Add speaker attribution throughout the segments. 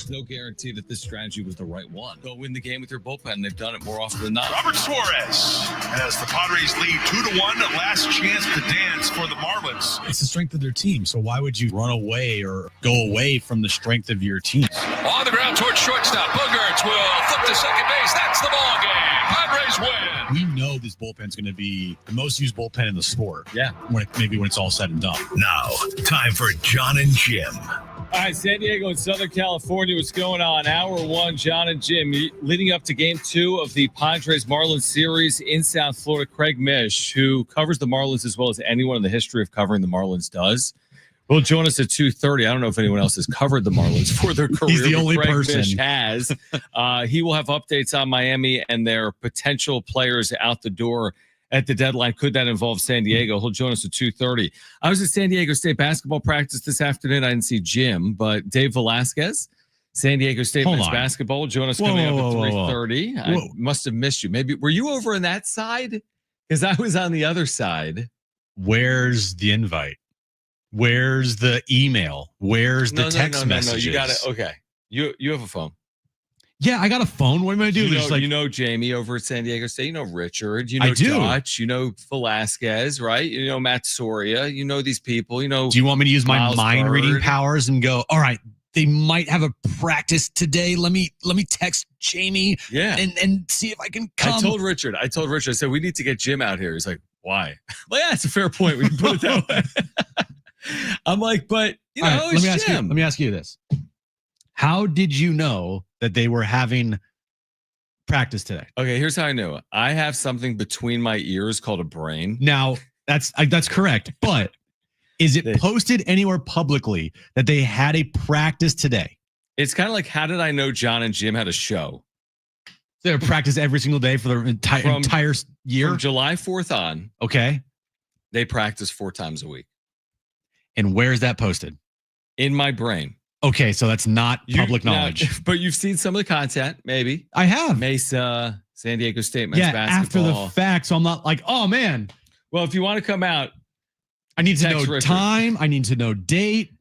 Speaker 1: there's no guarantee that this strategy was the right one. Go win the game with your bullpen. They've done it more often than not.
Speaker 2: Robert Suarez as the Padres lead 2-1. Last chance to dance for the Marlins.
Speaker 3: It's the strength of their team, so why would you run away or go away from the strength of your team?
Speaker 4: On the ground towards shortstop. Bogaerts will flip to second base. That's the ball game. Padres win.
Speaker 3: We know this bullpen's going to be the most used bullpen in the sport.
Speaker 1: Yeah.
Speaker 3: Maybe when it's all said and done.
Speaker 2: Now, time for John and Jim.
Speaker 1: All right, San Diego and Southern California, what's going on? Hour one, John and Jim, leading up to Game 2 of the Padres-Marlins series in South Florida. Craig Mish, who covers the Marlins as well as anyone in the history of covering the Marlins does, will join us at 2:30. I don't know if anyone else has covered the Marlins for their career.
Speaker 3: He's the only
Speaker 1: Craig
Speaker 3: person.
Speaker 1: Mish has. He will have updates on Miami and their potential players out the door at the deadline. Could that involve San Diego? He'll join us at 2:30. I was at San Diego State basketball practice this afternoon. I didn't see Jim, but Dave Velasquez, San Diego State men's basketball, join us coming up at 3:30. I must have missed you. Maybe were you over on that side? Because I was on the other side.
Speaker 3: Where's the invite? Where's the email? Where's the text messages?
Speaker 1: You got it. Okay. You have a phone.
Speaker 3: Yeah, I got a phone. What am I doing?
Speaker 1: You know Jamie over at San Diego State. You know Richard. You know Dutch. You know Velasquez, right? You know Matt Soria. You know these people. You know.
Speaker 3: Do you want me to use my
Speaker 1: Miles
Speaker 3: mind
Speaker 1: Bird.
Speaker 3: reading powers and go, all right, they might have a practice today. Let me text Jamie and see if I can come.
Speaker 1: I told Richard, I said, we need to get Jim out here. He's like, why? Well, yeah, it's a fair point. We can put it that way. I'm like, but you know,
Speaker 3: right, let me ask you this. How did you know that they were having practice today?
Speaker 1: Okay, here's how I knew. I have something between my ears called a brain.
Speaker 3: Now, that's correct. But is it posted anywhere publicly that they had a practice today?
Speaker 1: It's kind of like, how did I know John and Jim had a show?
Speaker 3: They practice every single day for the entire year?
Speaker 1: From July 4th on.
Speaker 3: Okay.
Speaker 1: They practice 4 times a week.
Speaker 3: And where's that posted?
Speaker 1: In my brain.
Speaker 3: Okay, so that's not public knowledge.
Speaker 1: But you've seen some of the content, maybe.
Speaker 3: I have.
Speaker 1: Mesa, San Diego State men's basketball.
Speaker 3: After the fact, so I'm not like, oh, man.
Speaker 1: Well, if you want to come out,
Speaker 3: I need to know time. I need to know date.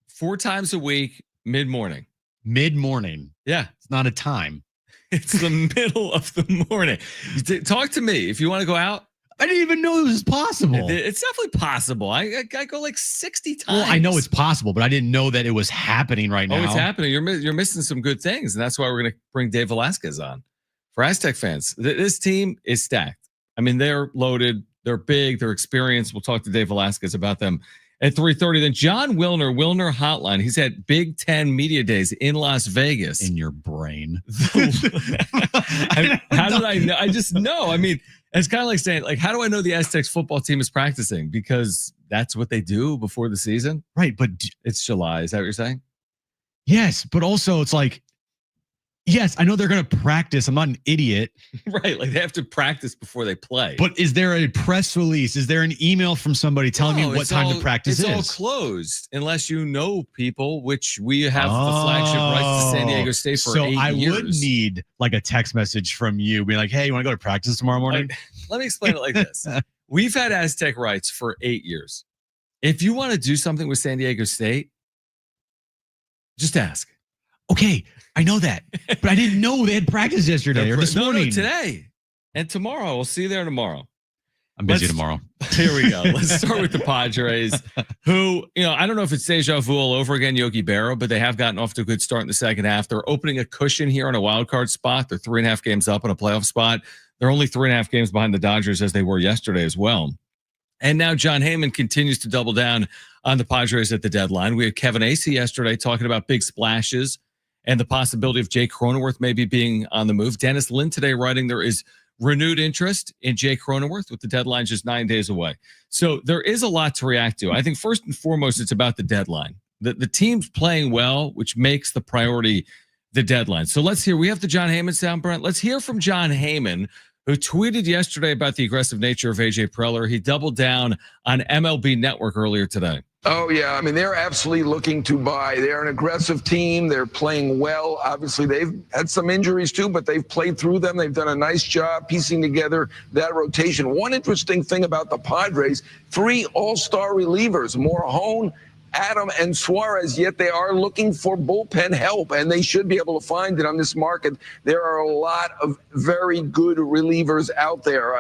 Speaker 1: 4 times a week, mid-morning.
Speaker 3: Mid-morning.
Speaker 1: Yeah.
Speaker 3: It's not a time.
Speaker 1: It's the middle of the morning. Talk to me. If you want to go out.
Speaker 3: I didn't even know it was possible.
Speaker 1: It's definitely possible. I go like 60 times.
Speaker 3: Well, I know it's possible, but I didn't know that it was happening right now.
Speaker 1: Oh, it's happening. You're missing some good things, and that's why we're going to bring Dave Velasquez on. For Aztec fans, this team is stacked. I mean, they're loaded. They're big. They're experienced. We'll talk to Dave Velasquez about them at 3:30. Then John Wilner Hotline. He's at Big Ten Media Days in Las Vegas.
Speaker 3: In your brain.
Speaker 1: How did I know? I just know. I mean, it's kind of like saying, like, how do I know the Aztecs football team is practicing? Because that's what they do before the season.
Speaker 3: Right, but
Speaker 1: it's July. Is that what you're saying?
Speaker 3: Yes, but also it's like, yes, I know they're going to practice. I'm not an idiot.
Speaker 1: Right, like they have to practice before they play.
Speaker 3: But is there a press release? Is there an email from somebody telling me what time the practice is?
Speaker 1: It's all closed unless you know people, which we have the flagship rights to San Diego State for 8 years. So I would
Speaker 3: need like a text message from you being like, hey, you want to go to practice tomorrow morning?
Speaker 1: Let me explain it like this. We've had Aztec rights for 8 years. If you want to do something with San Diego State, just ask.
Speaker 3: Okay, I know that, but I didn't know they had practice yesterday or this morning.
Speaker 1: No, today and tomorrow. We'll see you there tomorrow.
Speaker 3: I'm busy tomorrow.
Speaker 1: Here we go. Let's start with the Padres, who, I don't know if it's deja vu all over again, Yogi Berra, but they have gotten off to a good start in the second half. They're opening a cushion here on a wild card spot. They're 3.5 games up on a playoff spot. They're only 3.5 games behind the Dodgers as they were yesterday as well. And now John Heyman continues to double down on the Padres at the deadline. We had Kevin Acee yesterday talking about big splashes and the possibility of JAKE Cronenworth maybe being on the move. Dennis Lin today writing there is renewed interest in JAKE Cronenworth with the deadline just 9 days away. So there is a lot to react to. I think first and foremost, it's about the deadline. The team's playing well, which makes the priority the deadline. So let's hear. We have the John Heyman sound, Brent. Let's hear from John Heyman, who tweeted yesterday about the aggressive nature of A.J. Preller. He doubled down on MLB Network earlier today.
Speaker 5: Oh, yeah. I mean, they're absolutely looking to buy. They're an aggressive team. They're playing well. Obviously, they've had some injuries, too, but they've played through them. They've done a nice job piecing together that rotation. One interesting thing about the Padres, 3 all-star relievers, Morhone, Adam and Suarez, yet they are looking for bullpen help, and they should be able to find it on this market. There are a lot of very good relievers out there.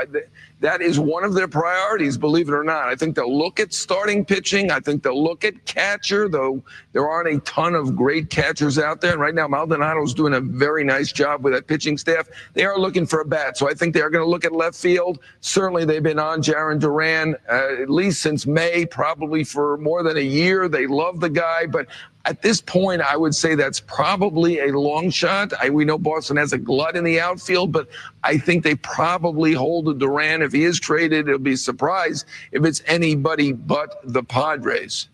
Speaker 5: That is one of their priorities, believe it or not. I think they'll look at starting pitching. I think they'll look at catcher, though there aren't a ton of great catchers out there. And right now, Maldonado's doing a very nice job with that pitching staff. They are looking for a bat, so I think they are going to look at left field. Certainly, they've been on Jarren Duran at least since May, probably for more than a year. They love the guy, but at this point, I would say that's probably a long shot. We know Boston has a glut in the outfield, but I think they probably hold a Duran. If he is traded, it'll be a surprise if it's anybody but the Padres.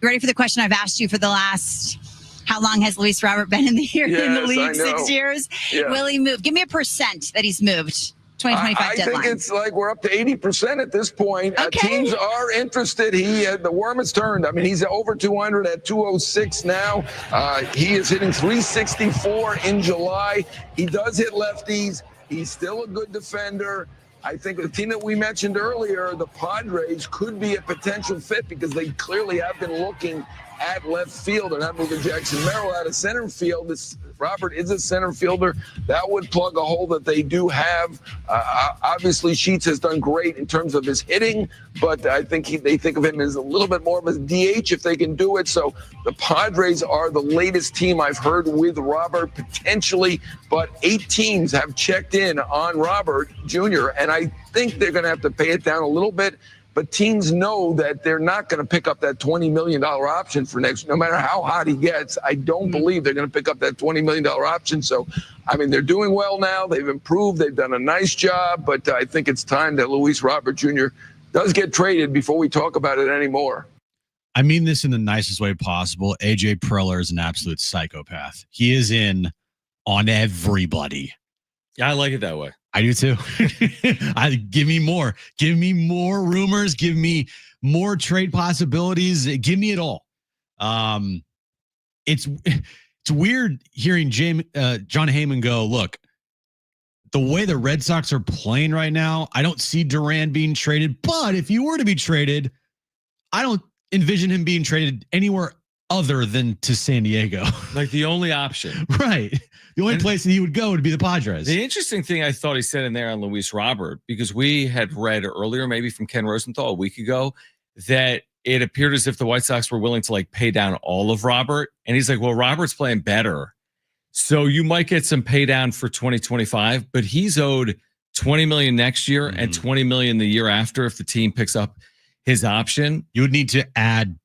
Speaker 6: You ready for the question I've asked you for the last, how long has Luis Robert been in the league? 6 years? Yeah. Will he move? Give me a percent that he's moved. 2025 deadline.
Speaker 5: I think it's like we're up to 80% at this point.
Speaker 6: Okay.
Speaker 5: Teams are interested. The worm has turned. I mean, he's over 200 at 206 now. He is hitting 364 in July. He does hit lefties. He's still a good defender. I think the team that we mentioned earlier, the Padres, could be a potential fit because they clearly have been looking at left field. They're not moving Jackson Merrill out of center field. Robert is a center fielder. That would plug a hole that they do have. Obviously, Sheets has done great in terms of his hitting, but I think they think of him as a little bit more of a DH if they can do it. So the Padres are the latest team I've heard with Robert potentially, but 8 teams have checked in on Robert Jr., and I think they're going to have to pay it down a little bit. But teams know that they're not going to pick up that $20 million option for next, no matter how hot he gets. I don't believe they're going to pick up that $20 million option. So, I mean, they're doing well now. They've improved. They've done a nice job. But I think it's time that Luis Robert Jr. does get traded before we talk about it anymore.
Speaker 3: I mean this in the nicest way possible. AJ Preller is an absolute psychopath. He is in on everybody.
Speaker 1: Yeah, I like it that way.
Speaker 3: I do too. Give me more. Give me more rumors. Give me more trade possibilities. Give me it all. It's weird hearing John Heyman go, look, the way the Red Sox are playing right now, I don't see Duran being traded. But if you were to be traded, I don't envision him being traded anywhere other than to San Diego.
Speaker 1: Like the only option.
Speaker 3: Right. The only place that he would go would be the Padres.
Speaker 1: The interesting thing I thought he said in there on Luis Robert, because we had read earlier, maybe from Ken Rosenthal a week ago, that it appeared as if the White Sox were willing to like pay down all of Robert. And he's like, well, Robert's playing better, so you might get some pay down for 2025, but he's owed $20 million next year and $20 million the year after if the team picks up his option.
Speaker 3: You would need to add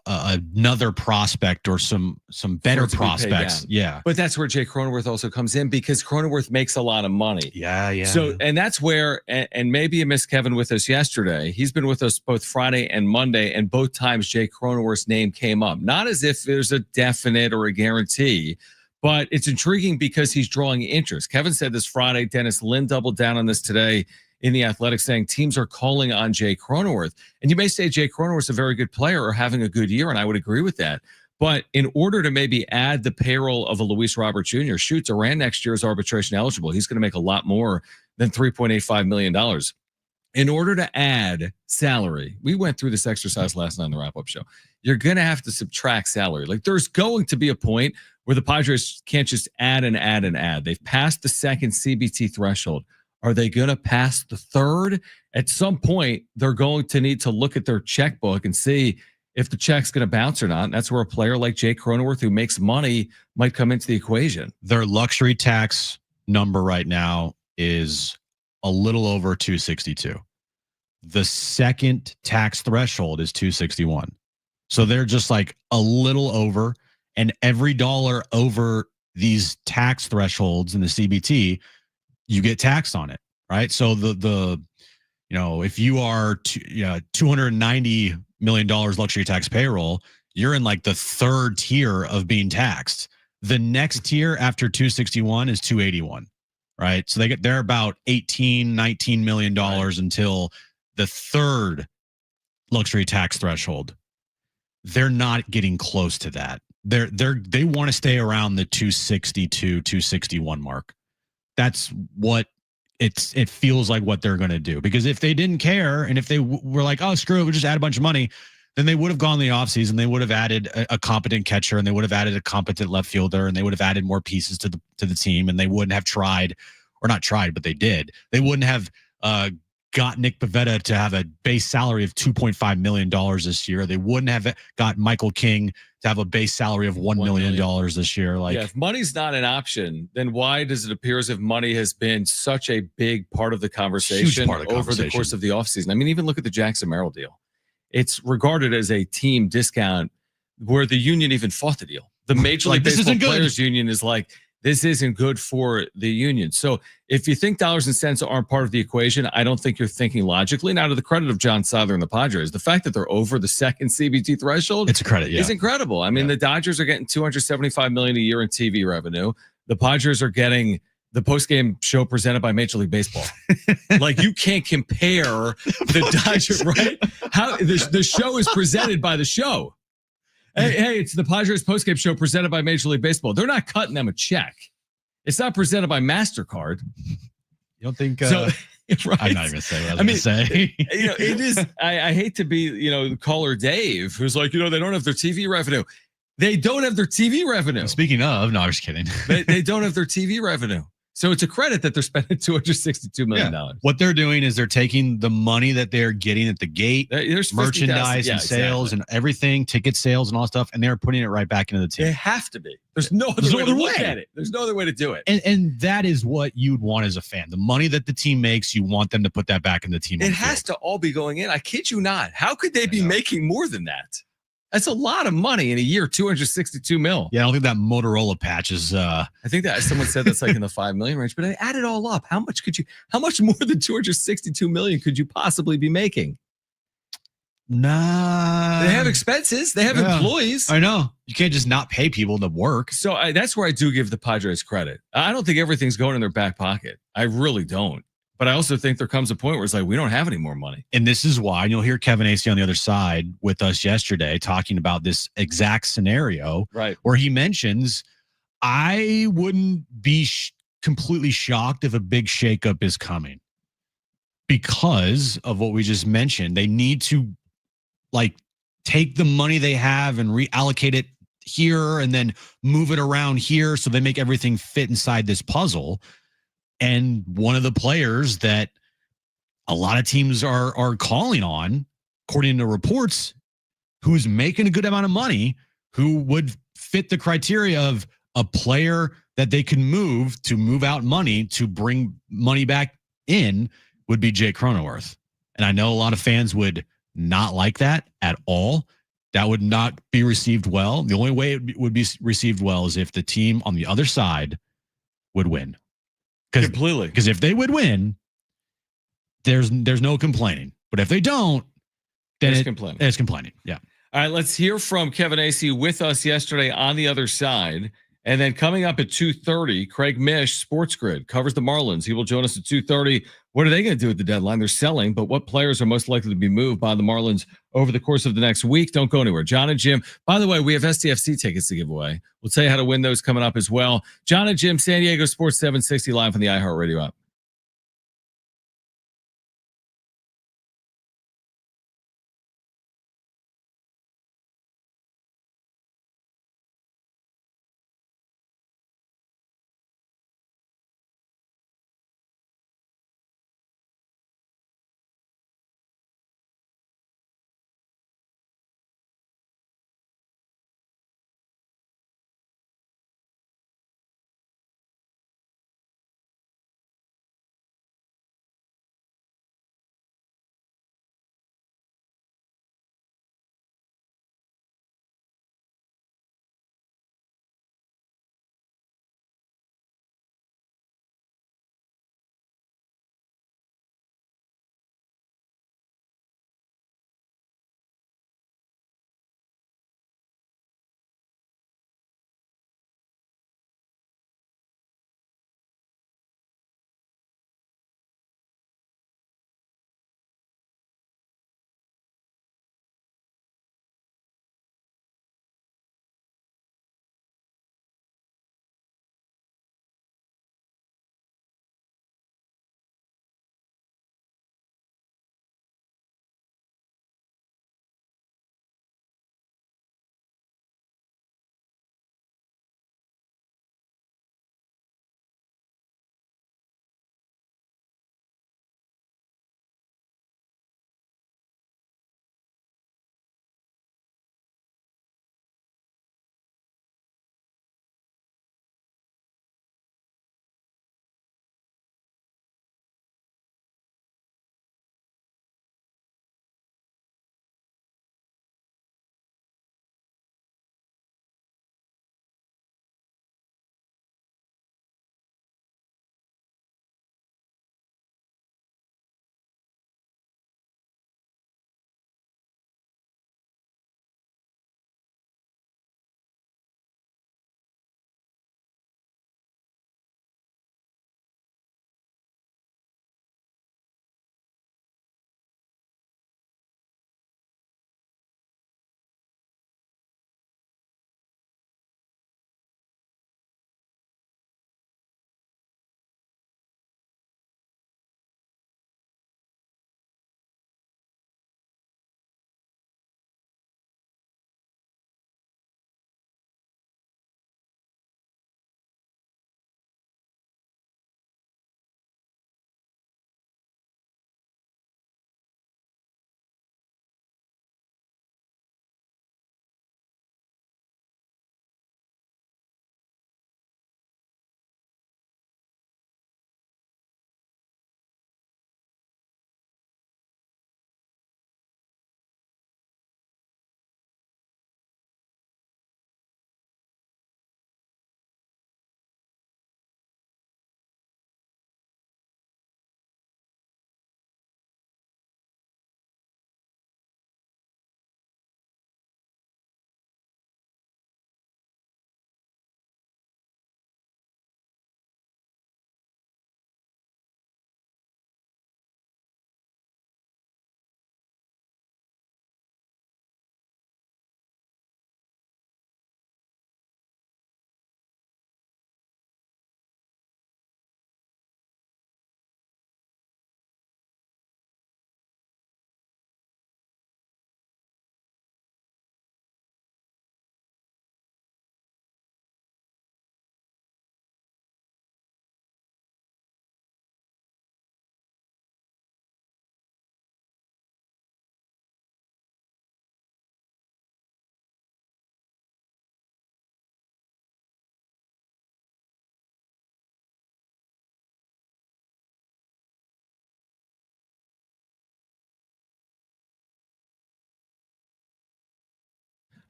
Speaker 3: another prospect or some better prospects. Yeah.
Speaker 1: But that's where JAKE Cronenworth also comes in, because Cronenworth makes a lot of money.
Speaker 3: Yeah.
Speaker 1: So, and that's where, and maybe you missed Kevin with us yesterday. He's been with us both Friday and Monday, and both times JAKE Cronenworth's name came up. Not as if there's a definite or a guarantee, but it's intriguing because he's drawing interest. Kevin said this Friday. Dennis Lin doubled down on this today in The Athletic, saying teams are calling on JAKE Cronenworth. And you may say JAKE Cronenworth's a very good player or having a good year, and I would agree with that. But in order to maybe add the payroll of a Luis Robert Jr., Duran next year is arbitration eligible. He's going to make a lot more than $3.85 million. In order to add salary, we went through this exercise last night on the wrap-up show. You're going to have to subtract salary. Like, there's going to be a point where the Padres can't just add and add and add. They've passed the second CBT threshold. Are they going to pass the third? At some point, they're going to need to look at their checkbook and see if the check's going to bounce or not. And that's where a player like JAKE Cronenworth, who makes money, might come into the equation.
Speaker 3: Their luxury tax number right now is a little over 262. The second tax threshold is 261. So they're just like a little over, and every dollar over these tax thresholds in the CBT, you get taxed on it, right? So if you are $290 million luxury tax payroll, you're in like the third tier of being taxed. The next tier after 261 is 281, right? So they're about $19 million until the third luxury tax threshold. They're not getting close to that. They want to stay around the 262, 261 mark. That's what it feels like what they're going to do. Because if they didn't care, and if they were like, oh, screw it, we'll just add a bunch of money, then they would have gone the offseason. They would have added a competent catcher, and they would have added a competent left fielder, and they would have added more pieces to the team, and they wouldn't have tried, or not tried, but they did. They wouldn't have got Nick Pivetta to have a base salary of $2.5 million this year. They wouldn't have got Michael King to have a base salary of $1 million this year. Like,
Speaker 1: if money's not an option, then why does it appear as if money has been such a big part of the conversation over the course of the offseason? I mean, even look at the Jackson Merrill deal. It's regarded as a team discount where the union even fought the deal. The Major League Baseball Players Union is like, this isn't good for the union. So if you think dollars and cents aren't part of the equation, I don't think you're thinking logically. Now, to the credit of John Seiler and the Padres, the fact that they're over the second CBT threshold,
Speaker 3: it's a credit,
Speaker 1: is incredible. I mean, the Dodgers are getting $275 million a year in TV revenue. The Padres are getting the postgame show presented by Major League Baseball. Like, you can't compare the Dodgers, right? How the show is presented by the show. Hey, it's the Padres postgame show presented by Major League Baseball. They're not cutting them a check. It's not presented by MasterCard.
Speaker 3: You don't think
Speaker 1: so? Right.
Speaker 3: I'm not even going to say what I was going to say.
Speaker 1: It is. I hate to be, caller Dave, who's like, they don't have their TV revenue. They don't have their TV revenue.
Speaker 3: Speaking of, no, I was kidding.
Speaker 1: They don't have their TV revenue. So it's a credit that they're spending $262 million.
Speaker 3: What they're doing is they're taking the money that they're getting at the gate, there's merchandise and sales and everything, ticket sales and all that stuff, and they're putting it right back into the team.
Speaker 1: They have to be. There's no other way to look at it. There's no other way to do it.
Speaker 3: And that is what you'd want as a fan. The money that the team makes, you want them to put that back in the team.
Speaker 1: It has to all be going in. I kid you not. How could they be making more than that? That's a lot of money in a year, $262 million.
Speaker 3: Yeah, I don't think that Motorola patch is.
Speaker 1: I think that someone said that's like in the $5 million range, but I add it all up. How much more than $262 million could you possibly be making?
Speaker 3: Nah.
Speaker 1: They have expenses. They have employees.
Speaker 3: I know. You can't just not pay people to work.
Speaker 1: So that's where I do give the Padres credit. I don't think everything's going in their back pocket. I really don't. But I also think there comes a point where it's like, we don't have any more money.
Speaker 3: And this is why, and you'll hear Kevin Acee on the other side with us yesterday talking about this exact scenario,
Speaker 1: right?
Speaker 3: Where he mentions, I wouldn't be completely shocked if a big shakeup is coming because of what we just mentioned. They need to take the money they have and reallocate it here and then move it around here so they make everything fit inside this puzzle. And one of the players that a lot of teams are calling on, according to reports, who's making a good amount of money, who would fit the criteria of a player that they can move to move out money to bring money back in, would be JAKE Cronenworth. And I know a lot of fans would not like that at all. That would not be received well. The only way it would be received well is if the team on the other side would win.
Speaker 1: Completely.
Speaker 3: Because if they would win, there's no complaining. But if they don't, then it's complaining. Yeah.
Speaker 1: All right, let's hear from Kevin Acee with us yesterday on the other side. And then coming up at 2:30, Craig Mish, Sports Grid, covers the Marlins. He will join us at 2:30. What are they going to do at the deadline? They're selling, but what players are most likely to be moved by the Marlins over the course of the next week? Don't go anywhere. John and Jim, by the way, we have STFC tickets to give away. We'll tell you how to win those coming up as well. John and Jim, San Diego Sports 760 live on the iHeartRadio app.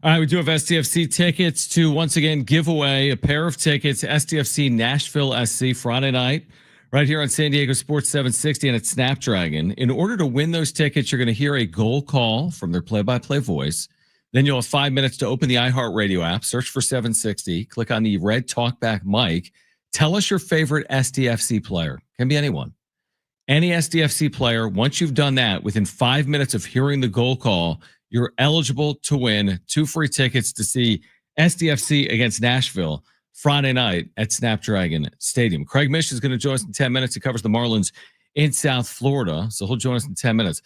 Speaker 1: All right, we do have STFC tickets to once again give away a pair of tickets. STFC Nashville SC Friday night, right here on San Diego Sports 760 and at Snapdragon. In order to win those tickets, you're going to hear a goal call from their play-by-play voice. Then you'll have 5 minutes to open the iHeartRadio app, search for 760, click on the red talkback mic. Tell us your favorite STFC player. Can be anyone. Any STFC player. Once you've done that, within 5 minutes of hearing the goal call, you're eligible to win 2 free tickets to see STFC against Nashville Friday night at Snapdragon Stadium. Craig Mish is going to join us in 10 minutes. He covers the Marlins in South Florida, so he'll join us in 10 minutes.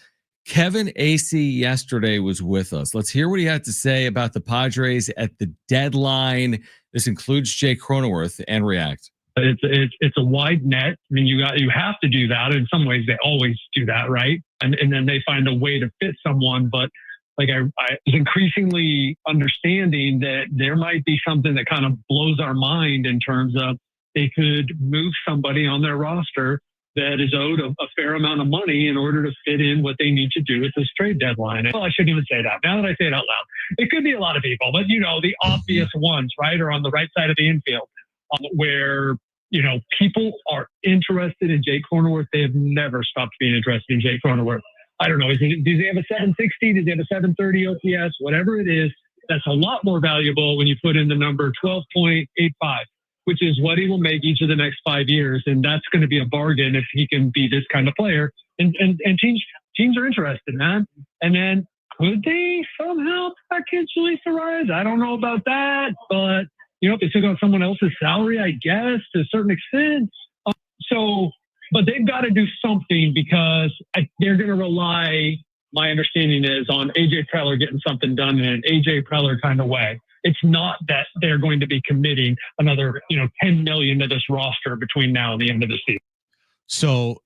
Speaker 1: Kevin AC yesterday was with us. Let's hear what he had to say about the Padres at the deadline. This includes JAKE Cronenworth, and react.
Speaker 7: It's a wide net. I mean, you have to do that. In some ways, they always do that, right? And then they find a way to fit someone, but like I was increasingly understanding that there might be something that kind of blows our mind in terms of they could move somebody on their roster that is owed a fair amount of money in order to fit in what they need to do at this trade deadline. Well, I shouldn't even say that. Now that I say it out loud, it could be a lot of people, but the obvious ones, right, are on the right side of the infield, where people are interested in JAKE Cronenworth. They have never stopped being interested in JAKE Cronenworth. I don't know. Does he have a 760? Does he have a 730 OPS? Whatever it is, that's a lot more valuable when you put in the number 12.85, which is what he will make each of the next 5 years. And that's going to be a bargain if he can be this kind of player. And teams are interested, man. And then could they somehow package Luis Ariz? I don't know about that, but if they took on someone else's salary, I guess to a certain extent. But they've got to do something because they're going to rely, my understanding is, on AJ Preller getting something done in an AJ Preller kind of way. It's not that they're going to be committing another, $10 million to this roster between now and the end of the season.
Speaker 3: So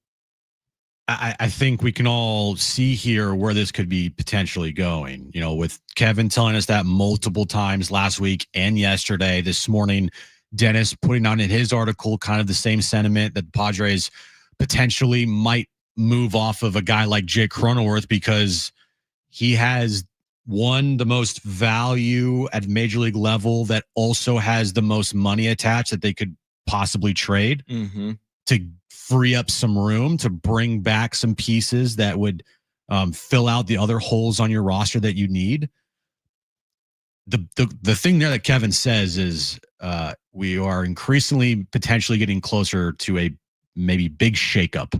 Speaker 3: I think we can all see here where this could be potentially going, with Kevin telling us that multiple times last week and yesterday. This morning, Dennis putting on in his article kind of the same sentiment that the Padres potentially might move off of a guy like JAKE Cronenworth because he has the most value at major league level that also has the most money attached that they could possibly trade to free up some room to bring back some pieces that would fill out the other holes on your roster that you need. The thing there that Kevin says is we are increasingly potentially getting closer to a maybe big shakeup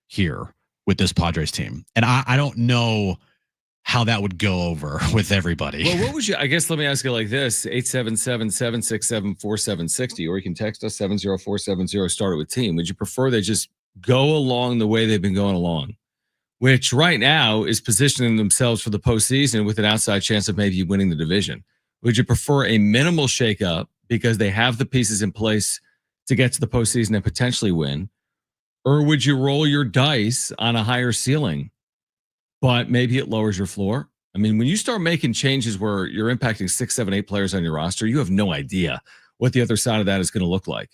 Speaker 3: here with this Padres team. And I don't know how that would go over with everybody.
Speaker 1: Well, what would you, I guess, let me ask you like this, 877-767-4760, or you can text us 70470, start it with team. Would you prefer they just go along the way they've been going along, which right now is positioning themselves for the postseason with an outside chance of maybe winning the division? Would you prefer a minimal shakeup because they have the pieces in place to get to the postseason and potentially win? Or would you roll your dice on a higher ceiling, but maybe it lowers your floor? I mean, when you start making changes where you're impacting 6, 7, 8 players on your roster, you have no idea what the other side of that is going to look like.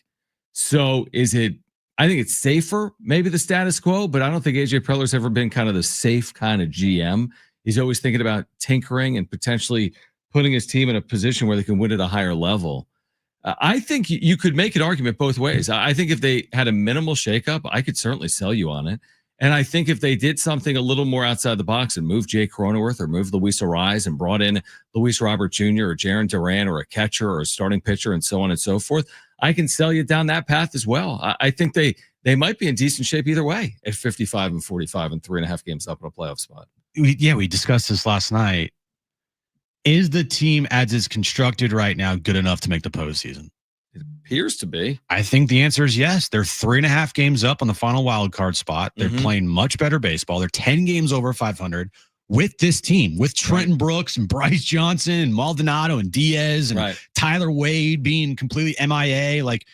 Speaker 1: So I think it's safer, maybe the status quo, but I don't think AJ Preller's ever been kind of the safe kind of GM. He's always thinking about tinkering and potentially putting his team in a position where they can win at a higher level. I think you could make an argument both ways. I think if they had a minimal shakeup, I could certainly sell you on it. And I think if they did something a little more outside the box and moved JAKE Cronenworth or moved Luis Ariz and brought in Luis Robert Jr. or Jarren Duran or a catcher or a starting pitcher and so on and so forth, I can sell you down that path as well. I think they might be in decent shape either way at 55-45 and 3.5 games up in a playoff spot.
Speaker 3: We discussed this last night. Is the team as it's constructed right now good enough to make the postseason?
Speaker 1: It appears to be.
Speaker 3: I think the answer is yes. They're 3.5 games up on the final wild card spot. They're playing much better baseball. They're 10 games over 500 with this team, with Trenton Brooks and Bryce Johnson and Maldonado and Diaz and Tyler Wade being completely MIA. Like,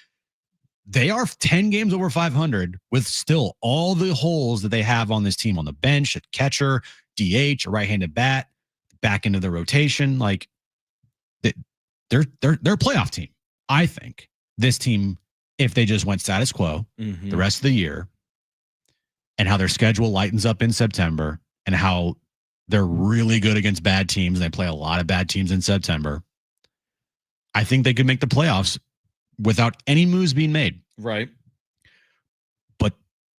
Speaker 3: they are 10 games over 500 with still all the holes that they have on this team on the bench, at catcher, DH, a right-handed bat, back into the rotation. Like, they're a playoff team. I think this team, if they just went status quo the rest of the year, and how their schedule lightens up in September, and how They're really good against bad teams. They play a lot of bad teams in September. I think they could make the playoffs without any moves being made.
Speaker 1: Right.
Speaker 3: But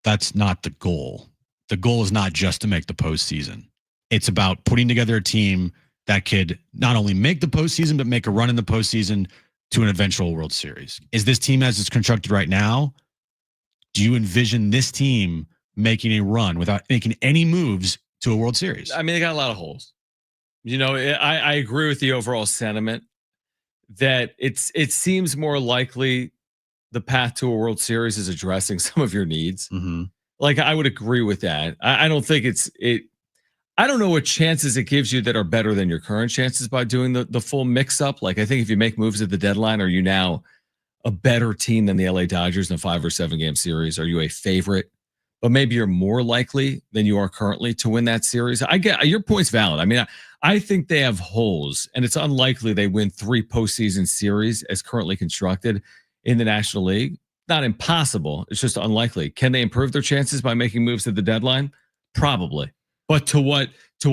Speaker 3: that's not the goal. The goal is not just to make the postseason. It's about putting together a team that could not only make the postseason, but make a run in the postseason to an eventual World Series. Is this team as it's constructed right now? Do you envision this team making a run without making any moves to a World Series?
Speaker 1: I mean, they got a lot of holes. I agree with the overall sentiment that it seems more likely the path to a World Series is addressing some of your needs.
Speaker 3: Mm-hmm.
Speaker 1: Like, I would agree with that. I don't think I don't know what chances it gives you that are better than your current chances by doing the full mix up. Like, I think if you make moves at the deadline, are you now a better team than the LA Dodgers in a 5 or 7 game series? Are you a favorite? But maybe you're more likely than you are currently to win that series. I get your point's valid. I mean, I think they have holes, and it's unlikely they win 3 postseason series as currently constructed in the National League. Not impossible. It's just unlikely. Can they improve their chances by making moves at the deadline? Probably. But to what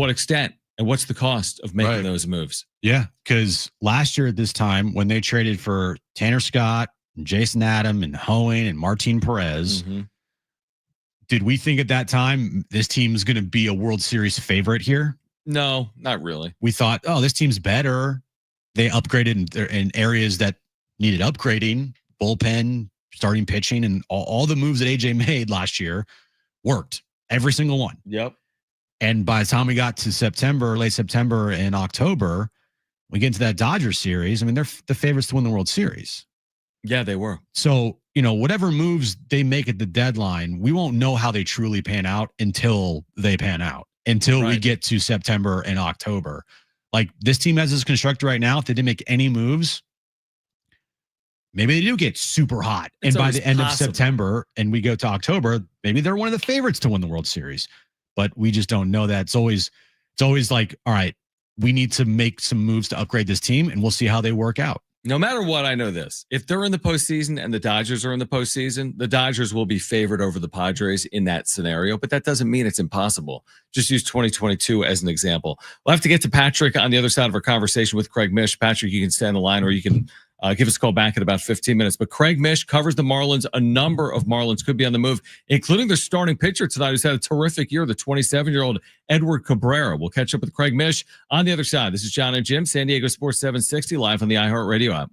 Speaker 1: extent? And what's the cost of making those moves?
Speaker 3: Yeah, because last year at this time, when they traded for Tanner Scott, and Jason Adam, and Hoeing, and Martin Perez, did we think at that time this team's going to be a World Series favorite here?
Speaker 1: No, not really.
Speaker 3: We thought, oh, this team's better. They upgraded in areas that needed upgrading, bullpen, starting pitching, and all the moves that AJ made last year worked. Every single one.
Speaker 1: Yep.
Speaker 3: And by the time we got to September, late September and October, we get into that Dodgers series. I mean, they're the favorites to win the World Series.
Speaker 1: Yeah, they were.
Speaker 3: So, whatever moves they make at the deadline, we won't know how they truly pan out until they pan out, until we get to September and October. Like, this team as is constructed right now, if they didn't make any moves, maybe they do get super hot. And by the end of September and we go to October, maybe they're one of the favorites to win the World Series. But we just don't know that. It's always like, all right, we need to make some moves to upgrade this team, and we'll see how they work out.
Speaker 1: No matter what, I know this. If they're in the postseason and the Dodgers are in the postseason, the Dodgers will be favored over the Padres in that scenario, but that doesn't mean it's impossible. Just use 2022 as an example. We'll have to get to Patrick on the other side of our conversation with Craig Mish. Patrick, you can stay on the line, or you can give us a call back in about 15 minutes. But Craig Mish covers the Marlins. A number of Marlins could be on the move, including their starting pitcher tonight, who's had a terrific year, the 27-year-old Edward Cabrera. We'll catch up with Craig Mish on the other side. This is John and Jim, San Diego Sports 760, live on the iHeartRadio app.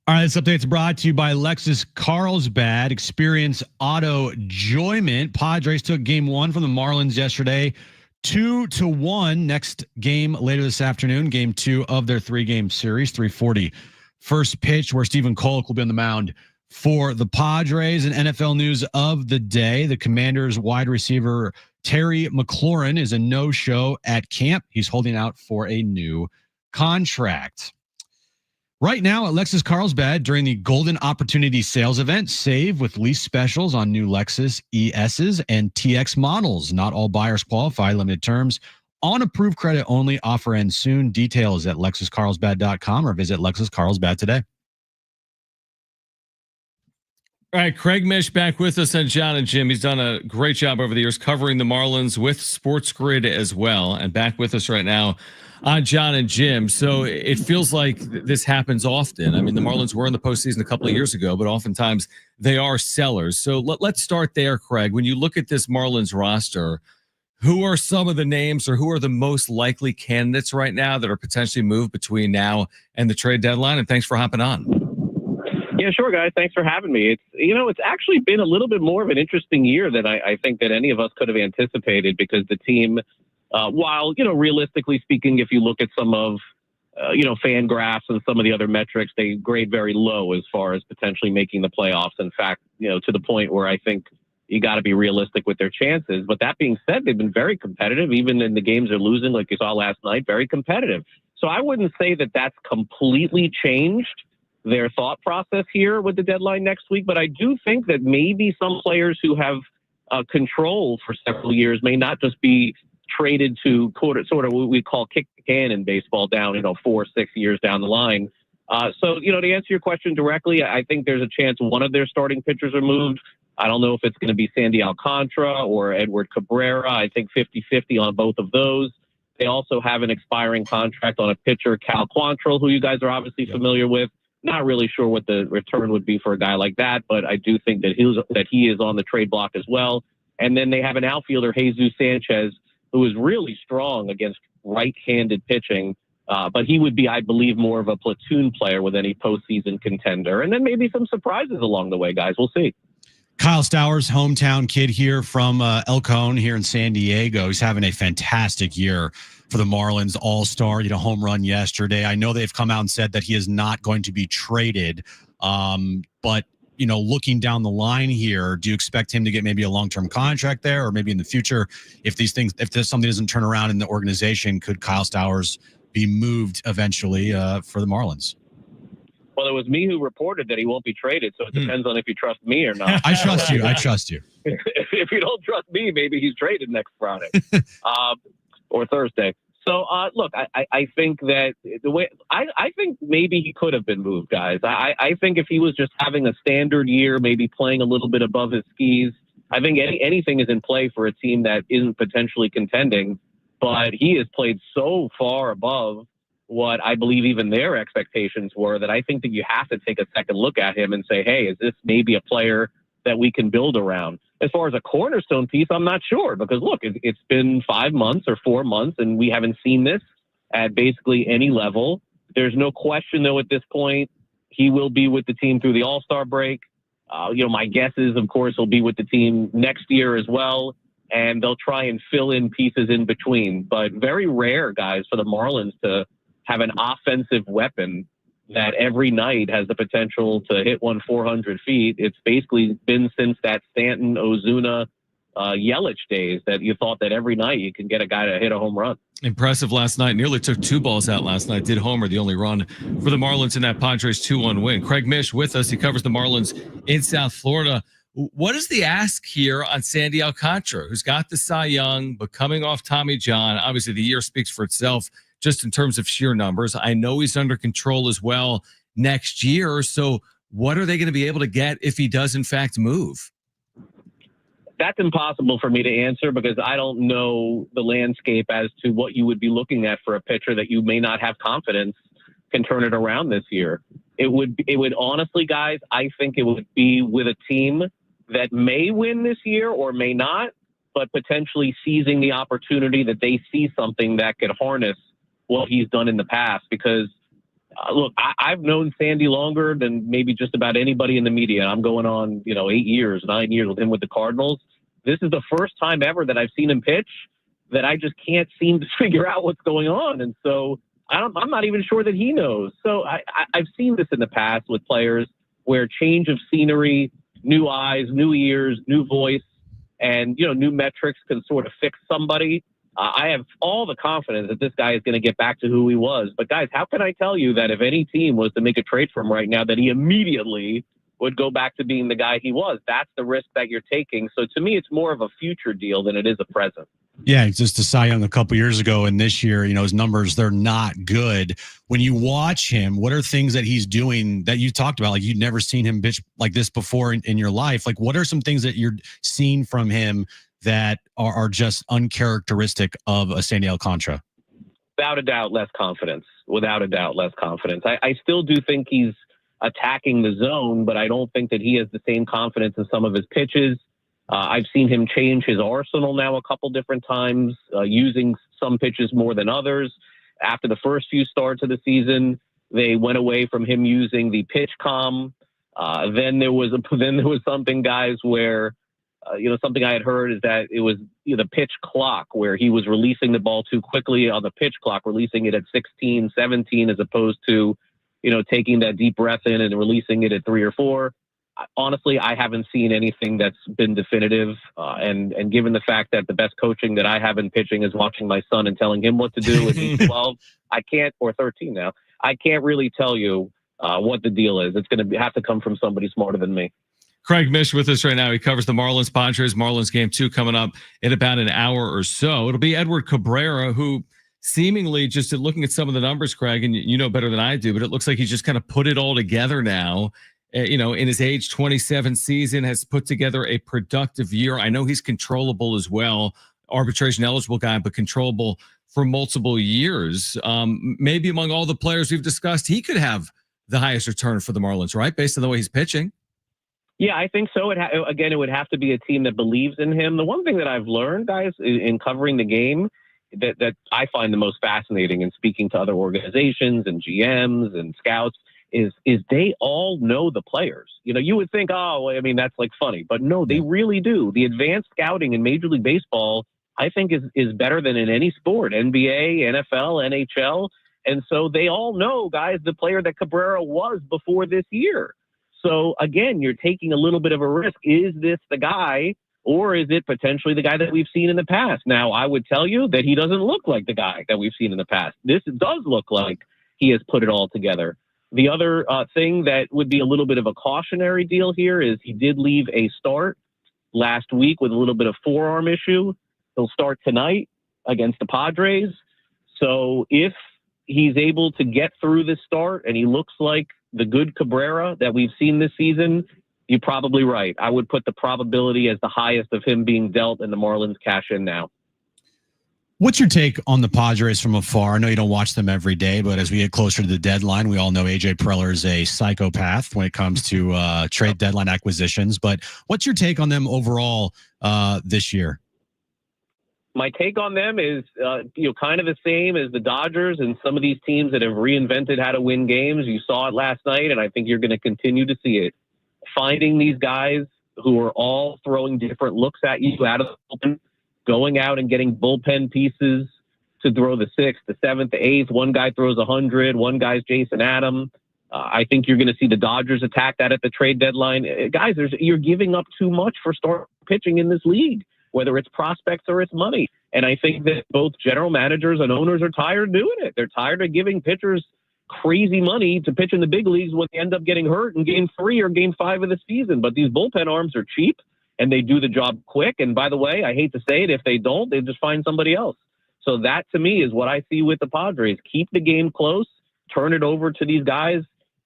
Speaker 3: All right, this update's brought to you by Lexus Carlsbad. Experience auto enjoyment. Padres took game 1 from the Marlins yesterday, 2-1. Next game later this afternoon, game 2 of their 3-game series, 3:40. First pitch, where Stephen Kolek will be on the mound for the Padres. And NFL news of the day: the Commanders wide receiver Terry McLaurin is a no-show at camp. He's holding out for a new contract. Right now at Lexus Carlsbad during the Golden Opportunity Sales Event, save with lease specials on new Lexus ESs and TX models. Not all buyers qualify. Limited terms on approved credit only. Offer ends soon. Details at LexusCarlsbad.com or visit Lexus Carlsbad today.
Speaker 1: All right, Craig Mish back with us on John and Jim. He's done a great job over the years covering the Marlins with Sports Grid as well, and back with us right now on John and Jim. So it feels like this happens often. I mean, the Marlins were in the postseason a couple of years ago, but oftentimes they are sellers. So let's start there, Craig. When you look at this Marlins roster, who are some of the names or who are the most likely candidates right now that are potentially moved between now and the trade deadline? And thanks for hopping on.
Speaker 8: Yeah, sure, guys. Thanks for having me. It's actually been a little bit more of an interesting year than I think that any of us could have anticipated, because the team, while, realistically speaking, if you look at some of, fan graphs and some of the other metrics, they grade very low as far as potentially making the playoffs. In fact, to the point where I think you got to be realistic with their chances. But that being said, they've been very competitive, even in the games they're losing, like you saw last night, very competitive. So I wouldn't say that that's completely changed their thought process here with the deadline next week. But I do think that maybe some players who have control for several years may not just be traded to sort of what we call kick the can in baseball down, 4-6 years down the line. So, to answer your question directly, I think there's a chance one of their starting pitchers are moved. I don't know if it's going to be Sandy Alcantara or Edward Cabrera. I think 50-50 on both of those. They also have an expiring contract on a pitcher, Cal Quantrill, who you guys are obviously familiar with. Not really sure what the return would be for a guy like that, but I do think that he is on the trade block as well. And then they have an outfielder, Jesus Sanchez, who is really strong against right-handed pitching, but he would be, I believe, more of a platoon player with any postseason contender. And then maybe some surprises along the way, guys. We'll see.
Speaker 3: Kyle Stowers, hometown kid here from El Cajon here in San Diego. He's having a fantastic year for the Marlins. All-star, home run yesterday. I know they've come out and said that he is not going to be traded. But, looking down the line here, do you expect him to get maybe a long-term contract there, or maybe in the future, if something doesn't turn around in the organization, could Kyle Stowers be moved eventually for the Marlins?
Speaker 8: Well, it was me who reported that he won't be traded, so it depends on if you trust me or not.
Speaker 3: I trust you. I trust you.
Speaker 8: If you don't trust me, maybe he's traded next Friday or Thursday. So, look, I think that I think maybe he could have been moved, guys. I think if he was just having a standard year, maybe playing a little bit above his skis, I think anything is in play for a team that isn't potentially contending. But he has played so far above what I believe even their expectations were that I think that you have to take a second look at him and say, hey, is this maybe a player that we can build around? As far as a cornerstone piece, I'm not sure, because look, it's been 5 months or 4 months and we haven't seen this at basically any level. There's no question, though, at this point, he will be with the team through the All-Star break. My guess is, of course, he'll be with the team next year as well, and they'll try and fill in pieces in between. But very rare, guys, for the Marlins to have an offensive weapon that every night has the potential to hit 400 feet. It's basically been since that Stanton, Ozuna, Yelich days that you thought that every night you can get a guy to hit a home run.
Speaker 1: Impressive last night. Nearly took 2 balls out last night. Did homer, the only run for the Marlins in that Padres 2-1 win. Craig Mish with us. He covers the Marlins in South Florida. What is the ask here on Sandy Alcantara, who's got the Cy Young, but coming off Tommy John? Obviously, the year speaks for itself just in terms of sheer numbers. I know he's under control as well next year. So what are they going to be able to get if he does, in fact, move?
Speaker 8: That's impossible for me to answer because I don't know the landscape as to what you would be looking at for a pitcher that you may not have confidence can turn it around this year. It would honestly, guys, I think it would be with a team that may win this year or may not, but potentially seizing the opportunity that they see something that could harness what he's done in the past. Because Look, I've known Sandy longer than maybe just about anybody in the media. I'm going on, 9 years with him with the Cardinals. This is the first time ever that I've seen him pitch that I just can't seem to figure out what's going on. And so I'm not even sure that he knows. So I've seen this in the past with players where change of scenery, new eyes, new ears, new voice, and, new metrics can sort of fix somebody. I have all the confidence that this guy is going to get back to who he was. But guys, how can I tell you that if any team was to make a trade for him right now, that he immediately would go back to being the guy he was? That's the risk that you're taking. So to me, it's more of a future deal than it is a present.
Speaker 3: Yeah, just to Cy Young a couple years ago, and this year, his numbers, they're not good. When you watch him, what are things that he's doing that you talked about? Like, you'd never seen him pitch like this before in your life. Like, what are some things that you're seeing from him that are just uncharacteristic of a Sandy Alcantara?
Speaker 8: Without a doubt, less confidence. Without a doubt, less confidence. I still do think he's attacking the zone, but I don't think that he has the same confidence in some of his pitches. I've seen him change his arsenal now a couple different times, using some pitches more than others. After the first few starts of the season, they went away from him using the pitch comm. Then there was something, guys, where something I had heard is that it was the pitch clock, where he was releasing the ball too quickly on the pitch clock, releasing it at 16, 17, as opposed to, taking that deep breath in and releasing it at 3 or 4. Honestly, I haven't seen anything that's been definitive. And given the fact that the best coaching that I have in pitching is watching my son and telling him what to do at age 12, or 13 now, I can't really tell you what the deal is. It's going to have to come from somebody smarter than me.
Speaker 1: Craig Mish with us right now. He covers the Marlins Padres. Marlins game 2 coming up in about an hour or so. It'll be Edward Cabrera, who seemingly, just looking at some of the numbers, Craig, and you know better than I do, but it looks like he's just kind of put it all together now. In his age 27 season, has put together a productive year. I know he's controllable as well, arbitration eligible guy, but controllable for multiple years. Maybe among all the players we've discussed, he could have the highest return for the Marlins, right? Based on the way he's pitching.
Speaker 8: Yeah, I think so. Again, it would have to be a team that believes in him. The one thing that I've learned, guys, in covering the game that I find the most fascinating in speaking to other organizations and GMs and scouts is they all know the players. You would think, that's like funny, but no, they really do. The advanced scouting in Major League Baseball, I think, is better than in any sport, NBA, NFL, NHL. And so they all know, guys, the player that Cabrera was before this year. So again, you're taking a little bit of a risk. Is this the guy, or is it potentially the guy that we've seen in the past? Now, I would tell you that he doesn't look like the guy that we've seen in the past. This does look like he has put it all together. The other thing that would be a little bit of a cautionary deal here is he did leave a start last week with a little bit of forearm issue. He'll start tonight against the Padres. So if he's able to get through this start and he looks like the good Cabrera that we've seen this season, you're probably right. I would put the probability as the highest of him being dealt and the Marlins cash in now.
Speaker 3: What's your take on the Padres from afar? I know you don't watch them every day, but as we get closer to the deadline, we all know AJ Preller is a psychopath when it comes to trade deadline acquisitions. But what's your take on them overall this year?
Speaker 8: My take on them is, kind of the same as the Dodgers and some of these teams that have reinvented how to win games. You saw it last night, and I think you're going to continue to see it. Finding these guys who are all throwing different looks at you out of the bullpen, going out and getting bullpen pieces to throw the 6th, the 7th, the 8th. One guy throws 100. One guy's Jason Adam. I think you're going to see the Dodgers attack that at the trade deadline. Guys, you're giving up too much for start pitching in this league, whether it's prospects or it's money. And I think that both general managers and owners are tired of doing it. They're tired of giving pitchers crazy money to pitch in the big leagues when they end up getting hurt in game 3 or game 5 of the season. But these bullpen arms are cheap and they do the job quick. And by the way, I hate to say it, if they don't, they just find somebody else. So that to me is what I see with the Padres. Keep the game close, turn it over to these guys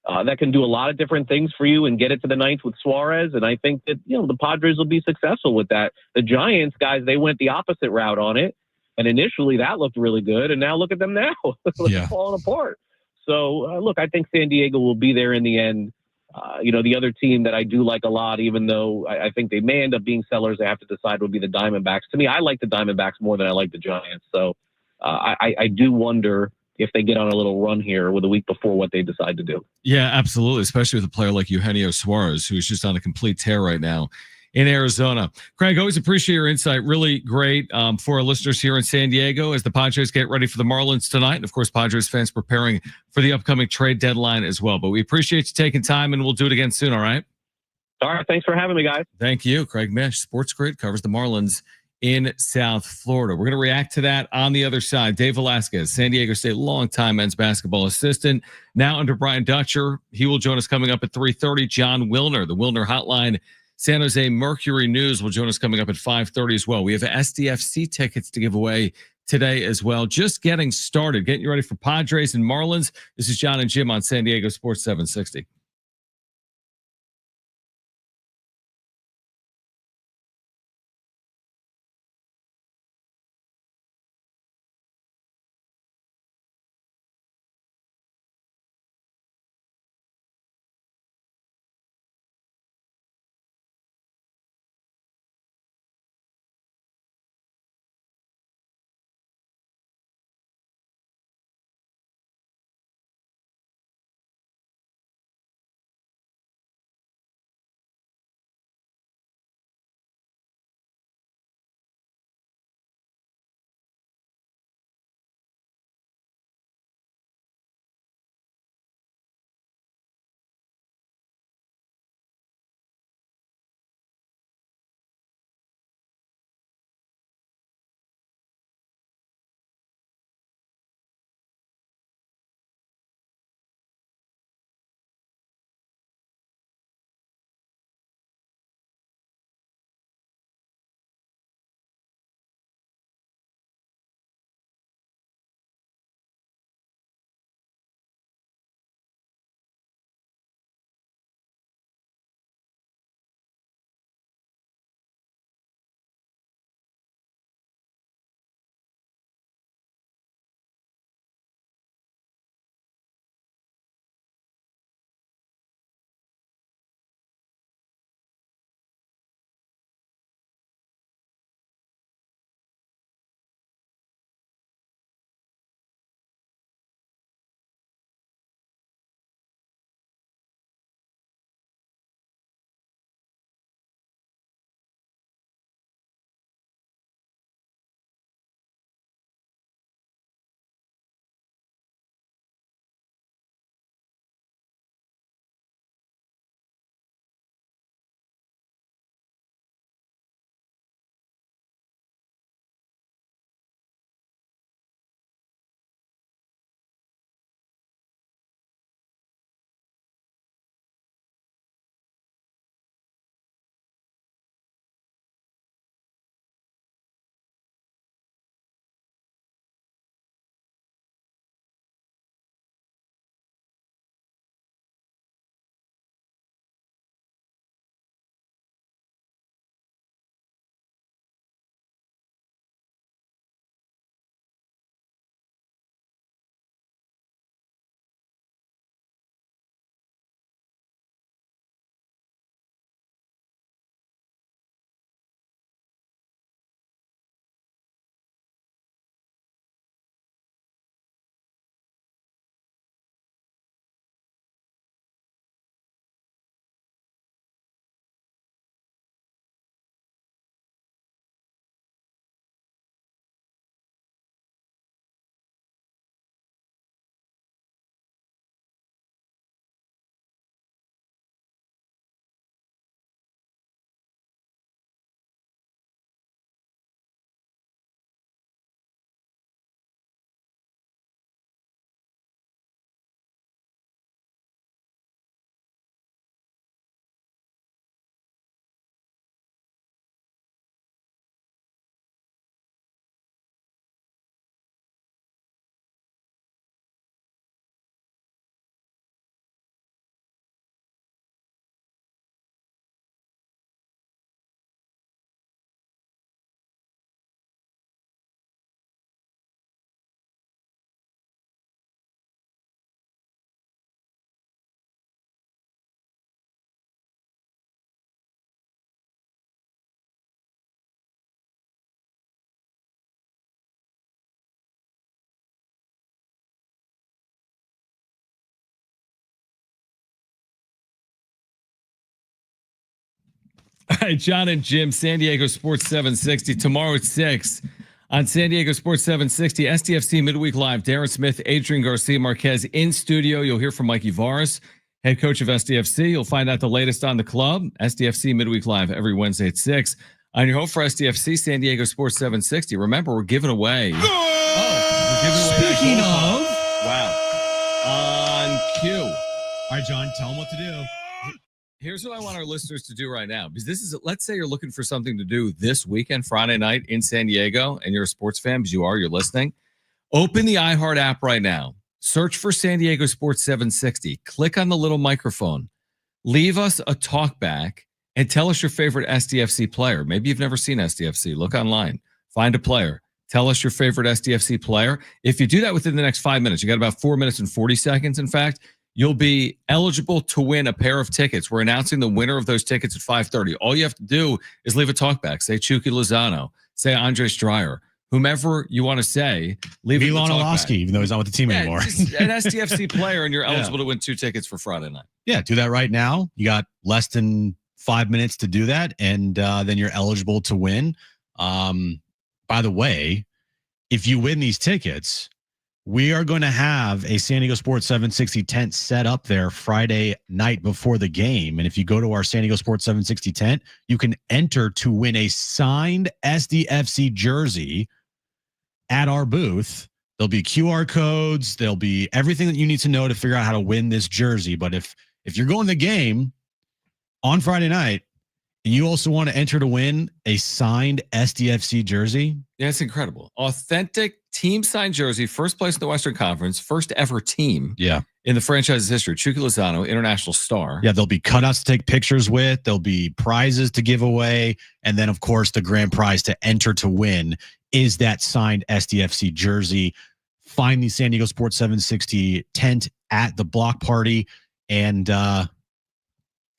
Speaker 8: that can do a lot of different things for you and get it to the 9th with Suarez. And I think that, the Padres will be successful with that. The Giants, guys, they went the opposite route on it. And initially that looked really good. And now look at them now. It's falling apart. So look, I think San Diego will be there in the end. The other team that I do like a lot, even though I think they may end up being sellers, they have to decide, would be the Diamondbacks. To me, I like the Diamondbacks more than I like the Giants. So I do wonder, if they get on a little run here with a week before what they decide to do.
Speaker 1: Yeah, absolutely. Especially with a player like Eugenio Suarez, who's just on a complete tear right now in Arizona. Craig, always appreciate your insight. Really great for our listeners here in San Diego as the Padres get ready for the Marlins tonight. And of course, Padres fans preparing for the upcoming trade deadline as well. But we appreciate you taking time, and we'll do it again soon. All right.
Speaker 8: All right. Thanks for having me, guys.
Speaker 1: Thank you. Craig Mish, Sports Grid, covers the Marlins in South Florida. We're going to react to that on the other side. Dave Velasquez, San Diego State longtime men's basketball assistant, now under Brian Dutcher. He will join us coming up at 3:30. John Wilner, the Wilner Hotline, San Jose Mercury News, will join us coming up at 5:30 as well. We have SDFC tickets to give away today as well. Just getting started, getting you ready for Padres and Marlins. This is John and Jim on San Diego Sports 760. All right, John and Jim, San Diego Sports 760. Tomorrow at 6 on San Diego Sports 760, SDFC Midweek Live. Darren Smith, Adrian Garcia Marquez in studio. You'll hear from Mikey Varas, head coach of SDFC. You'll find out the latest on the club. SDFC Midweek Live every Wednesday at 6. On your home for SDFC, San Diego Sports 760. Remember, we're giving away.
Speaker 3: Speaking of.
Speaker 1: Wow. On cue.
Speaker 3: All right, John, tell them what to do.
Speaker 1: Here's what I want our listeners to do right now, because this is, let's say you're looking for something to do this weekend, Friday night in San Diego, and you're a sports fan, because you're listening. Open the iHeart app right now. Search for San Diego Sports 760. Click on the little microphone. Leave us a talkback and tell us your favorite SDFC player. Maybe you've never seen SDFC. Look online. Find a player. Tell us your favorite SDFC player. If you do that within the next 5 minutes, you got about 4 minutes and 40 seconds, in fact, you'll be eligible to win a pair of tickets. We're announcing the winner of those tickets at 5:30. All you have to do is leave a talkback. Say Chucky Lozano. Say Andre Stryer. Whomever you want to say, leave
Speaker 3: Milan Olowski, even though he's not with the team anymore.
Speaker 1: Just an SDFC player, and you're eligible to win 2 tickets for Friday night.
Speaker 3: Yeah, do that right now. You got less than 5 minutes to do that, and then you're eligible to win. By the way, if you win these tickets, we are going to have a San Diego Sports 760 tent set up there Friday night before the game. And if you go to our San Diego Sports 760 tent, you can enter to win a signed SDFC jersey at our booth. There'll be QR codes. There'll be everything that you need to know to figure out how to win this jersey. But if you're going to the game on Friday night, and you also want to enter to win a signed SDFC jersey.
Speaker 1: Yeah, it's incredible. Authentic team signed jersey, first place in the Western Conference, first ever team in the franchise's history. Chucky Lozano, international star.
Speaker 3: Yeah, there'll be cutouts to take pictures with. There'll be prizes to give away. And then, of course, the grand prize to enter to win is that signed SDFC jersey. Find the San Diego Sports 760 tent at the block party and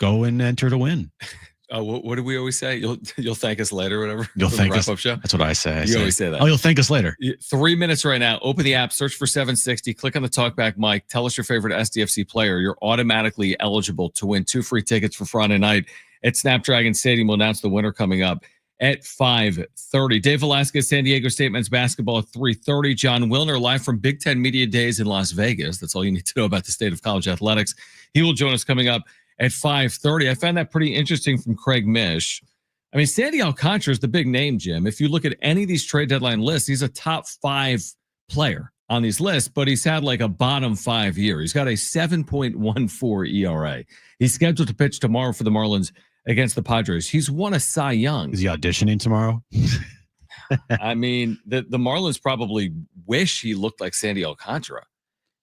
Speaker 3: go and enter to win.
Speaker 1: What do we always say? You'll thank us later, or whatever.
Speaker 3: You'll thank us.
Speaker 1: Wrap-up show.
Speaker 3: That's what I say.
Speaker 1: You always say that.
Speaker 3: Oh, you'll thank us later.
Speaker 1: 3 minutes right now. Open the app, search for 760, click on the talkback mic, tell us your favorite SDFC player. You're automatically eligible to win 2 free tickets for Friday night at Snapdragon Stadium. We'll announce the winner coming up at 5:30. Dave Velasquez, San Diego State men's basketball at 3:30. John Wilner live from Big Ten Media Days in Las Vegas. That's all you need to know about the state of college athletics. He will join us coming up at 5:30. I found that pretty interesting from Craig Mish. I mean, Sandy Alcantara is the big name, Jim. If you look at any of these trade deadline lists, he's a top 5 player on these lists, but he's had like a bottom 5 year. He's got a 7.14 ERA. He's scheduled to pitch tomorrow for the Marlins against the Padres. He's won a Cy Young.
Speaker 3: Is he auditioning tomorrow?
Speaker 1: I mean, the Marlins probably wish he looked like Sandy Alcantara.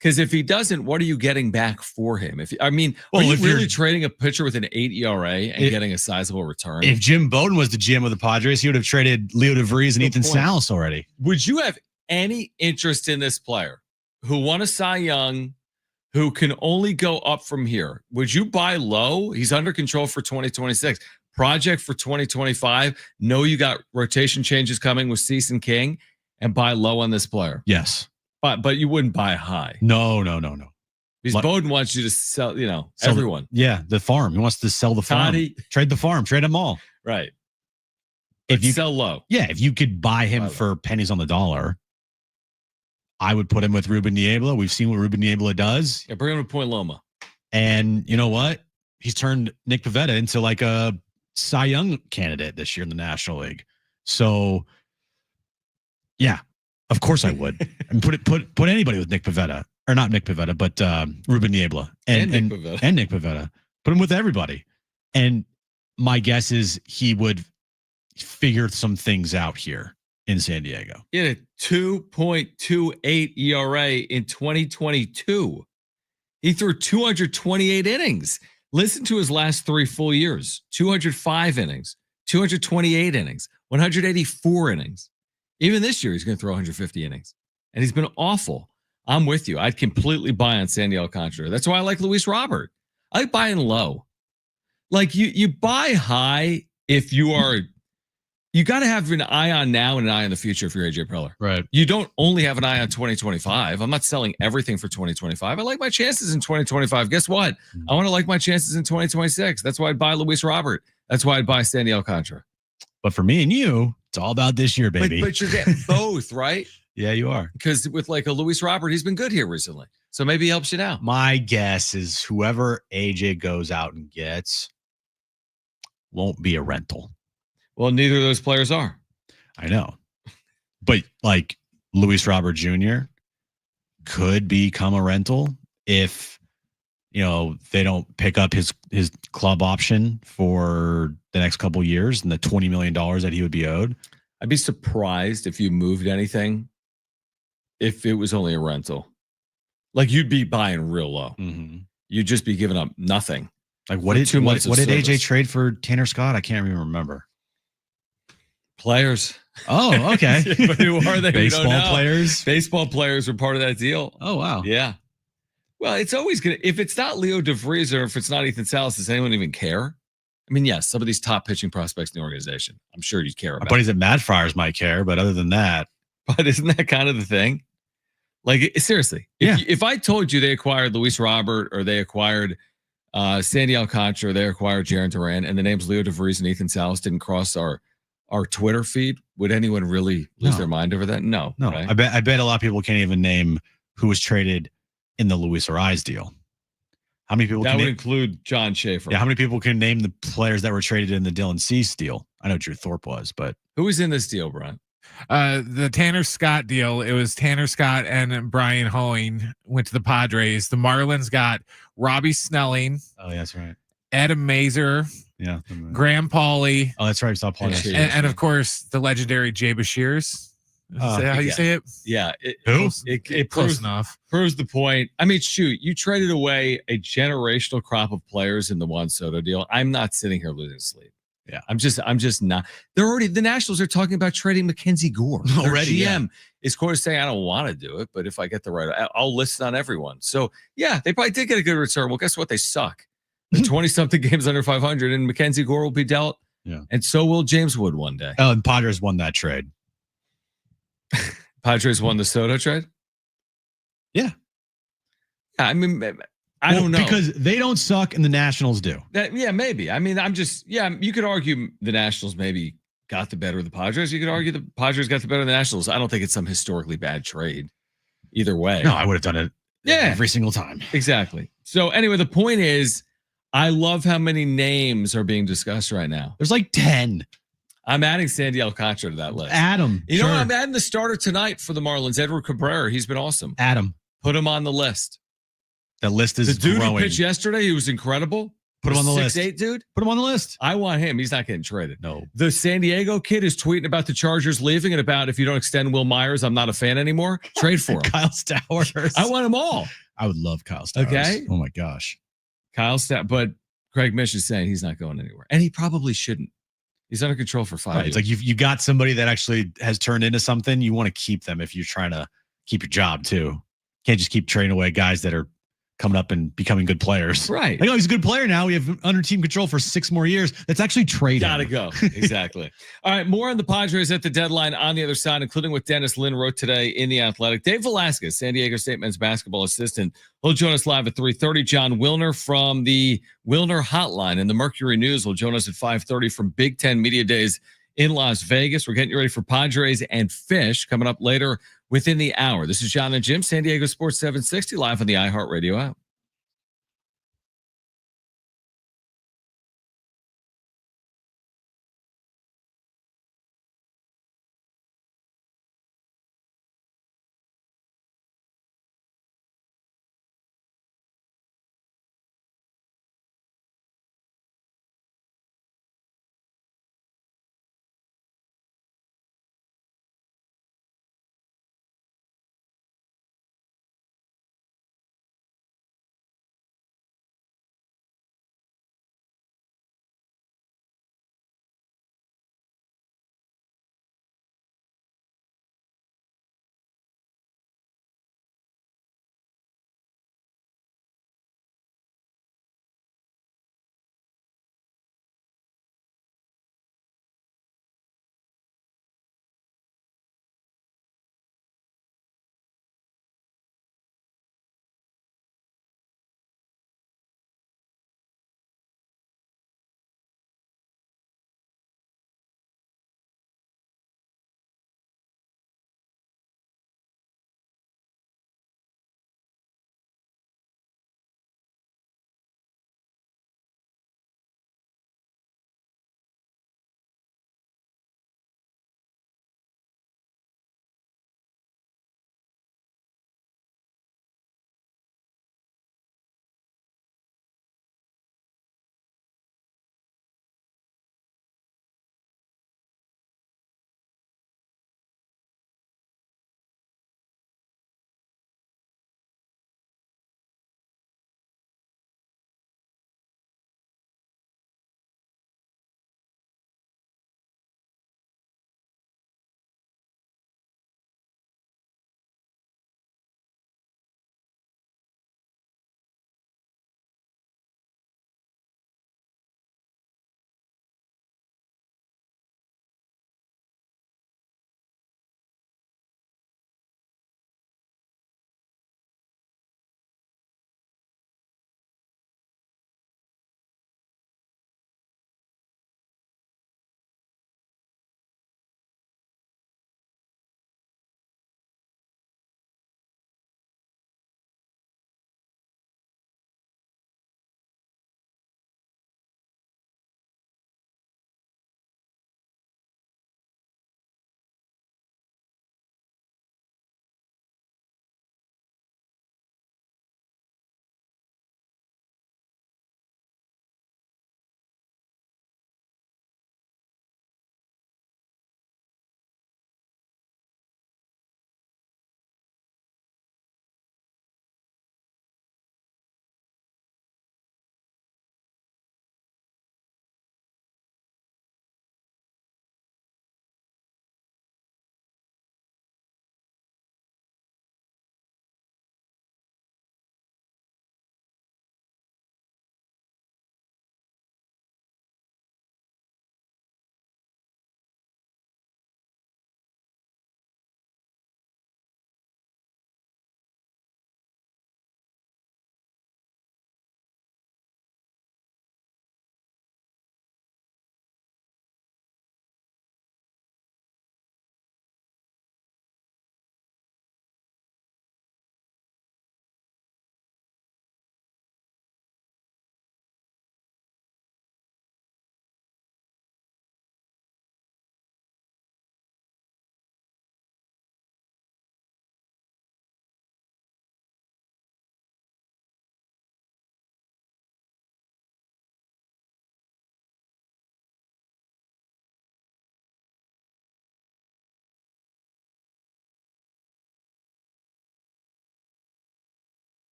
Speaker 1: Because if he doesn't, what are you getting back for him? Are you really trading a pitcher with an 8 ERA and getting a sizable return?
Speaker 3: If Jim Bowden was the GM of the Padres, he would have traded Leo DeVries and Ethan Salas already.
Speaker 1: Would you have any interest in this player who won a Cy Young, who can only go up from here? Would you buy low? He's under control for 2026. Project for 2025. Know you got rotation changes coming with Cease and King, and buy low on this player.
Speaker 3: Yes.
Speaker 1: But you wouldn't buy high.
Speaker 3: No.
Speaker 1: Because Bowden wants you to sell, everyone.
Speaker 3: The farm. He wants to sell the farm. Trade the farm. Trade them all.
Speaker 1: Right.
Speaker 3: If you
Speaker 1: sell low.
Speaker 3: Yeah, if you could buy him for pennies on the dollar, I would put him with Ruben Niebla. We've seen what Ruben Niebla does.
Speaker 1: Yeah, bring him to Point Loma.
Speaker 3: And you know what? He's turned Nick Pivetta into like a Cy Young candidate this year in the National League. So, yeah. Of course I would. And put anybody with Nick Pivetta, or not Nick Pivetta, but Ruben Niebla and Nick Pivetta. Put him with everybody. And my guess is he would figure some things out here in San Diego.
Speaker 1: He had a 2.28 ERA in 2022. He threw 228 innings. Listen to his last 3 full years: 205 innings, 228 innings, 184 innings. Even this year, he's going to throw 150 innings. And he's been awful. I'm with you. I'd completely buy on Sandy Alcantara. That's why I like Luis Robert. I like buying low. Like you buy high if you got to have an eye on now and an eye on the future if you're AJ Preller.
Speaker 3: Right.
Speaker 1: You don't only have an eye on 2025. I'm not selling everything for 2025. I like my chances in 2025. Guess what? I want to like my chances in 2026. That's why I'd buy Luis Robert That's why I'd buy Sandy Alcantara.
Speaker 3: But for me and you, it's all about this year, baby.
Speaker 1: But you're getting both, right?
Speaker 3: Yeah, you are.
Speaker 1: Because with like a Luis Robert, he's been good here recently. So maybe he helps you now.
Speaker 3: My guess is whoever AJ goes out and gets won't be a rental.
Speaker 1: Well, neither of those players are.
Speaker 3: I know. But like Luis Robert Jr. could become a rental if they don't pick up his club option for the next couple of years and the $20 million that he would be owed.
Speaker 1: I'd be surprised if you moved anything if it was only a rental. Like you'd be buying real low.
Speaker 3: Mm-hmm.
Speaker 1: You'd just be giving up nothing.
Speaker 3: Like what did AJ trade for Tanner Scott? I can't even remember.
Speaker 1: Players.
Speaker 3: Oh, okay.
Speaker 1: But who are they?
Speaker 3: Baseball players.
Speaker 1: Baseball players were part of that deal.
Speaker 3: Oh, wow.
Speaker 1: Yeah. Well, it's always going to, if it's not Leo DeVries or if it's not Ethan Salas, does anyone even care? I mean, yes, some of these top pitching prospects in the organization, I'm sure you'd care about.
Speaker 3: My buddies at Mad Friars might care, but other than that.
Speaker 1: But isn't that kind of the thing? Like, seriously, if I told you they acquired Luis Robert or they acquired Sandy Alcantara, they acquired Jarren Duran, and the names Leo DeVries and Ethan Salas didn't cross our Twitter feed, would anyone really lose their mind over that? No. Right?
Speaker 3: I bet a lot of people can't even name who was traded in the Luis Ariz deal. How many people
Speaker 1: that would include John Schaefer?
Speaker 3: Yeah, how many people can name the players that were traded in the Dylan Cease deal? I know Drew Thorpe was, but
Speaker 1: who was in this deal, Brian?
Speaker 9: The Tanner Scott deal. It was Tanner Scott and Brian Hoeing went to the Padres. The Marlins got Robbie Snelling.
Speaker 3: Oh, yeah, that's right.
Speaker 9: Adam Mazur.
Speaker 3: Yeah.
Speaker 9: Graham Pauly.
Speaker 3: Oh, that's right. Stop Pauly.
Speaker 9: And of course, the legendary Jay Bashirs. Is that how you say it?
Speaker 1: Yeah.
Speaker 9: It close enough.
Speaker 1: Proves the point. I mean, shoot, you traded away a generational crop of players in the Juan Soto deal. I'm not sitting here losing sleep.
Speaker 3: Yeah.
Speaker 1: I'm just not. The Nationals are talking about trading Mackenzie Gore.
Speaker 3: Already,
Speaker 1: Their GM is quote saying, I don't want to do it, but if I get the right, I'll listen on everyone. So yeah, they probably did get a good return. Well, guess what? They suck. The 20-something games under 500, and Mackenzie Gore will be dealt.
Speaker 3: Yeah.
Speaker 1: And so will James Wood one day.
Speaker 3: Oh, and Padres won that trade.
Speaker 1: Padres won the Soto trade?
Speaker 3: Yeah.
Speaker 1: I mean, I don't know.
Speaker 3: Because they don't suck and the Nationals do.
Speaker 1: Yeah, maybe. I mean, you could argue the Nationals maybe got the better of the Padres. You could argue the Padres got the better of the Nationals. I don't think it's some historically bad trade either way.
Speaker 3: No, I would have done it every single time.
Speaker 1: Exactly. So anyway, the point is, I love how many names are being discussed right now.
Speaker 3: There's like 10.
Speaker 1: I'm adding Sandy Alcantara to that list.
Speaker 3: Adam.
Speaker 1: You know, I'm adding the starter tonight for the Marlins, Edward Cabrera. He's been awesome.
Speaker 3: Adam.
Speaker 1: Put him on the list.
Speaker 3: The list is
Speaker 1: the dude
Speaker 3: growing.
Speaker 1: who pitched yesterday, he was incredible.
Speaker 3: Put him on the list.
Speaker 1: 6'8" dude.
Speaker 3: Put him on the list.
Speaker 1: I want him. He's not getting traded.
Speaker 3: No.
Speaker 1: The San Diego kid is tweeting about the Chargers leaving and about if you don't extend Will Myers, I'm not a fan anymore. Trade for him.
Speaker 3: Kyle Stowers.
Speaker 1: I want them all.
Speaker 3: I would love Kyle Stowers.
Speaker 1: Okay.
Speaker 3: Oh my gosh.
Speaker 1: Kyle Stowers, but Craig Mish is saying he's not going anywhere, and he probably shouldn't. He's under control for 5 years.
Speaker 3: It's like you got somebody that actually has turned into something. You want to keep them if you're trying to keep your job too. Can't just keep trading away guys that are coming up and becoming good players.
Speaker 1: Right.
Speaker 3: Like, oh, he's a good player now. We have under team control for 6 more years. That's actually trading.
Speaker 1: Gotta go. Exactly. All right. More on the Padres at the deadline on the other side, including what Dennis Lynn wrote today in The Athletic. Dave Velasquez, San Diego State men's basketball assistant. He'll join us live at 3:30. John Wilner from the Wilner Hotline and the Mercury News will join us at 5:30 from Big Ten Media Days in Las Vegas. We're getting you ready for Padres and Fish coming up later within the hour. This is John and Jim, San Diego Sports 760, live on the iHeartRadio app.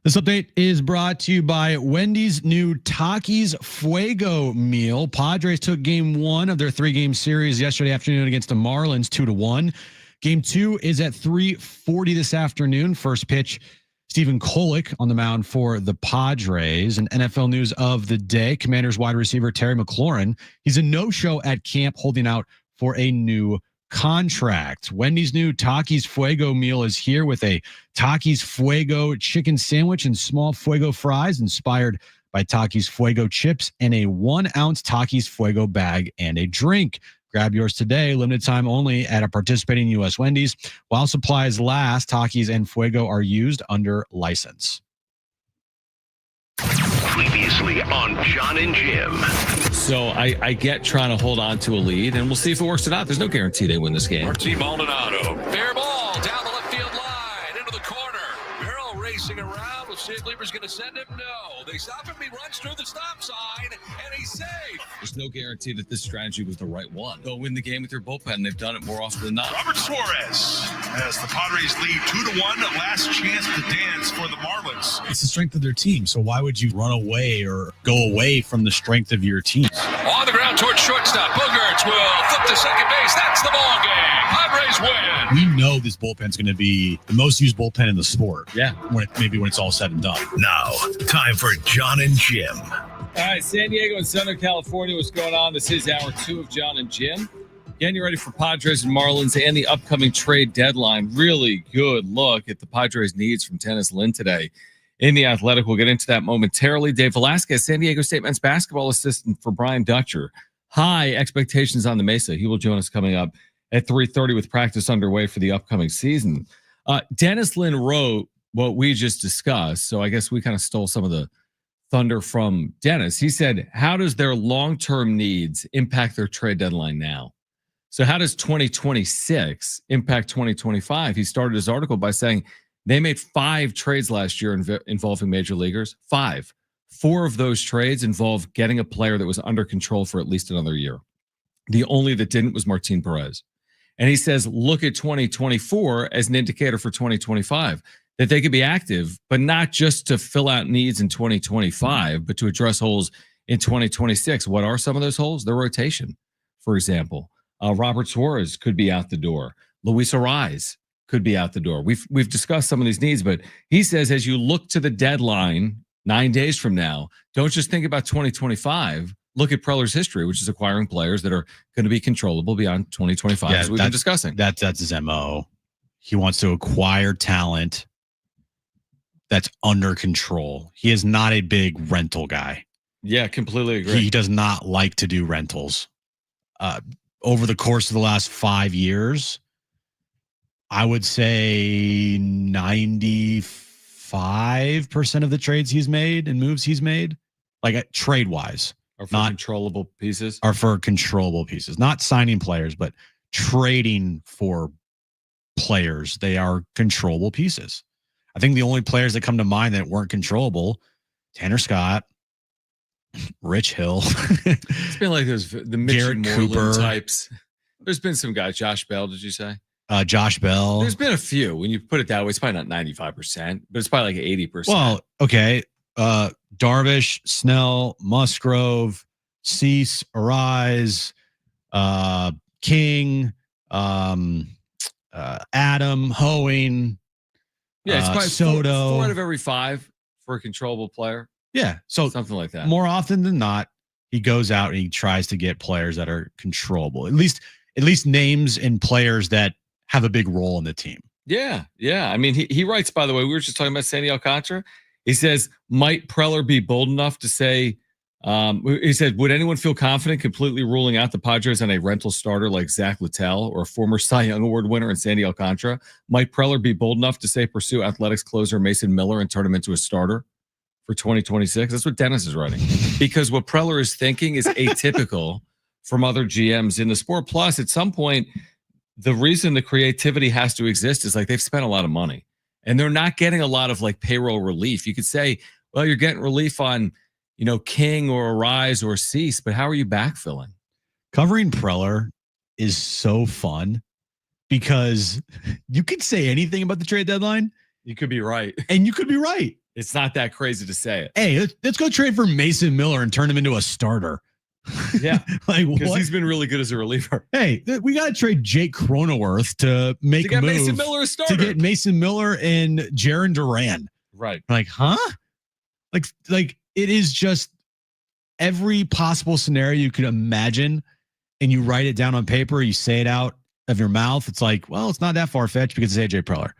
Speaker 3: This update is brought to you by Wendy's new Takis Fuego meal. Padres took game 1 of their 3-game series yesterday afternoon against the Marlins 2-1. Game 2 is at 3:40 this afternoon. First pitch, Stephen Kolek on the mound for the Padres. And NFL news of the day, Commanders wide receiver Terry McLaurin. He's a no-show at camp holding out for a new contract. Wendy's new Takis Fuego meal is here with a Takis Fuego chicken sandwich and small Fuego fries inspired by Takis Fuego chips and a 1-ounce Takis Fuego bag and a drink. Grab yours today, limited time only at a participating U.S. Wendy's. While supplies last, Takis and Fuego are used under license.
Speaker 10: Previously on John and Jim.
Speaker 1: So I get trying to hold on to a lead, and we'll see if it works or not. There's no guarantee they win this game.
Speaker 4: Martin Maldonado. Fair ball down the left field line into the corner. Merrill racing around. We'll see if Lieber's going to send him. No. They stop him. He runs through the stop sign, and he's safe.
Speaker 1: There's no guarantee that this strategy was the right one. Go win the game with your bullpen. They've done it more often than not.
Speaker 2: Robert Suarez as the Padres lead 2-1. Last chance to dance for the Marlins.
Speaker 3: It's the strength of their team, so why would you run away or go away from the strength of your team?
Speaker 4: On the ground towards shortstop. Bogarts will flip to second base. That's the ball game. Padres win.
Speaker 3: We know this bullpen's going to be the most used bullpen in the sport.
Speaker 1: Yeah.
Speaker 3: When it's all said and done.
Speaker 10: Now, time for John and Jim.
Speaker 1: All right, San Diego and Southern California, what's going on? This is hour 2 of John and Jim. Getting you ready for Padres and Marlins and the upcoming trade deadline. Really good look at the Padres' needs from Dennis Lin today in The Athletic. We'll get into that momentarily. Dave Velasquez, San Diego State men's basketball assistant for Brian Dutcher. High expectations on the Mesa. He will join us coming up at 3:30 with practice underway for the upcoming season. Dennis Lin wrote what we just discussed, so I guess we kind of stole some of the thunder from Dennis. He said, how does their long-term needs impact their trade deadline now? So how does 2026 impact 2025? He started his article by saying they made 5 trades last year involving major leaguers. 5. 4 of those trades involved getting a player that was under control for at least another year. The only that didn't was Martin Perez. And he says, look at 2024 as an indicator for 2025, that they could be active, but not just to fill out needs in 2025, but to address holes in 2026. What are some of those holes? The rotation, for example. Robert Suarez could be out the door. Luis Arraez could be out the door. We've discussed some of these needs, but he says as you look to the deadline 9 days from now, don't just think about 2025. Look at Preller's history, which is acquiring players that are going to be controllable beyond 2025, as we've been discussing.
Speaker 3: That's his MO. He wants to acquire talent that's under control. He is not a big rental guy.
Speaker 1: Yeah, completely agree.
Speaker 3: He does not like to do rentals. Over the course of the last 5 years, I would say 95% of the trades he's made and moves he's made, like trade wise,
Speaker 1: are for controllable pieces.
Speaker 3: Are for controllable pieces, not signing players, but trading for players. They are controllable pieces. I think the only players that come to mind that weren't controllable, Tanner Scott, Rich Hill.
Speaker 1: It's been like those the Mitch
Speaker 3: Garrett
Speaker 1: Moreland
Speaker 3: Cooper
Speaker 1: types. There's been some guys. Josh Bell, did you say?
Speaker 3: Josh Bell.
Speaker 1: There's been a few. When you put it that way, it's probably not 95%, but it's probably like 80%.
Speaker 3: Well, okay. Darvish, Snell, Musgrove, Cease, Arraez, King, Adam, Hoeing.
Speaker 1: Yeah, it's probably
Speaker 3: Soto.
Speaker 1: 4 out of every 5 for a controllable player.
Speaker 3: Yeah, so
Speaker 1: something like that.
Speaker 3: More often than not, he goes out and he tries to get players that are controllable. At least names and players that have a big role in the team.
Speaker 1: Yeah. I mean, he writes, by the way, we were just talking about Sandy Alcantara. He says, might Preller be bold enough to say, he said, would anyone feel confident completely ruling out the Padres on a rental starter like Zach Littell or a former Cy Young Award winner in Sandy Alcantara? Might Preller be bold enough to say pursue Athletics closer Mason Miller and turn him into a starter for 2026? That's what Dennis is writing. Because what Preller is thinking is atypical from other GMs in the sport. Plus, at some point, the reason the creativity has to exist is like they've spent a lot of money and they're not getting a lot of like payroll relief. You could say, well, you're getting relief on, King or Arraez or Cease, but how are you backfilling?
Speaker 3: Covering Preller is so fun because you could say anything about the trade deadline.
Speaker 1: You could be right.
Speaker 3: And you could be right.
Speaker 1: It's not that crazy to say it.
Speaker 3: Hey, let's go trade for Mason Miller and turn him into a starter.
Speaker 1: Yeah.
Speaker 3: Like,
Speaker 1: because he's been really good as a reliever.
Speaker 3: Hey, we got to trade Jake Cronenworth to make a move
Speaker 1: Mason Miller a starter.
Speaker 3: to get Mason Miller and Jarren Duran.
Speaker 1: Right.
Speaker 3: Like, huh? Like it is just every possible scenario you could imagine, and you write it down on paper, you say it out of your mouth. It's like, well, it's not that far-fetched because it's AJ Preller.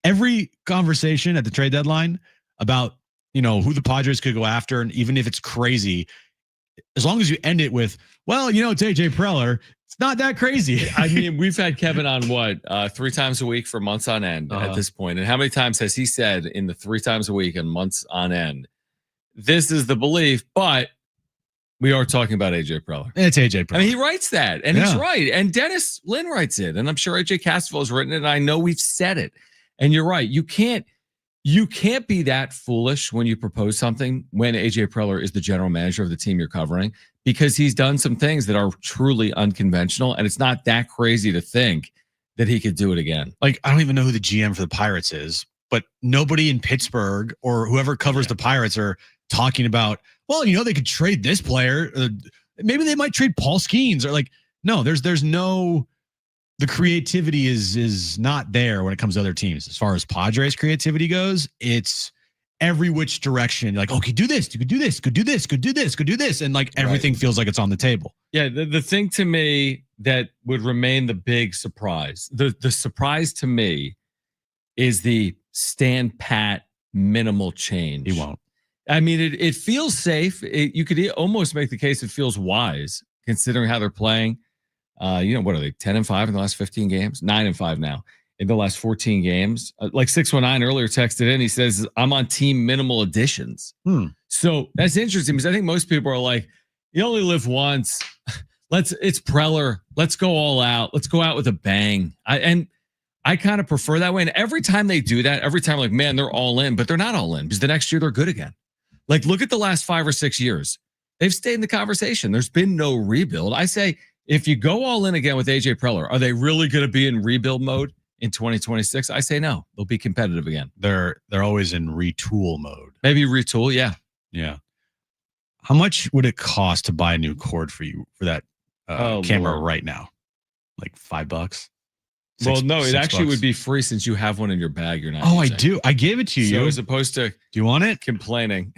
Speaker 3: Every conversation at the trade deadline about, who the Padres could go after, and even if it's crazy, as long as you end it with, well, it's AJ Preller, it's not that crazy.
Speaker 1: I mean, we've had Kevin on 3 times a week for months on end at this point. And how many times has he said in the 3 times a week and months on end, this is the belief, but we are talking about AJ Preller.
Speaker 3: It's AJ Preller.
Speaker 1: I mean, he writes that, and he's right. And Dennis Lynn writes it, and I'm sure AJ Castleval has written it, and I know we've said it. And you're right. You can't be that foolish when you propose something when AJ Preller is the general manager of the team you're covering, because he's done some things that are truly unconventional, and it's not that crazy to think that he could do it again.
Speaker 3: Like, I don't even know who the GM for the Pirates is, but nobody in Pittsburgh or whoever covers the Pirates are talking about, well, they could trade this player. Maybe they might trade Paul Skeens, or like, no, there's no, the creativity is not there when it comes to other teams. As far as Padres creativity goes, it's every which direction. Like, okay, do this, you could do this, could do this, could do this, could do this. And like everything feels like it's on the table.
Speaker 1: Yeah. The thing to me that would remain the big surprise, the surprise to me is the stand pat minimal change.
Speaker 3: He won't.
Speaker 1: I mean, it feels safe. You could almost make the case it feels wise considering how they're playing. What are they? 10-5 in the last 15 games, 9-5 now in the last 14 games. Like 619 earlier texted in. He says, I'm on team minimal additions. So that's interesting because I think most people are like, you only live once. It's Preller. Let's go all out. Let's go out with a bang. I kind of prefer that way. And every time they do that, every time, like, man, they're all in, but they're not all in because the next year they're good again. Like, look at the last 5 or 6 years. They've stayed in the conversation. There's been no rebuild. I say, if you go all in again with AJ Preller, are they really going to be in rebuild mode in 2026? I say no. They'll be competitive again.
Speaker 3: They're always in retool mode.
Speaker 1: Maybe retool, yeah.
Speaker 3: Yeah. How much would it cost to buy a new cord for you for that camera right now? Like $5?
Speaker 1: Well, no, it actually would be free since you have one in your bag. You're not.
Speaker 3: Oh,
Speaker 1: using.
Speaker 3: I do. I gave it to you.
Speaker 1: So as opposed to,
Speaker 3: do you want it?
Speaker 1: Complaining.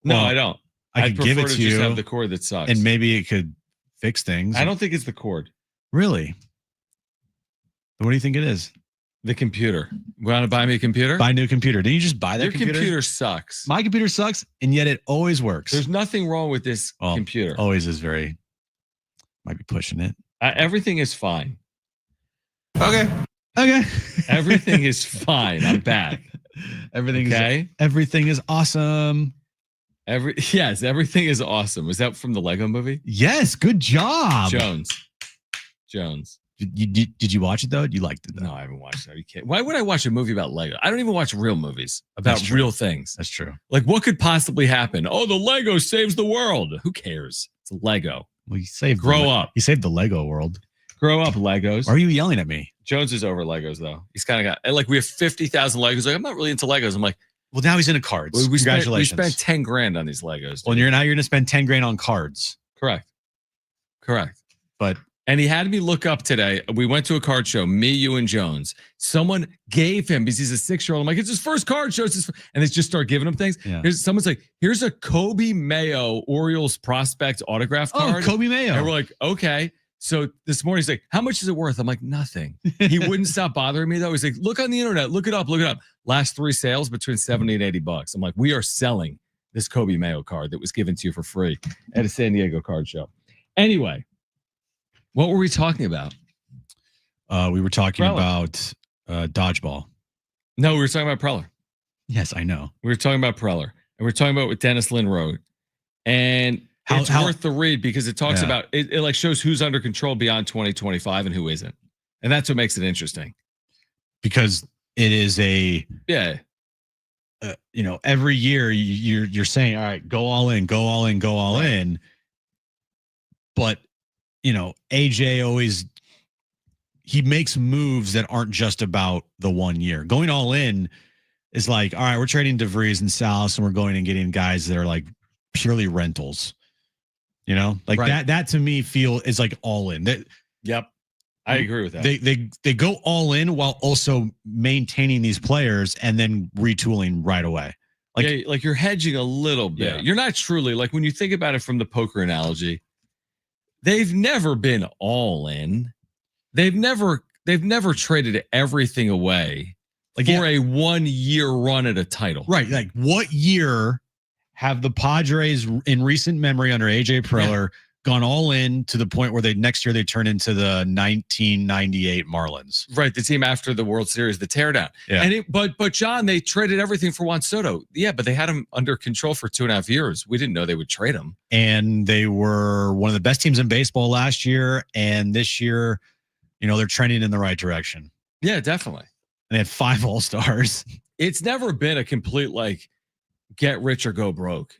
Speaker 1: No,
Speaker 3: well,
Speaker 1: I don't.
Speaker 3: I could give it to you.
Speaker 1: Just have the cord that sucks,
Speaker 3: and maybe it could fix things.
Speaker 1: I don't think it's the cord.
Speaker 3: Really? What do you think it is?
Speaker 1: The computer. Want to buy me a computer?
Speaker 3: Buy a new computer. Didn't you just buy that
Speaker 1: Your
Speaker 3: computer?
Speaker 1: Your computer sucks.
Speaker 3: My computer sucks, and yet it always works.
Speaker 1: There's nothing wrong with this computer.
Speaker 3: Always is very, might be pushing it.
Speaker 1: Everything is fine.
Speaker 3: Okay.
Speaker 1: Everything is fine. I'm back.
Speaker 3: Everything is awesome.
Speaker 1: Everything is awesome. Was that from the Lego movie?
Speaker 3: Yes, good job.
Speaker 1: Jones.
Speaker 3: Did you watch it though? You liked it though?
Speaker 1: No, I haven't watched it. Are you kidding? Why would I watch a movie about Lego? I don't even watch real movies about real things.
Speaker 3: That's true.
Speaker 1: Like, what could possibly happen? Oh, the Lego saves the world. Who cares? It's Lego.
Speaker 3: Well, you saved
Speaker 1: Grow up.
Speaker 3: You saved the Lego world.
Speaker 1: Grow up, Legos.
Speaker 3: Why are you yelling at me?
Speaker 1: Jones is over Legos though. He's kind of got, like, we have 50,000 Legos. Like, I'm not really into Legos. I'm like,
Speaker 3: well, now he's into cards. Congratulations.
Speaker 1: We spent 10 grand on these Legos.
Speaker 3: Well, you're going to spend 10 grand on cards.
Speaker 1: Correct.
Speaker 3: But
Speaker 1: and he had me look up today. We went to a card show, me, you, and Jones. Someone gave him, because he's a 6-year-old. I'm like, it's his first card show. And they just start giving him things. Yeah. Someone's like, here's a Kobe Mayo Orioles prospect autograph card.
Speaker 3: Oh, Kobe Mayo.
Speaker 1: And we're like, okay. So this morning he's like, how much is it worth? I'm like, nothing. He wouldn't stop bothering me though. He's like, look on the internet, look it up. Last 3 sales between $70 and $80. I'm like, we are selling this Kobe Mayo card that was given to you for free at a San Diego card show. Anyway, what were we talking about?
Speaker 3: We were talking about dodgeball.
Speaker 1: No, we were talking about Preller.
Speaker 3: Yes, I know.
Speaker 1: We were talking about Preller, and we're talking about what Dennis Lynn wrote. And it's worth the read because it talks about it like shows who's under control beyond 2025 and who isn't. And that's what makes it interesting.
Speaker 3: Because it is every year you're saying, all right, go all in, go all in, go all in. But, AJ always, he makes moves that aren't just about the 1 year. Going all in is like, all right, we're trading DeVries and Salas, and we're going and getting guys that are like purely rentals. You know, like that to me is like all in.
Speaker 1: Yep. I agree with that.
Speaker 3: They go all in while also maintaining these players and then retooling right away.
Speaker 1: Like you're hedging a little bit.
Speaker 3: Yeah.
Speaker 1: You're not truly, like, when you think about it from the poker analogy, they've never been all in. They've never traded everything away for a 1 year run at a title.
Speaker 3: Right. Like, what year have the Padres in recent memory under AJ Preller gone all in to the point where next year they turn into the 1998 Marlins?
Speaker 1: Right, the team after the World Series, the teardown.
Speaker 3: Yeah.
Speaker 1: And but John, they traded everything for Juan Soto. Yeah, but they had him under control for 2.5 years. We didn't know they would trade him.
Speaker 3: And they were one of the best teams in baseball last year, and this year, they're trending in the right direction.
Speaker 1: Yeah, definitely.
Speaker 3: And they had 5 All-Stars.
Speaker 1: It's never been a complete get rich or go broke.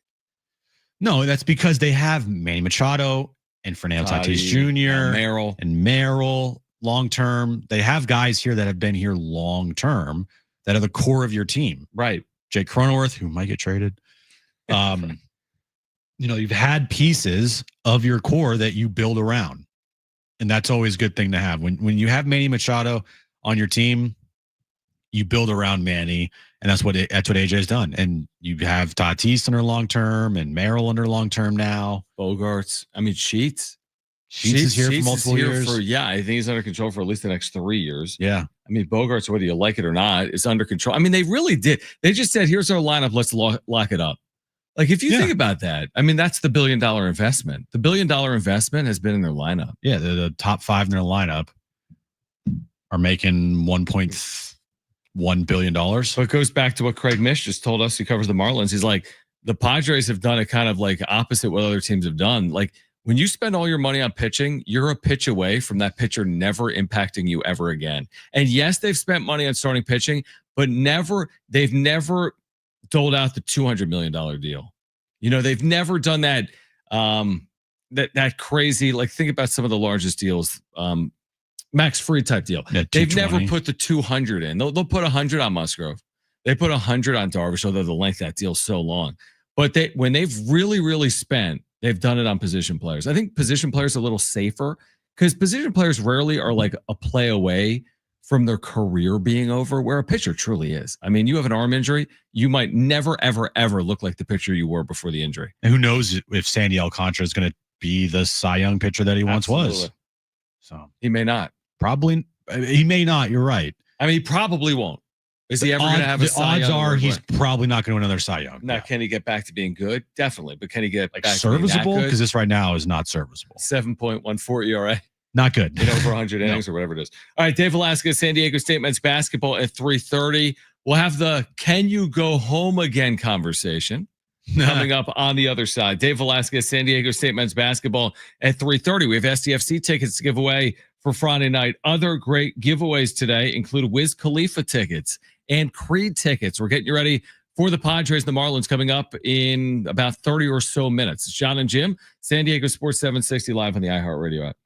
Speaker 3: No, that's because they have Manny Machado and Fernando Tatis Jr. and Merrill long term. They have guys here that have been here long term that are the core of your team.
Speaker 1: Right.
Speaker 3: JAKE Cronenworth, who might get traded. You've had pieces of your core that you build around. And that's always a good thing to have. When you have Manny Machado on your team, you build around Manny, and that's what AJ's done. And you have Tatis under long term and Merrill under long term now.
Speaker 1: Bogarts. I mean, Sheets
Speaker 3: is here for multiple years.
Speaker 1: I think he's under control for at least the next 3 years.
Speaker 3: Yeah.
Speaker 1: I mean, Bogarts, whether you like it or not, is under control. I mean, they really did. They just said, here's our lineup. Let's lock it up. Like, if you think about that, I mean, that's the $1 billion investment. The $1 billion investment has been in their lineup.
Speaker 3: Yeah. The top 5 in their lineup are making $1.1 billion.
Speaker 1: So it goes back to what Craig Mish just told us. He covers the Marlins. He's like, the Padres have done it kind of like opposite what other teams have done. Like, when you spend all your money on pitching, you're a pitch away from that pitcher never impacting you ever again. And yes, they've spent money on starting pitching, but they've never doled out the $200 million deal. They've never done that, that crazy, like, think about some of the largest deals, Max Fried type deal.
Speaker 3: Yeah,
Speaker 1: they've never put the 200 in. They'll put 100 on Musgrove. They put 100 on Darvish, although the length of that deal is so long. But when they've really, really spent, they've done it on position players. I think position players are a little safer because position players rarely are like a play away from their career being over, where a pitcher truly is. I mean, you have an arm injury, you might never, ever, ever look like the pitcher you were before the injury.
Speaker 3: And who knows if Sandy Alcantara is going to be the Cy Young pitcher that he once was. So
Speaker 1: he may not.
Speaker 3: Probably, he may not. You're right.
Speaker 1: I mean, he probably won't. Is he ever going to have a Cy Young?
Speaker 3: The odds are he's probably not going to win another Cy Young.
Speaker 1: Now, can he get back to being good? Definitely. But can he get back
Speaker 3: serviceable?
Speaker 1: To
Speaker 3: because this right now is not serviceable.
Speaker 1: 7.14 ERA.
Speaker 3: Not good.
Speaker 1: Over 100 innings or whatever it is. All right, Dave Velasquez, San Diego State men's basketball at 3:30. We'll have the "Can you go home again" conversation coming up on the other side. Dave Velasquez, San Diego State men's basketball at 3:30. We have STFC tickets to give away for Friday night. Other great giveaways today include Wiz Khalifa tickets and Creed tickets. We're getting you ready for the Padres and the Marlins coming up in about 30 or so minutes. It's John and Jim, San Diego Sports 760 live on the iHeartRadio app.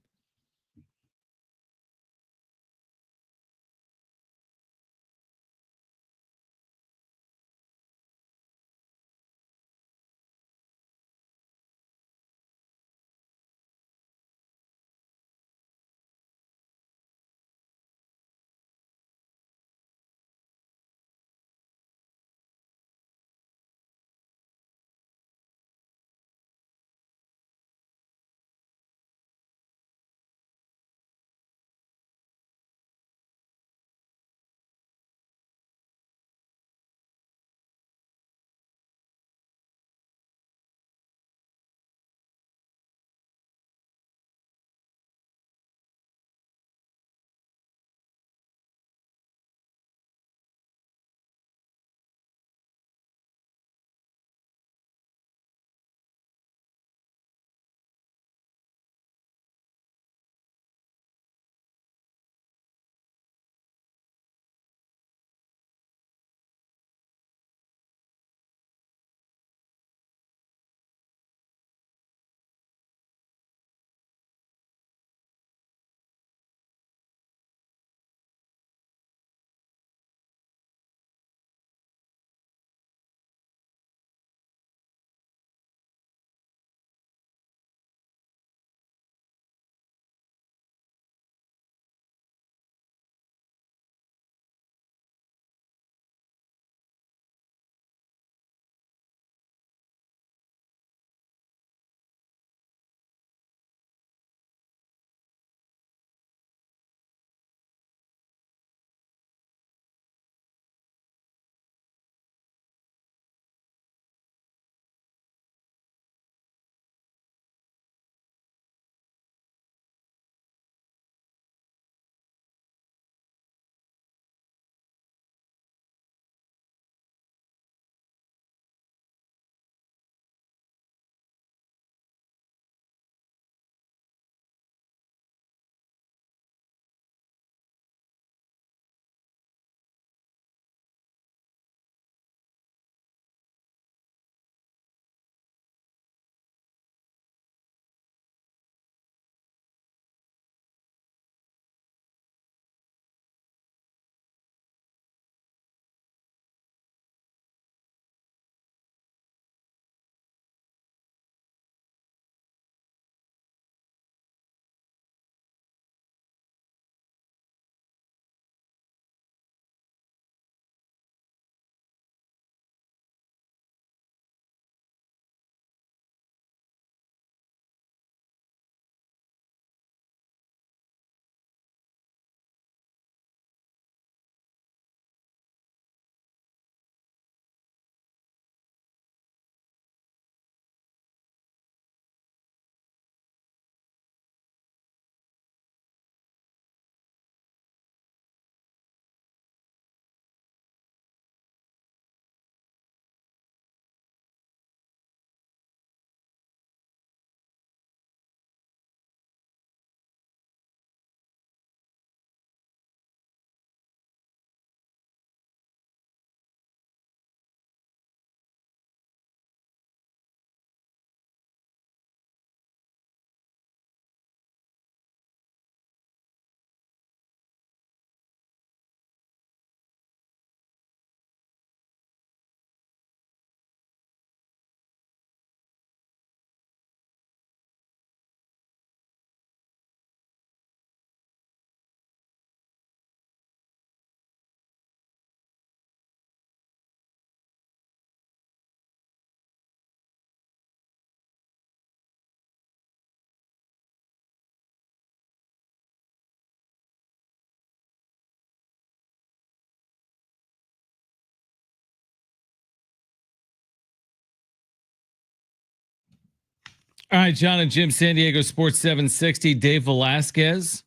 Speaker 1: All right, John and Jim, San Diego Sports 760. Dave Velasquez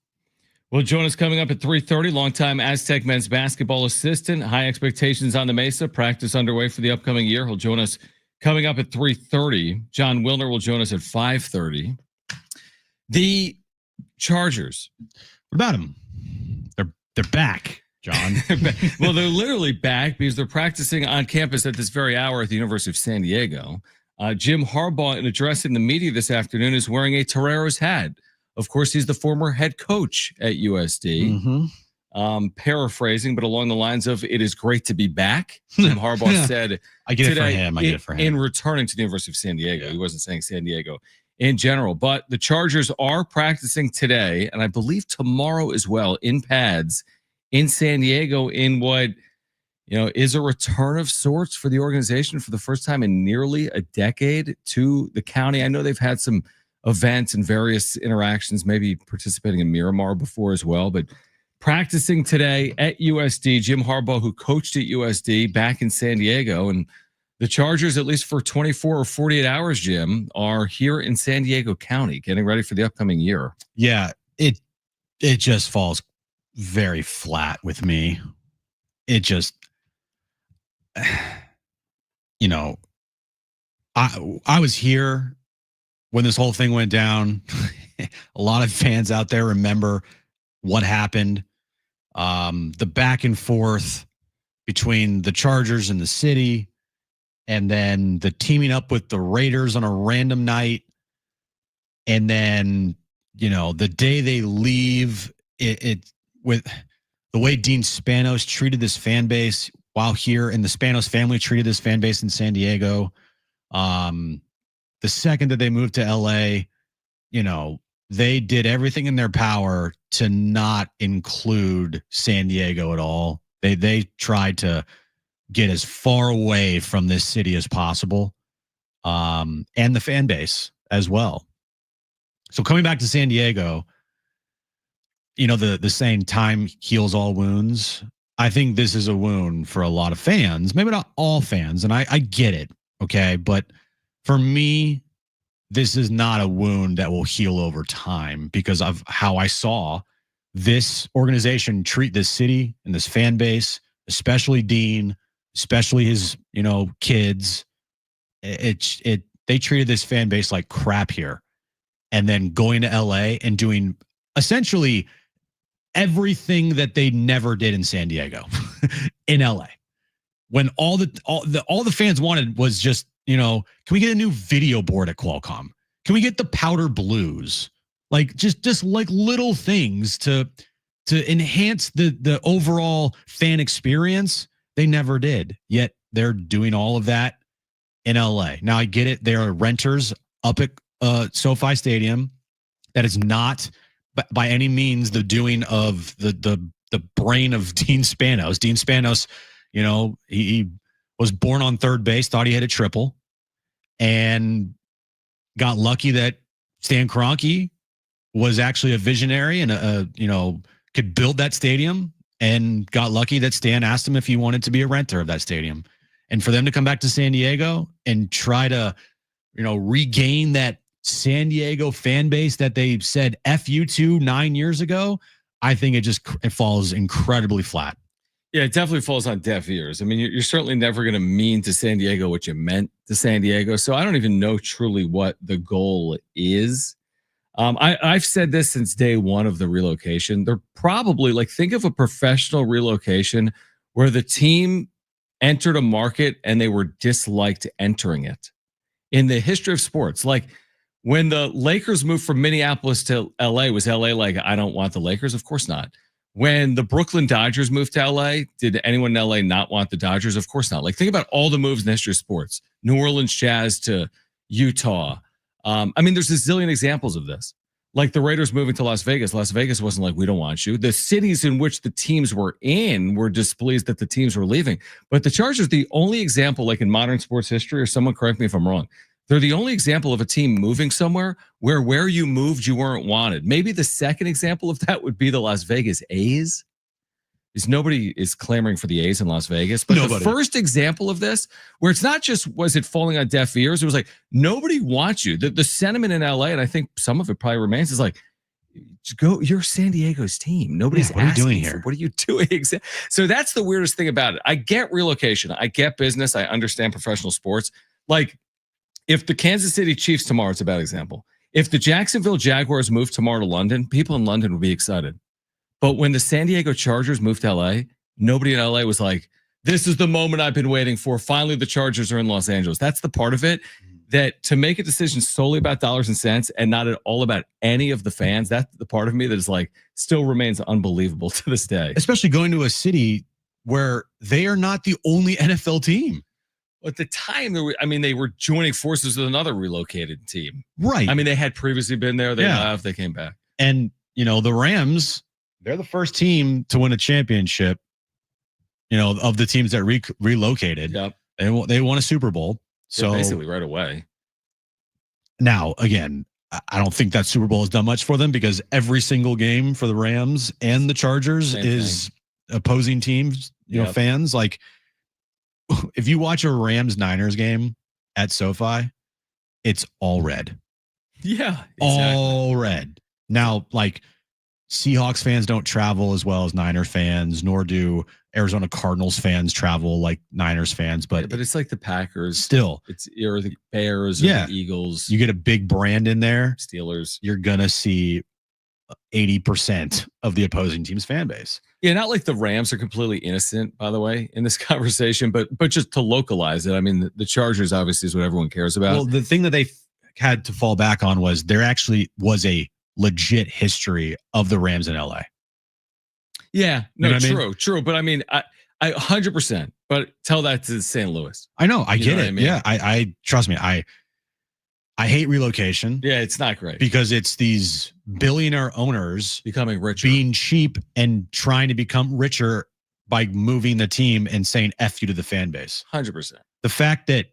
Speaker 1: will join us coming up at 3:30. Longtime Aztec men's basketball assistant. High expectations on the Mesa. Practice underway for the upcoming year. He'll join us coming up at 3:30. John Wilner will join us at 5:30. The Chargers.
Speaker 3: What about them? They're back, John.
Speaker 1: Well, they're literally back because they're practicing on campus at this very hour at the University of San Diego. Jim Harbaugh, in addressing the media this afternoon, is wearing a Toreros hat. Of course, he's the former head coach at USD.
Speaker 3: Mm-hmm.
Speaker 1: Paraphrasing, but along the lines of, it is great to be back. Jim Harbaugh said,
Speaker 3: I get it for him. I get it for him.
Speaker 1: In returning to the University of San Diego. He wasn't saying San Diego in general, but the Chargers are practicing today, and I believe tomorrow as well, in pads in San Diego, in what is a return of sorts for the organization for the first time in nearly a decade to the county. I know they've had some events and various interactions, maybe participating in Miramar before as well, but practicing today at USD. Jim Harbaugh, who coached at USD, back in San Diego, and the Chargers, at least for 24 or 48 hours, Jim, are here in San Diego County, getting ready for the upcoming year.
Speaker 3: Yeah, it just falls very flat with me. It just, I was here when this whole thing went down. A lot of fans out there remember what happened. The back and forth between the Chargers and the city, and then the teaming up with the Raiders on a random night. And then, the day they leave, it with the way Dean Spanos treated this fan base while here, and the Spanos family treated this fan base in San Diego. The second that they moved to LA, they did everything in their power to not include San Diego at all. They tried to get as far away from this city as possible, and the fan base as well. So coming back to San Diego, the saying, time heals all wounds. I think this is a wound for a lot of fans, maybe not all fans, and I get it, okay? But for me, this is not a wound that will heal over time because of how I saw this organization treat this city and this fan base, especially Dean, especially his, kids. They treated this fan base like crap here, and then going to LA and doing essentially everything that they never did in San Diego in LA. When all the fans wanted was just, can we get a new video board at Qualcomm? Can we get the powder blues? Like just like little things to enhance the overall fan experience. They never did. Yet they're doing all of that in LA. Now I get it. There are renters up at SoFi Stadium. That is not by any means the doing of the brain of Dean Spanos. Dean Spanos, he was born on third base, thought he had a triple, and got lucky that Stan Kroenke was actually a visionary and could build that stadium, and got lucky that Stan asked him if he wanted to be a renter of that stadium. And for them to come back to San Diego and try to, regain that San Diego fan base that they said F you to 9 years ago, I think it falls incredibly flat.
Speaker 1: Yeah, it definitely falls on deaf ears. I mean, you're certainly never going to mean to San Diego what you meant to San Diego. So I don't even know truly what the goal is. I've said this since day one of the relocation. They're probably think of a professional relocation where the team entered a market and they were disliked entering it. In the history of sports, like when the Lakers moved from Minneapolis to LA, was LA like, I don't want the Lakers? Of course not. When the Brooklyn Dodgers moved to LA, did anyone in LA not want the Dodgers? Of course not. Think about all the moves in the history of sports. New Orleans Jazz to Utah. There's a zillion examples of this. Like the Raiders moving to Las Vegas. Las Vegas wasn't like, we don't want you. The cities in which the teams were in were displeased that the teams were leaving. But the Chargers, the only example, in modern sports history, or someone correct me if I'm wrong, they're the only example of a team moving somewhere where you moved, you weren't wanted. Maybe the second example of that would be the Las Vegas A's. is nobody is clamoring for the A's in Las Vegas. But the first example of this, where it's not just was it falling on deaf ears, it was like nobody wants you. The sentiment in LA, and I think some of it probably remains, is like, go, you're San Diego's team. Nobody's
Speaker 3: what are you
Speaker 1: asking
Speaker 3: doing here?
Speaker 1: What are you doing? So that's the weirdest thing about it. I get relocation. I get business. I understand professional sports. Like if the Kansas City Chiefs tomorrow, it's a bad example. If the Jacksonville Jaguars move tomorrow to London, people in London would be excited. But when the San Diego Chargers moved to LA, nobody in LA was like, this is the moment I've been waiting for. Finally, the Chargers are in Los Angeles. That's the part of it that to make a decision solely about dollars and cents and not at all about any of the fans, that's the part of me that is like still remains unbelievable to this day.
Speaker 3: Especially going to a city where they are not the only NFL team.
Speaker 1: At the time, they were joining forces with another relocated team.
Speaker 3: Right.
Speaker 1: I mean, they had previously been there. They left. They came back.
Speaker 3: And, the Rams, they're the first team to win a championship, of the teams that relocated.
Speaker 1: Yep.
Speaker 3: They won a Super Bowl. So
Speaker 1: basically right away.
Speaker 3: Now, again, I don't think that Super Bowl has done much for them because every single game for the Rams and the Chargers is opposing teams, fans. Like if you watch a Rams-Niners game at SoFi, it's all red.
Speaker 1: Yeah. Exactly.
Speaker 3: All red. Now, like Seahawks fans don't travel as well as Niner fans, nor do Arizona Cardinals fans travel like Niners fans. But
Speaker 1: it's like the Packers.
Speaker 3: Still.
Speaker 1: It's or the Bears or the Eagles.
Speaker 3: You get a big brand in there.
Speaker 1: Steelers.
Speaker 3: You're going to see 80% of the opposing team's fan base.
Speaker 1: Yeah, not like the Rams are completely innocent, by the way, in this conversation, but just to localize it. I mean, the Chargers obviously is what everyone cares about.
Speaker 3: Well, the thing that they had to fall back on was there actually was a legit history of the Rams in LA.
Speaker 1: Yeah, no, true. But I mean, I 100%, but tell that to St. Louis.
Speaker 3: I know. I get it. I mean? Yeah. I trust me. I hate relocation.
Speaker 1: Yeah. It's not great
Speaker 3: because it's these billionaire owners
Speaker 1: becoming richer,
Speaker 3: being cheap and trying to become richer by moving the team and saying F you to the fan base.
Speaker 1: 100%.
Speaker 3: The fact that,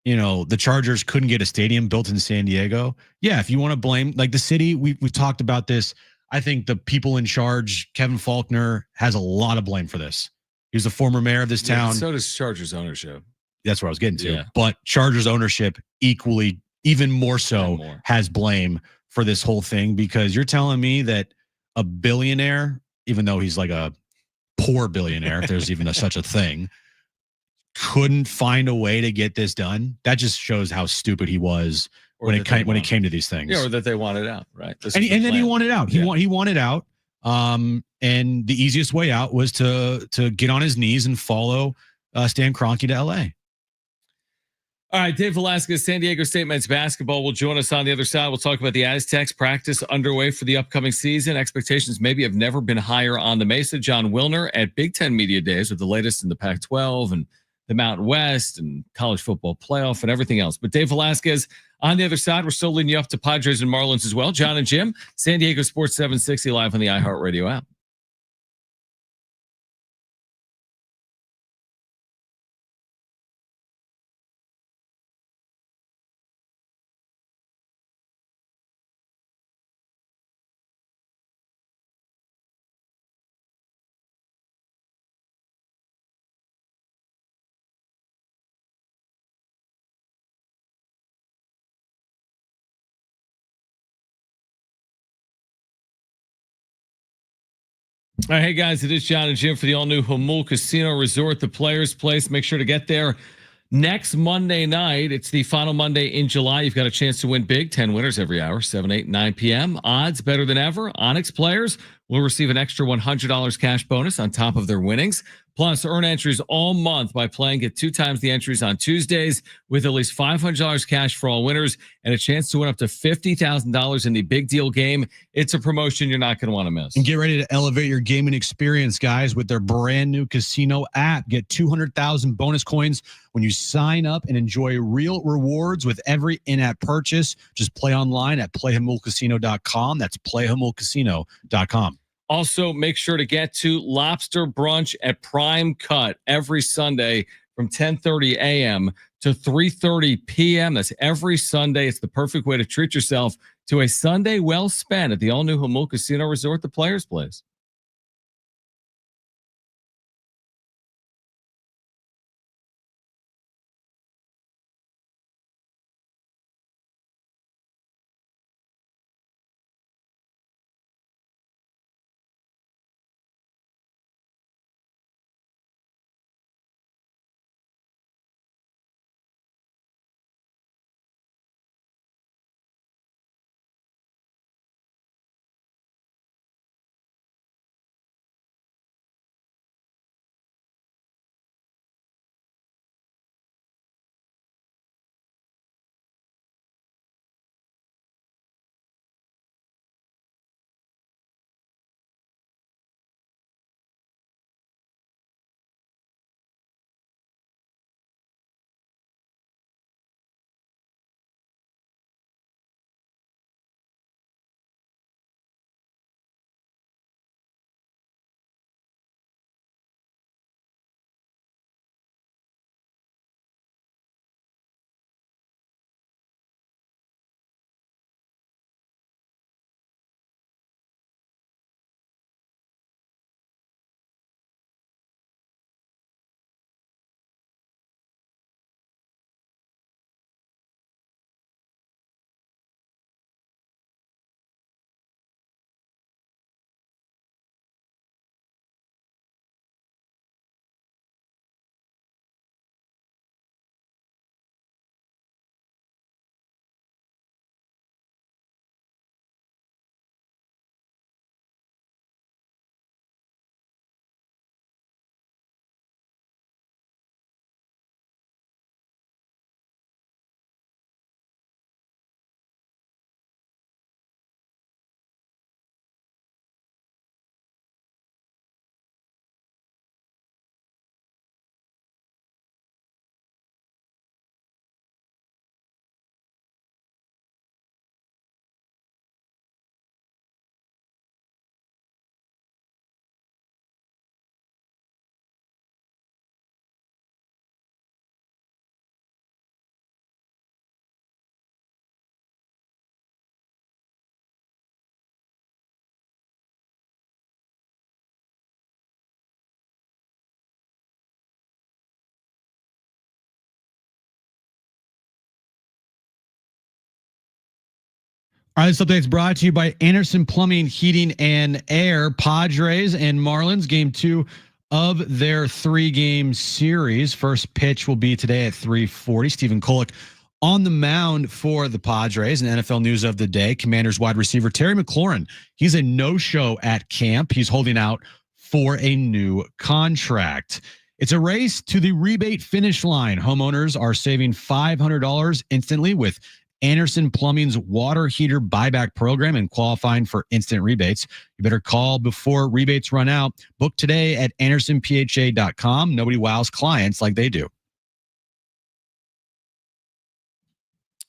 Speaker 3: the Chargers couldn't get a stadium built in San Diego. Yeah. If you want to blame like the city, we've talked about this. I think the people in charge, Kevin Faulkner, has a lot of blame for this. He was the former mayor of this town.
Speaker 1: So does Chargers ownership.
Speaker 3: That's where I was getting to.
Speaker 1: Yeah.
Speaker 3: But Chargers ownership equally, even more so, has blame for this whole thing because you're telling me that a billionaire, even though he's like a poor billionaire, if there's even such a thing, couldn't find a way to get this done. That just shows how stupid he was when it came to these things.
Speaker 1: Yeah, or that they wanted out, right?
Speaker 3: And then he wanted out. He wanted out. And the easiest way out was to get on his knees and follow Stan Kroenke to LA.
Speaker 1: All right, Dave Velasquez, San Diego State men's basketball will join us on the other side. We'll talk about the Aztecs practice underway for the upcoming season. Expectations maybe have never been higher on the Mesa. John Wilner at Big Ten Media Days with the latest in the Pac-12 and the Mountain West and college football playoff and everything else. But Dave Velasquez on the other side, we're still leading you up to Padres and Marlins as well. John and Jim, San Diego Sports 760 live on the iHeartRadio app. All right, hey guys, it is John and Jim for the all-new Jamul Casino Resort, the Players Place. Make sure to get there next Monday night. It's the final Monday in July. You've got a chance to win big. 10 winners every hour, 7, 8, 9 p.m. Odds better than ever. Onyx players will receive an extra $100 cash bonus on top of their winnings. Plus, earn entries all month by playing. Get 2 times the entries on Tuesdays with at least $500 cash for all winners and a chance to win up to $50,000 in the big deal game. It's a promotion you're not going to want to miss.
Speaker 3: And get ready to elevate your gaming experience, guys, with their brand new casino app. Get 200,000 bonus coins when you sign up and enjoy real rewards with every in-app purchase. Just play online at playjamulcasino.com. That's playjamulcasino.com.
Speaker 1: Also, make sure to get to Lobster Brunch at Prime Cut every Sunday from 10:30 a.m. to 3:30 p.m. That's every Sunday. It's the perfect way to treat yourself to a Sunday well spent at the all-new Jamul Casino Resort, the Players Place.
Speaker 3: All right, this update is brought to you by Anderson Plumbing, Heating, and Air. Padres and Marlins, game 2 of their 3-game series. First pitch will be today at 3:40. Stephen Kolek on the mound for the Padres. And NFL news of the day, Commanders wide receiver Terry McLaurin. He's a no-show at camp. He's holding out for a new contract. It's a race to the rebate finish line. Homeowners are saving $500 instantly with Anderson Plumbing's water heater buyback program and qualifying for instant rebates. You better call before rebates run out. Book today at AndersonPHA.com. Nobody wows clients like they do.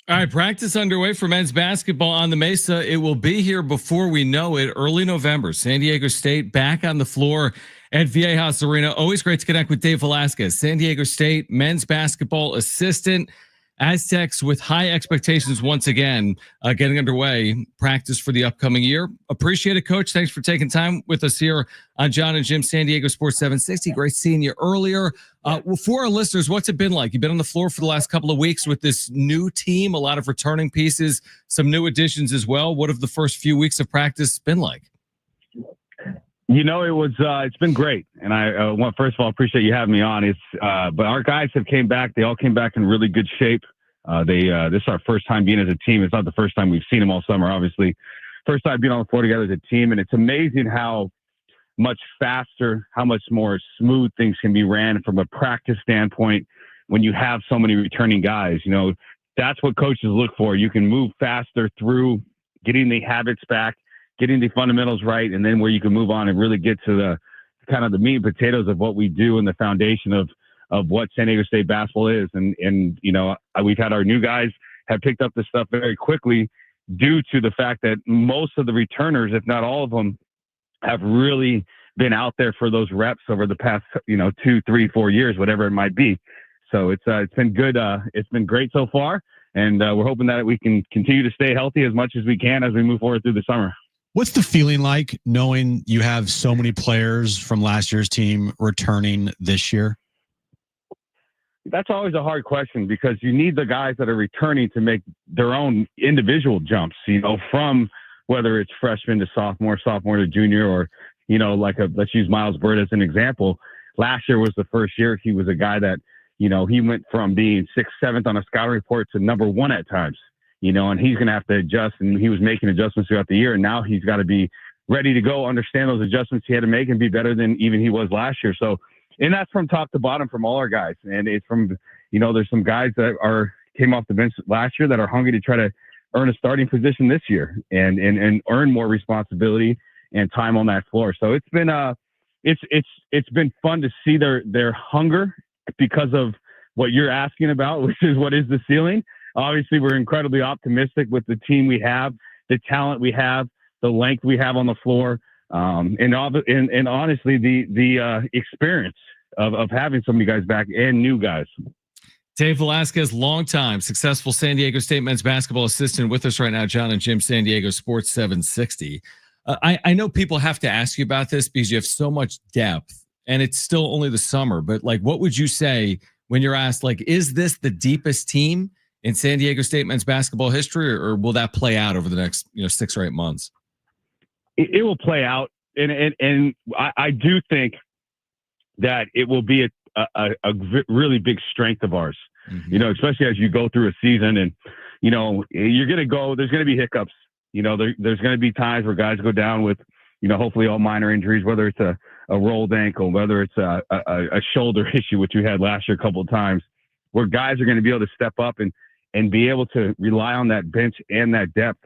Speaker 1: All right, practice underway for men's basketball on the Mesa. It will be here before we know it, early November. San Diego State back on the floor at Viejas Arena. Always great to connect with Dave Velasquez, San Diego State men's basketball assistant. Aztecs with high expectations once again, getting underway. Practice for the upcoming year. Appreciate it, Coach. Thanks for taking time with us here on John and Jim, San Diego Sports 760. Great seeing you earlier. For our listeners, what's it been like? You've been on the floor for the last couple of weeks with this new team, a lot of returning pieces, some new additions as well. What have the first few weeks of practice been like?
Speaker 11: It's been great. And I want, first of all, appreciate you having me on. But our guys have came back. They all came back in really good shape. This is our first time being as a team. It's not the first time we've seen them all summer, obviously. First time being on the floor together as a team. And it's amazing how much faster, how much more smooth things can be ran from a practice standpoint when you have so many returning guys. That's what coaches look for. You can move faster through getting the habits back, getting the fundamentals right, and then where you can move on and really get to the kind of the meat and potatoes of what we do and the foundation of what San Diego State basketball is. And we've had our new guys have picked up this stuff very quickly due to the fact that most of the returners, if not all of them, have really been out there for those reps over the past, 2, 3, 4 years, whatever it might be. So it's been good. It's been great so far. And we're hoping that we can continue to stay healthy as much as we can as we move forward through the summer.
Speaker 3: What's the feeling like knowing you have so many players from last year's team returning this year?
Speaker 11: That's always a hard question because you need the guys that are returning to make their own individual jumps, from whether it's freshman to sophomore to junior, or, let's use Miles Bird as an example. Last year was the first year he was a guy that, he went from being 6th, 7th on a scouting report to number 1 at times. And he's going to have to adjust, and he was making adjustments throughout the year. And now he's got to be ready to go, understand those adjustments he had to make and be better than even he was last year. So, and that's from top to bottom from all our guys. And it's from, there's some guys that came off the bench last year that are hungry to try to earn a starting position this year and earn more responsibility and time on that floor. So it's been, it's been fun to see their hunger because of what you're asking about, which is what is the ceiling. Obviously, we're incredibly optimistic with the team we have, the talent we have, the length we have on the floor, and honestly, the experience of having so many guys back and new guys.
Speaker 1: Dave Velasquez, longtime successful San Diego State men's basketball assistant, with us right now. John and Jim, San Diego Sports 760. I know people have to ask you about this because you have so much depth, and it's still only the summer. But what would you say when you're asked, is this the deepest team in San Diego State men's basketball history, or will that play out over the next 6 or 8 months?
Speaker 11: It will play out, and I do think that it will be a really big strength of ours. Mm-hmm. Especially as you go through a season, and you're gonna go. There's gonna be hiccups. There's gonna be times where guys go down with hopefully all minor injuries, whether it's a rolled ankle, whether it's a shoulder issue, which we had last year a couple of times, where guys are going to be able to step up and be able to rely on that bench and that depth.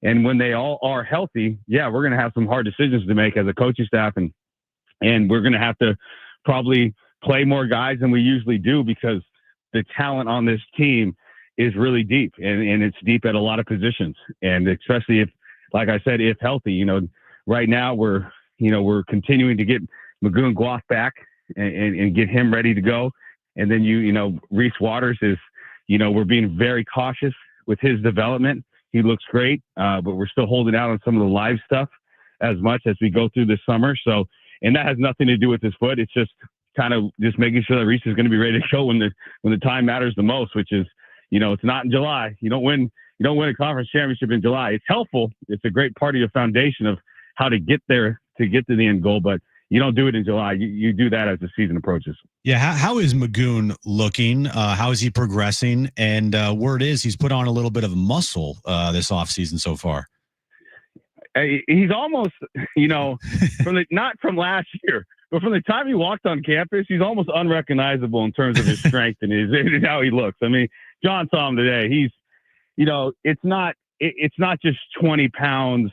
Speaker 11: And when they all are healthy, we're going to have some hard decisions to make as a coaching staff. And we're going to have to probably play more guys than we usually do because the talent on this team is really deep and it's deep at a lot of positions. And especially if, like I said, if healthy, right now we're continuing to get Magoon Guaf back and get him ready to go. And then, Reese Waters is, we're being very cautious with his development. He looks great, but we're still holding out on some of the live stuff as much as we go through this summer. So, and that has nothing to do with his foot. It's just kind of just making sure that Reese is going to be ready to go when the time matters the most, which is, it's not in July. You don't win You don't win a conference championship in July. It's helpful. It's a great part of your foundation of how to get there, to get to the end goal, but you don't do it in July. You do that as the season approaches.
Speaker 3: Yeah. How is Magoon looking? How is he progressing? And word is he's put on a little bit of muscle this offseason so far.
Speaker 11: He's almost, not from last year, but from the time he walked on campus, he's almost unrecognizable in terms of his strength and how he looks. I mean, John saw him today. He's, it's not just 20 pounds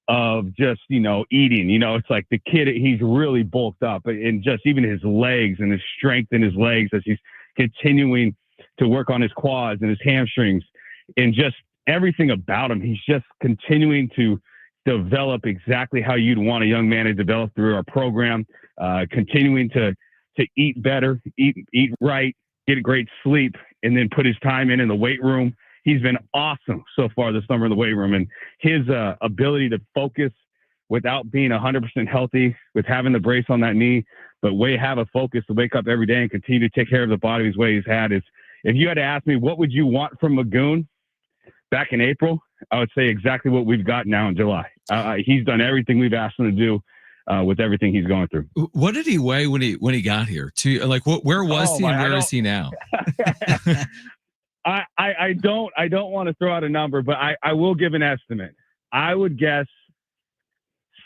Speaker 11: of just, eating, it's like the kid, he's really bulked up, and just even his legs and his strength in his legs as he's continuing to work on his quads and his hamstrings and just everything about him. He's just continuing to develop exactly how you'd want a young man to develop through our program, continuing to eat better, eat right, get a great sleep, and then put his time in the weight room. He's been awesome so far this summer in the weight room, and his ability to focus without being 100% healthy, with having the brace on that knee, but have a focus to wake up every day and continue to take care of the body his way he's had. Is, if you had to ask me, what would you want from Magoon back in April, I would say exactly what we've got now in July. He's done everything we've asked him to do with everything he's going through.
Speaker 1: What did he weigh when he got here? Where was he and where is he now?
Speaker 11: I don't want to throw out a number, but I will give an estimate. I would guess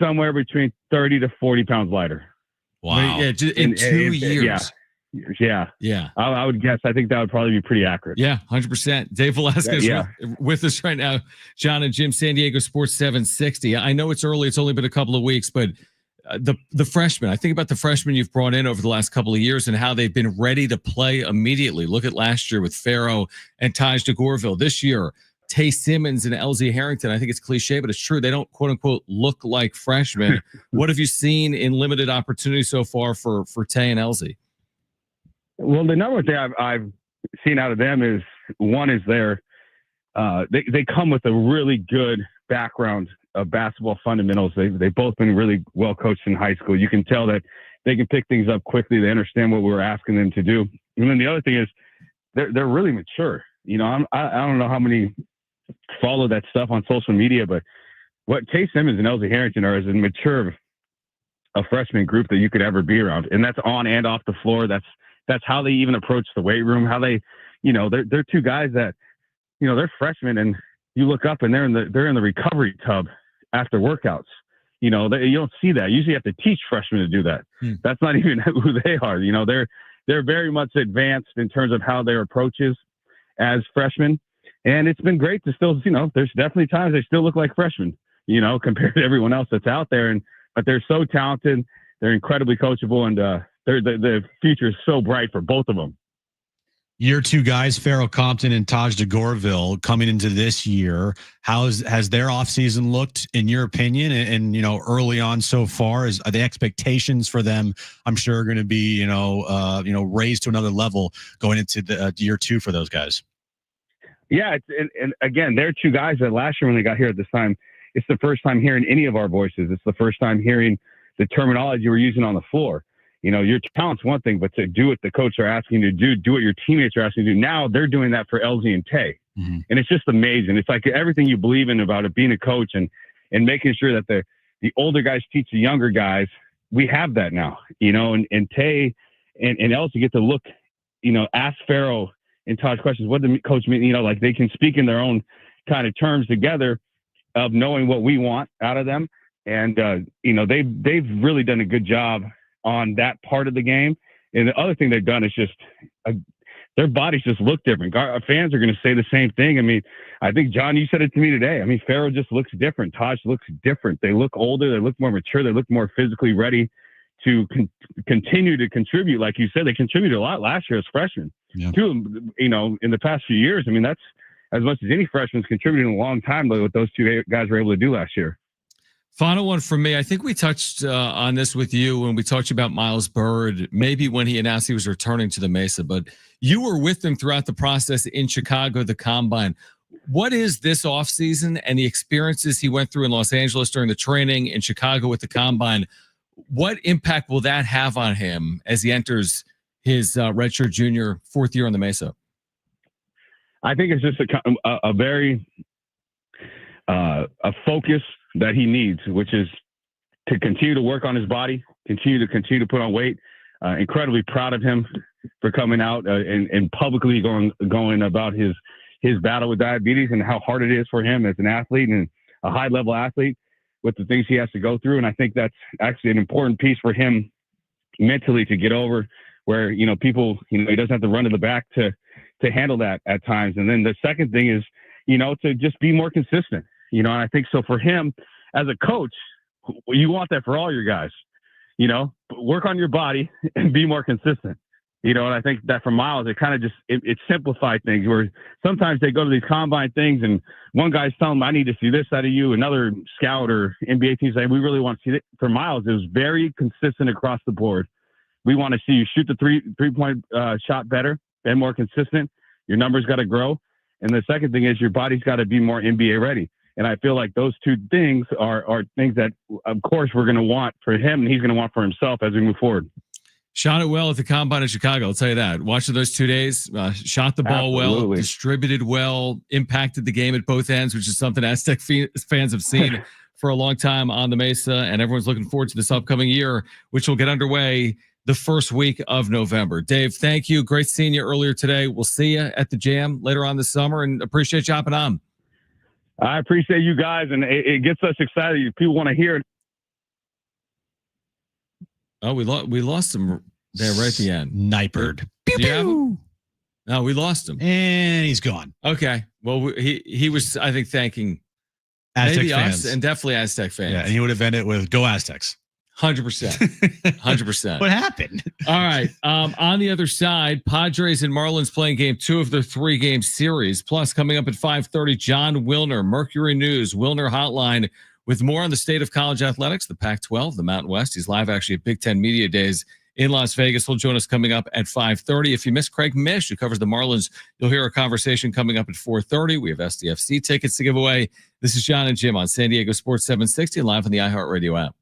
Speaker 11: somewhere between 30 to 40 pounds lighter.
Speaker 1: Wow. Yeah, in 2 years.
Speaker 11: Yeah. I would guess. I think that would probably be pretty accurate.
Speaker 1: Yeah, 100%. Dave Velasquez with us right now. John and Jim, San Diego Sports 760. I know it's early. It's only been a couple of weeks, but the freshmen, I think about the freshmen you've brought in over the last couple of years and how they've been ready to play immediately. Look at last year with Farrow and Taj DeGorville. This year, Tay Simmons and LZ Harrington. I think it's cliche, but it's true. They don't, quote unquote, look like freshmen. What have you seen in limited opportunity so far for Tay and LZ?
Speaker 11: Well, the number thing I've seen out of them is, one is they come with a really good background of basketball fundamentals. They've both been really well coached in high school. You can tell that they can pick things up quickly. They understand what we're asking them to do. And then the other thing is they're really mature. I don't know how many follow that stuff on social media, but what Tay Simmons and LZ Harrington are is as mature a freshman group that you could ever be around. And that's on and off the floor. That's how they even approach the weight room, how they, they're two guys that, they're freshmen, and you look up and they're in the recovery tub after workouts. You don't see that. Usually you have to teach freshmen to do that. That's not even who they are. They're very much advanced in terms of how their approach is as freshmen. And it's been great to still, there's definitely times they still look like freshmen, compared to everyone else that's out there. But they're so talented. They're incredibly coachable, and the future is so bright for both of them.
Speaker 3: Your two guys, Farrell Compton and Taj DeGorville, coming into this year, has their offseason looked, in your opinion, and early on so far? Are the expectations for them, I'm sure, going to be raised to another level going into the year two for those guys?
Speaker 11: Yeah, and again, they're two guys that last year when they got here at this time, it's the first time hearing any of our voices. It's the first time hearing the terminology we're using on the floor. Your talent's one thing, but to do what the coach are asking you to do what your teammates are asking you to do. Now they're doing that for LZ and Tay. Mm-hmm. And it's just amazing. It's like everything you believe in about it, being a coach and making sure that the older guys teach the younger guys. We have that now, and Tay and LZ get to look, ask Farrow and Taj questions. What the coach mean? Like they can speak in their own kind of terms together of knowing what we want out of them. And, they've really done a good job on that part of the game. And the other thing they've done is just their bodies just look different. Our fans are going to say the same thing. I mean, I think, John, you said it to me today. I mean, Farrow just looks different. Taj looks different. They look older. They look more mature. They look more physically ready to continue to contribute. Like you said, they contributed a lot last year as freshmen. Yeah. Too, in the past few years. I mean, that's as much as any freshman's contributed in a long time, but what those two guys were able to do last year.
Speaker 1: Final one from me. I think we touched on this with you when we talked about Miles Byrd, maybe when he announced he was returning to the Mesa, but you were with him throughout the process in Chicago, the Combine. What is this offseason and the experiences he went through in Los Angeles during the training, in Chicago with the Combine? What impact will that have on him as he enters his redshirt junior fourth year on the Mesa?
Speaker 11: I think it's just a very a focus that he needs, which is to continue to work on his body, continue to put on weight. Incredibly proud of him for coming out and publicly going about his battle with diabetes and how hard it is for him as an athlete and a high level athlete with the things he has to go through. And I think that's actually an important piece for him mentally to get over, where, people, he doesn't have to run to the back to handle that at times. And then the second thing is, to just be more consistent, and I think so for him as a coach, you want that for all your guys, work on your body and be more consistent, and I think that for Miles, it kind of just, it simplified things where sometimes they go to these combine things and one guy's telling them, I need to see this out of you. Another scout or NBA team say, we really want to see it. For Miles, it was very consistent across the board. We want to see you shoot the three-point shot better and more consistent. Your numbers got to grow. And the second thing is your body's got to be more NBA ready. And I feel like those two things are things that, of course, we're going to want for him and he's going to want for himself as we move forward.
Speaker 1: Shot it well at the combine in Chicago. I'll tell you that. Watching those 2 days, shot the ball well, distributed well, impacted the game at both ends, which is something Aztec fans have seen for a long time on the Mesa. And everyone's looking forward to this upcoming year, which will get underway the first week of November. Dave, thank you. Great seeing you earlier today. We'll see you at the Jam later on this summer and appreciate you hopping on.
Speaker 11: I appreciate you guys, and it gets us excited. People want to hear it.
Speaker 1: Oh, we lost him there right at the end.
Speaker 3: Snipered.
Speaker 1: Pew, pew. No, we lost him.
Speaker 3: And he's gone.
Speaker 1: Okay. Well, he was, I think, thanking
Speaker 3: Aztec
Speaker 1: maybe
Speaker 3: fans.
Speaker 1: us and definitely Aztec fans.
Speaker 3: Yeah, and he would have ended with Go Aztecs.
Speaker 1: 100%. 100%.
Speaker 3: What happened?
Speaker 1: All right. On the other side, Padres and Marlins playing game 2 of their 3-game series. Plus, coming up at 5:30, John Wilner, Mercury News, Wilner Hotline, with more on the state of college athletics, the Pac-12, the Mountain West. He's live actually at Big Ten Media Days in Las Vegas. He'll join us coming up at 5:30. If you miss Craig Mish, who covers the Marlins, you'll hear a conversation coming up at 4:30. We have SDFC tickets to give away. This is John and Jim on San Diego Sports 760 and live on the iHeartRadio app.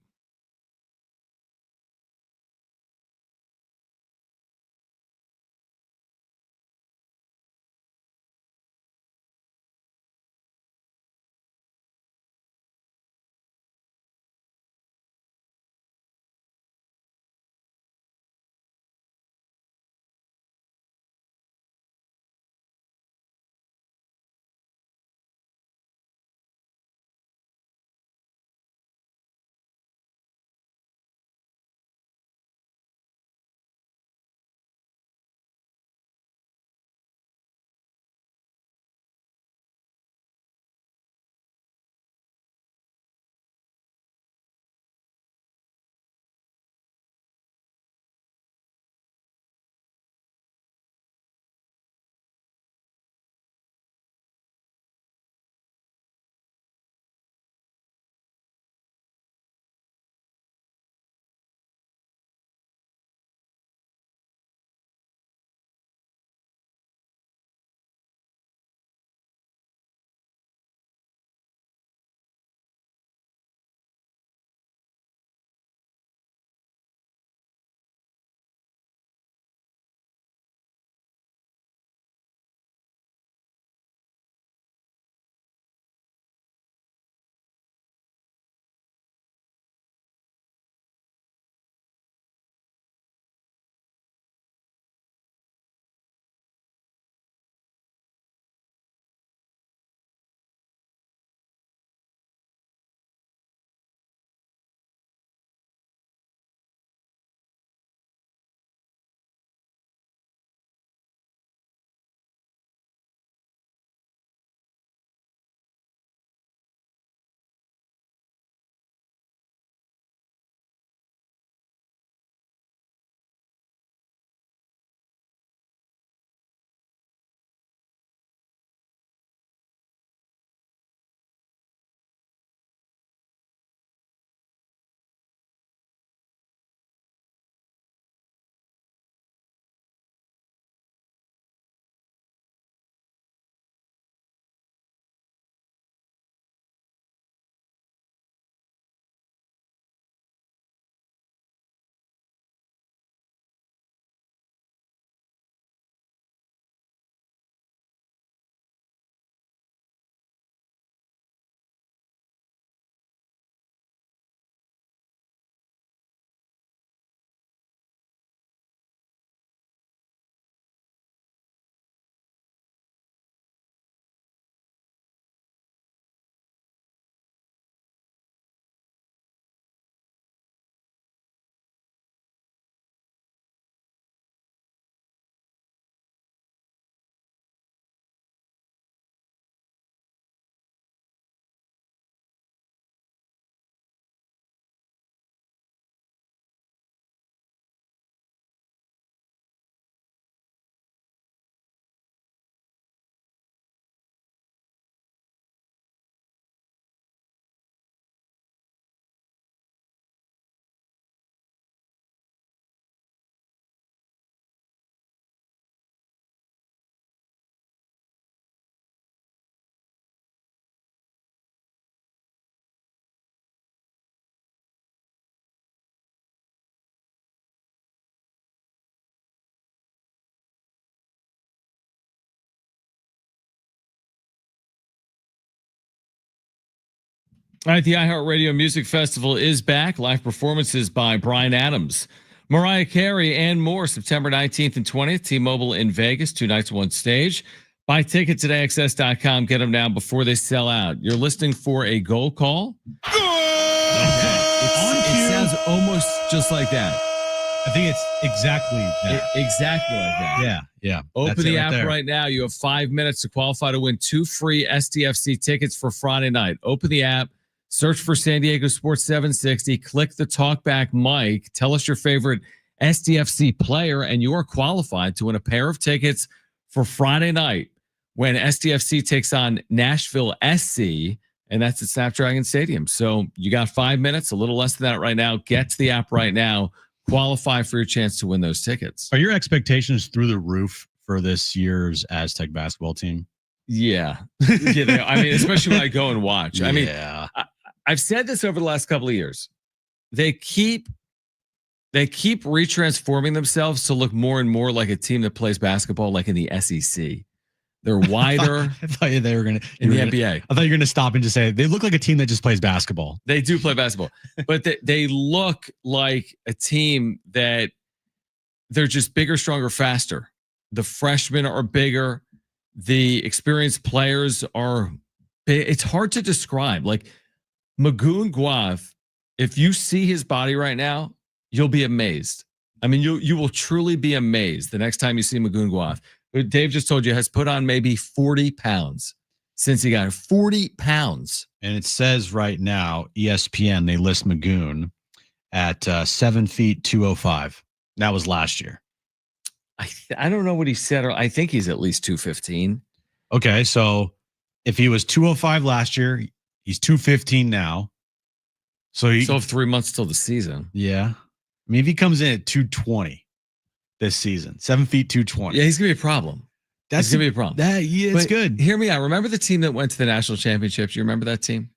Speaker 1: All right, the iHeartRadio Music Festival is back. Live performances by Bryan Adams, Mariah Carey, and more. September 19th and 20th, T-Mobile in Vegas, 2 nights, 1 stage. Buy tickets at AXS.com. Get them now before they sell out. You're listening for a goal call. Okay. It sounds almost just like that.
Speaker 3: I think it's exactly that.
Speaker 1: Exactly like that.
Speaker 3: Yeah.
Speaker 1: Open the app right now. You have 5 minutes to qualify to win 2 free SDFC tickets for Friday night. Open the app. Search for San Diego Sports 760. Click the talkback mic. Tell us your favorite SDFC player, and you are qualified to win a pair of tickets for Friday night when SDFC takes on Nashville SC, and that's at Snapdragon Stadium. So you got 5 minutes, a little less than that right now. Get to the app right now. Qualify for your chance to win those tickets.
Speaker 3: Are your expectations through the roof for this year's Aztec basketball team?
Speaker 1: Yeah. I mean, especially when I go and watch. I mean, I've said this over the last couple of years. They keep retransforming themselves to look more and more like a team that plays basketball like in the SEC. They're wider.
Speaker 3: I thought they were going to
Speaker 1: in the NBA.
Speaker 3: I thought you were going to stop and just say they look like a team that just plays basketball.
Speaker 1: They do play basketball, but they look like a team that they're just bigger, stronger, faster. The freshmen are bigger. The experienced players are big. It's hard to describe. Like Magoon Guav, if you see his body right now, you'll be amazed. I mean, you will truly be amazed the next time you see Magoon Guav. Dave just told you has put on maybe 40 pounds since he got here. 40 pounds.
Speaker 3: And it says right now, ESPN, they list Magoon at 7 feet 205. That was last year.
Speaker 1: I don't know what he said. I think he's at least 215.
Speaker 3: Okay, so if he was 205 last year, he's 215 now. So he
Speaker 1: still have 3 months till the season.
Speaker 3: Yeah. I mean, if he comes in at 220 this season, 7 feet 220.
Speaker 1: Yeah, he's gonna be a problem. That's gonna be a problem.
Speaker 3: It's good.
Speaker 1: Hear me out. Remember the team that went to the national championships? You remember that team?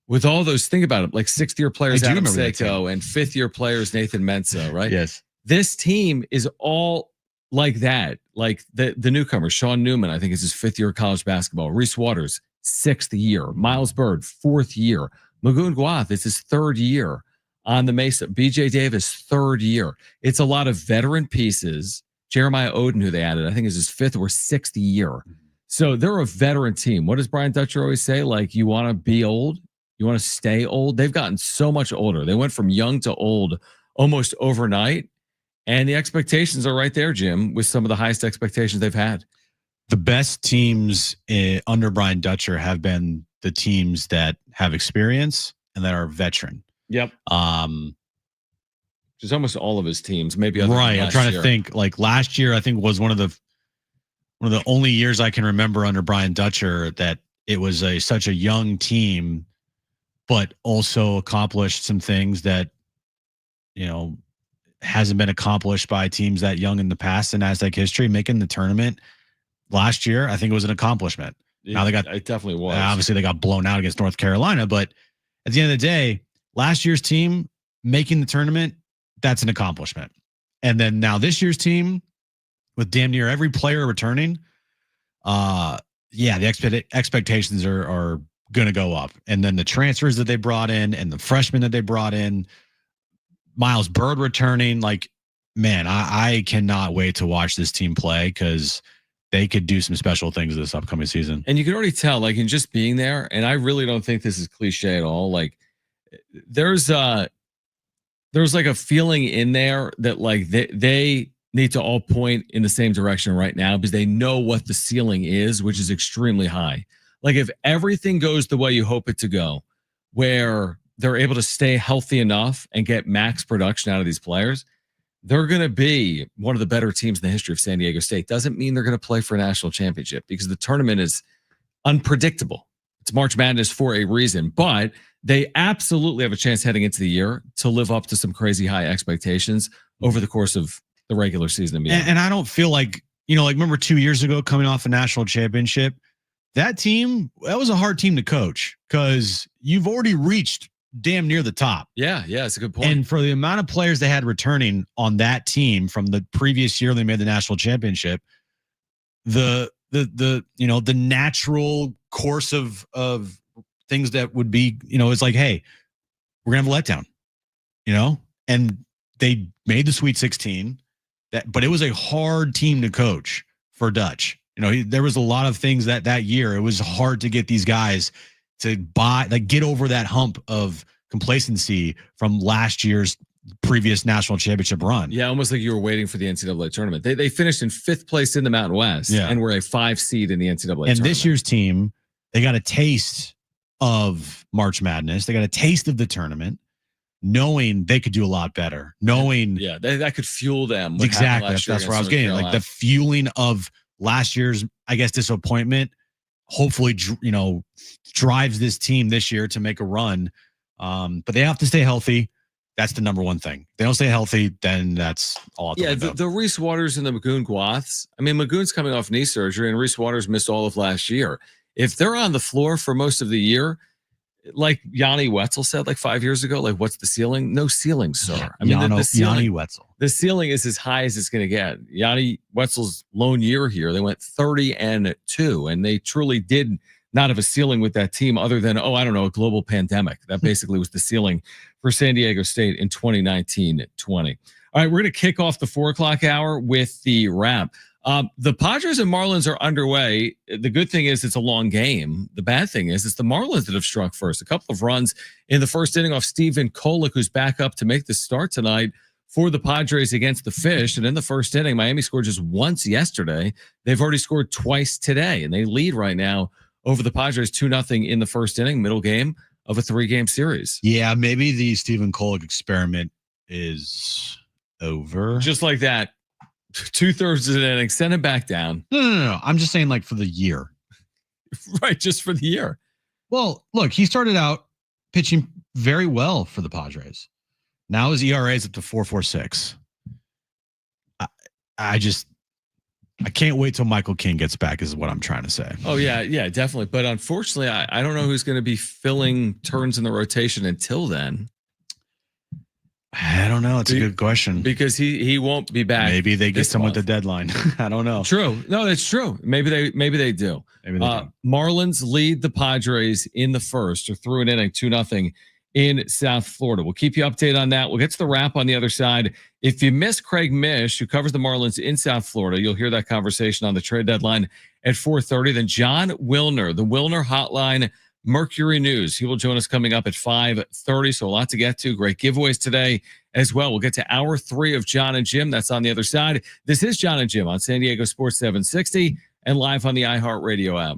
Speaker 1: With all those, think about it, like 6th-year players, Adam Seiko, and 5th-year players, Nathan Mensah, right?
Speaker 3: Yes.
Speaker 1: This team is all like that. Like the newcomer, Sean Newman, I think is his 5th year of college basketball. Reese Waters, 6th year. Miles Bird, 4th year. Magoon Guath, it's his 3rd year on the Mesa. BJ Davis, 3rd year. It's a lot of veteran pieces. Jeremiah Oden, who they added, I think is his 5th or 6th year. So they're a veteran team. What does Brian Dutcher always say? Like, you want to be old? You want to stay old? They've gotten so much older. They went from young to old almost overnight. And the expectations are right there, Jim, with some of the highest expectations they've had.
Speaker 3: The best teams under Brian Dutcher have been the teams that have experience and that are veteran.
Speaker 1: Yep. Just almost all of his teams, maybe other
Speaker 3: right. I'm trying to think. Like last year, I think was one of the only years I can remember under Brian Dutcher that it was such a young team, but also accomplished some things that hasn't been accomplished by teams that young in the past in Aztec history. Making the tournament last year, I think it was an accomplishment. Now it
Speaker 1: definitely was.
Speaker 3: Obviously, they got blown out against North Carolina, but at the end of the day, last year's team making the tournament, that's an accomplishment. And then now this year's team with damn near every player returning, the expectations are going to go up. And then the transfers that they brought in and the freshmen that they brought in, Miles Bird returning, like, man, I cannot wait to watch this team play because they could do some special things this upcoming season.
Speaker 1: And you can already tell, like, in just being there, and I really don't think this is cliche at all. Like, there's like a feeling in there that like they need to all point in the same direction right now because they know what the ceiling is, which is extremely high. Like if everything goes the way you hope it to go, where they're able to stay healthy enough and get max production out of these players, they're going to be one of the better teams in the history of San Diego State. Doesn't mean they're going to play for a national championship because the tournament is unpredictable. It's March Madness for a reason, but they absolutely have a chance heading into the year to live up to some crazy high expectations over the course of the regular season.
Speaker 3: And I don't feel like, like remember 2 years ago coming off a national championship, that was a hard team to coach because you've already reached damn near the top.
Speaker 1: Yeah, it's a good point.
Speaker 3: And for the amount of players they had returning on that team from the previous year they made the national championship, the natural course of things that would be, it's like, hey, we're gonna have a letdown, and they made the Sweet 16. But it was a hard team to coach for Dutch. There was a lot of things that year. It was hard to get these guys to get over that hump of complacency from last year's previous national championship run.
Speaker 1: Yeah, almost like you were waiting for the NCAA tournament. They finished in 5th place in the Mountain West and were a 5 seed in the NCAA tournament.
Speaker 3: And this year's team, they got a taste of March Madness. They got a taste of the tournament, knowing they could do a lot better, knowing
Speaker 1: that could fuel them.
Speaker 3: Exactly. That's where I was getting. Like the fueling of last year's, I guess, disappointment, hopefully, drives this team this year to make a run. But they have to stay healthy. That's the number one thing. If they don't stay healthy, then that's all.
Speaker 1: The Reese Waters and the Magoon Guaths. I mean, Magoon's coming off knee surgery, and Reese Waters missed all of last year. If they're on the floor for most of the year, like Yanni Wetzel said like 5 years ago, like, what's the ceiling? No ceiling, sir. I mean, the ceiling,
Speaker 3: Yanni Wetzel.
Speaker 1: The ceiling is as high as it's going to get. Yanni Wetzel's lone year here, they went 30-2, and they truly did not have a ceiling with that team other than, a global pandemic. That basically was the ceiling for San Diego State in 2019-20. All right, we're going to kick off the 4:00 hour with the wrap. The Padres and Marlins are underway. The good thing is it's a long game. The bad thing is it's the Marlins that have struck first. A couple of runs in the first inning off Stephen Kolek, who's back up to make the start tonight for the Padres against the Fish. And in the first inning, Miami scored just once yesterday. They've already scored twice today, and they lead right now over the Padres 2-0 in the first inning, middle game of a 3-game series.
Speaker 3: Yeah, maybe the Stephen Kolek experiment is over.
Speaker 1: Just like that. 2/3 of an inning, send him back down.
Speaker 3: No. I'm just saying, like, for the year.
Speaker 1: Right, just for the year.
Speaker 3: Well, look, he started out pitching very well for the Padres. Now his ERA is up to 4.46. I can't wait till Michael King gets back, is what I'm trying to say.
Speaker 1: Oh, yeah, definitely. But unfortunately, I don't know who's going to be filling turns in the rotation until then.
Speaker 3: I don't know. It's a good question.
Speaker 1: Because he won't be back.
Speaker 3: Maybe they get someone at the deadline. I don't know.
Speaker 1: True. No, that's true. Maybe they do. Maybe they do. Marlins lead the Padres in the first, or through an inning, 2-0 in South Florida. We'll keep you updated on that. We'll get to the wrap on the other side. If you miss Craig Mish, who covers the Marlins in South Florida, you'll hear that conversation on the trade deadline at 4:30. Then John Wilner, the Wilner Hotline Mercury News. He will join us coming up at 5:30. So a lot to get to. Great giveaways today as well. We'll get to hour 3 of John and Jim. That's on the other side. This is John and Jim on San Diego Sports 760 and live on the iHeartRadio app.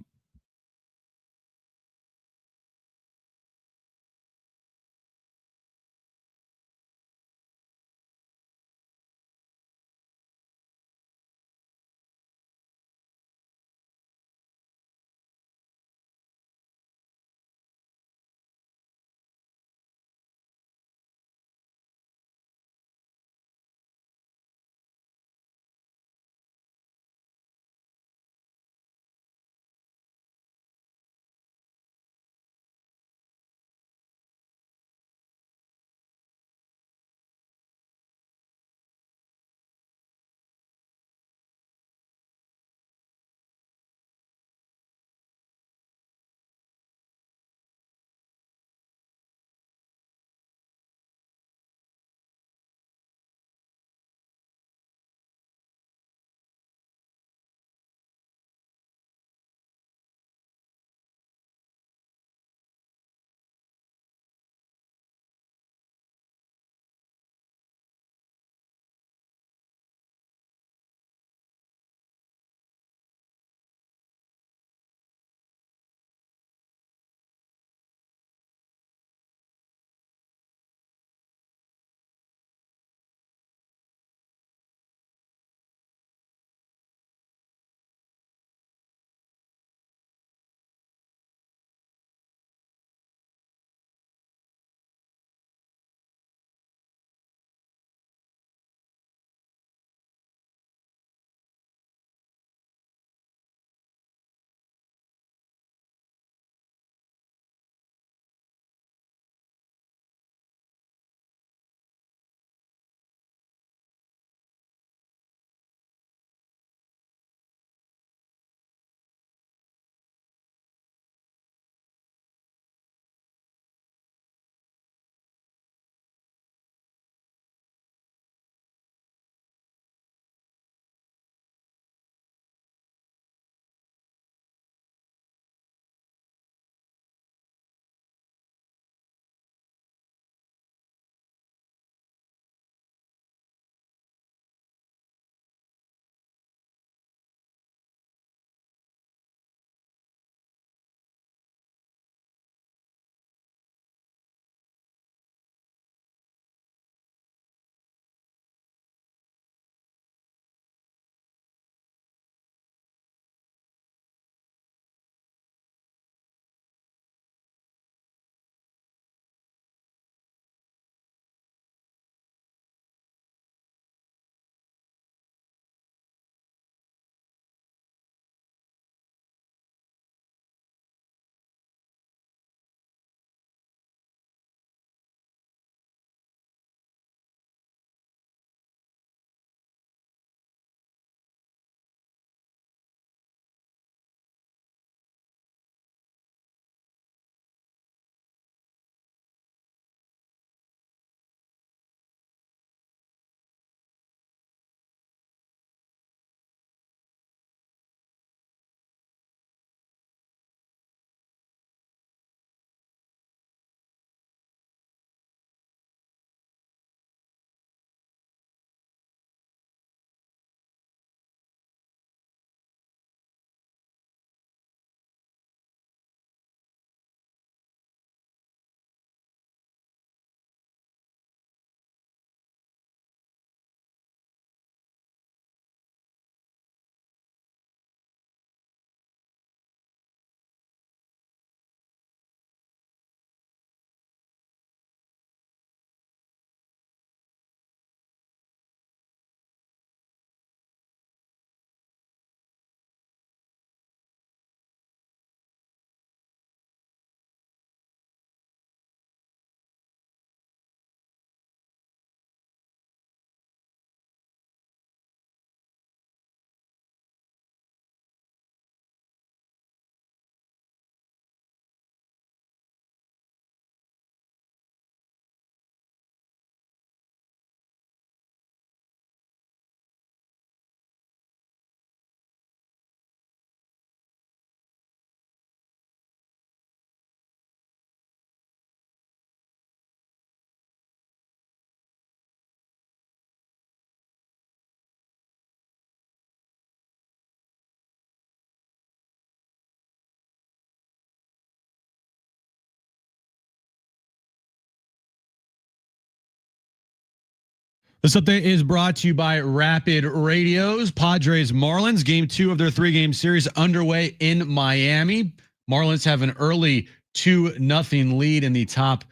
Speaker 3: This update is brought to you by Rapid Radios. Padres Marlins, game 2 of their 3-game series underway in Miami. Marlins have an early 2-0 lead in the top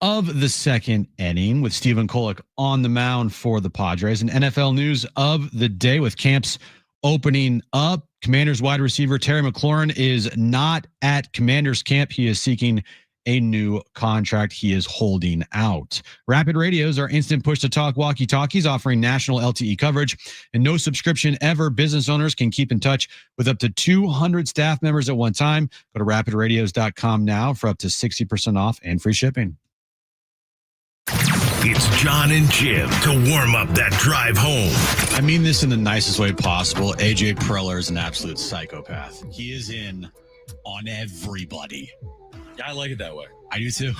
Speaker 3: of the second inning with Stephen Kolek on the mound for the Padres. And NFL news of the day with camps opening up. Commanders wide receiver Terry McLaurin is not at Commanders camp. He is seeking a new contract. He is holding out. Rapid Radios are instant push-to-talk walkie-talkies offering national LTE coverage and no subscription ever. Business owners can keep in touch with up to 200 staff members at one time. Go to rapidradios.com now for up to 60% off and free shipping.
Speaker 10: It's John and Jim to warm up that drive home.
Speaker 3: I mean this in the nicest way possible. AJ Preller is an absolute psychopath. He is in on everybody.
Speaker 1: Yeah, I like it that way.
Speaker 3: I do too.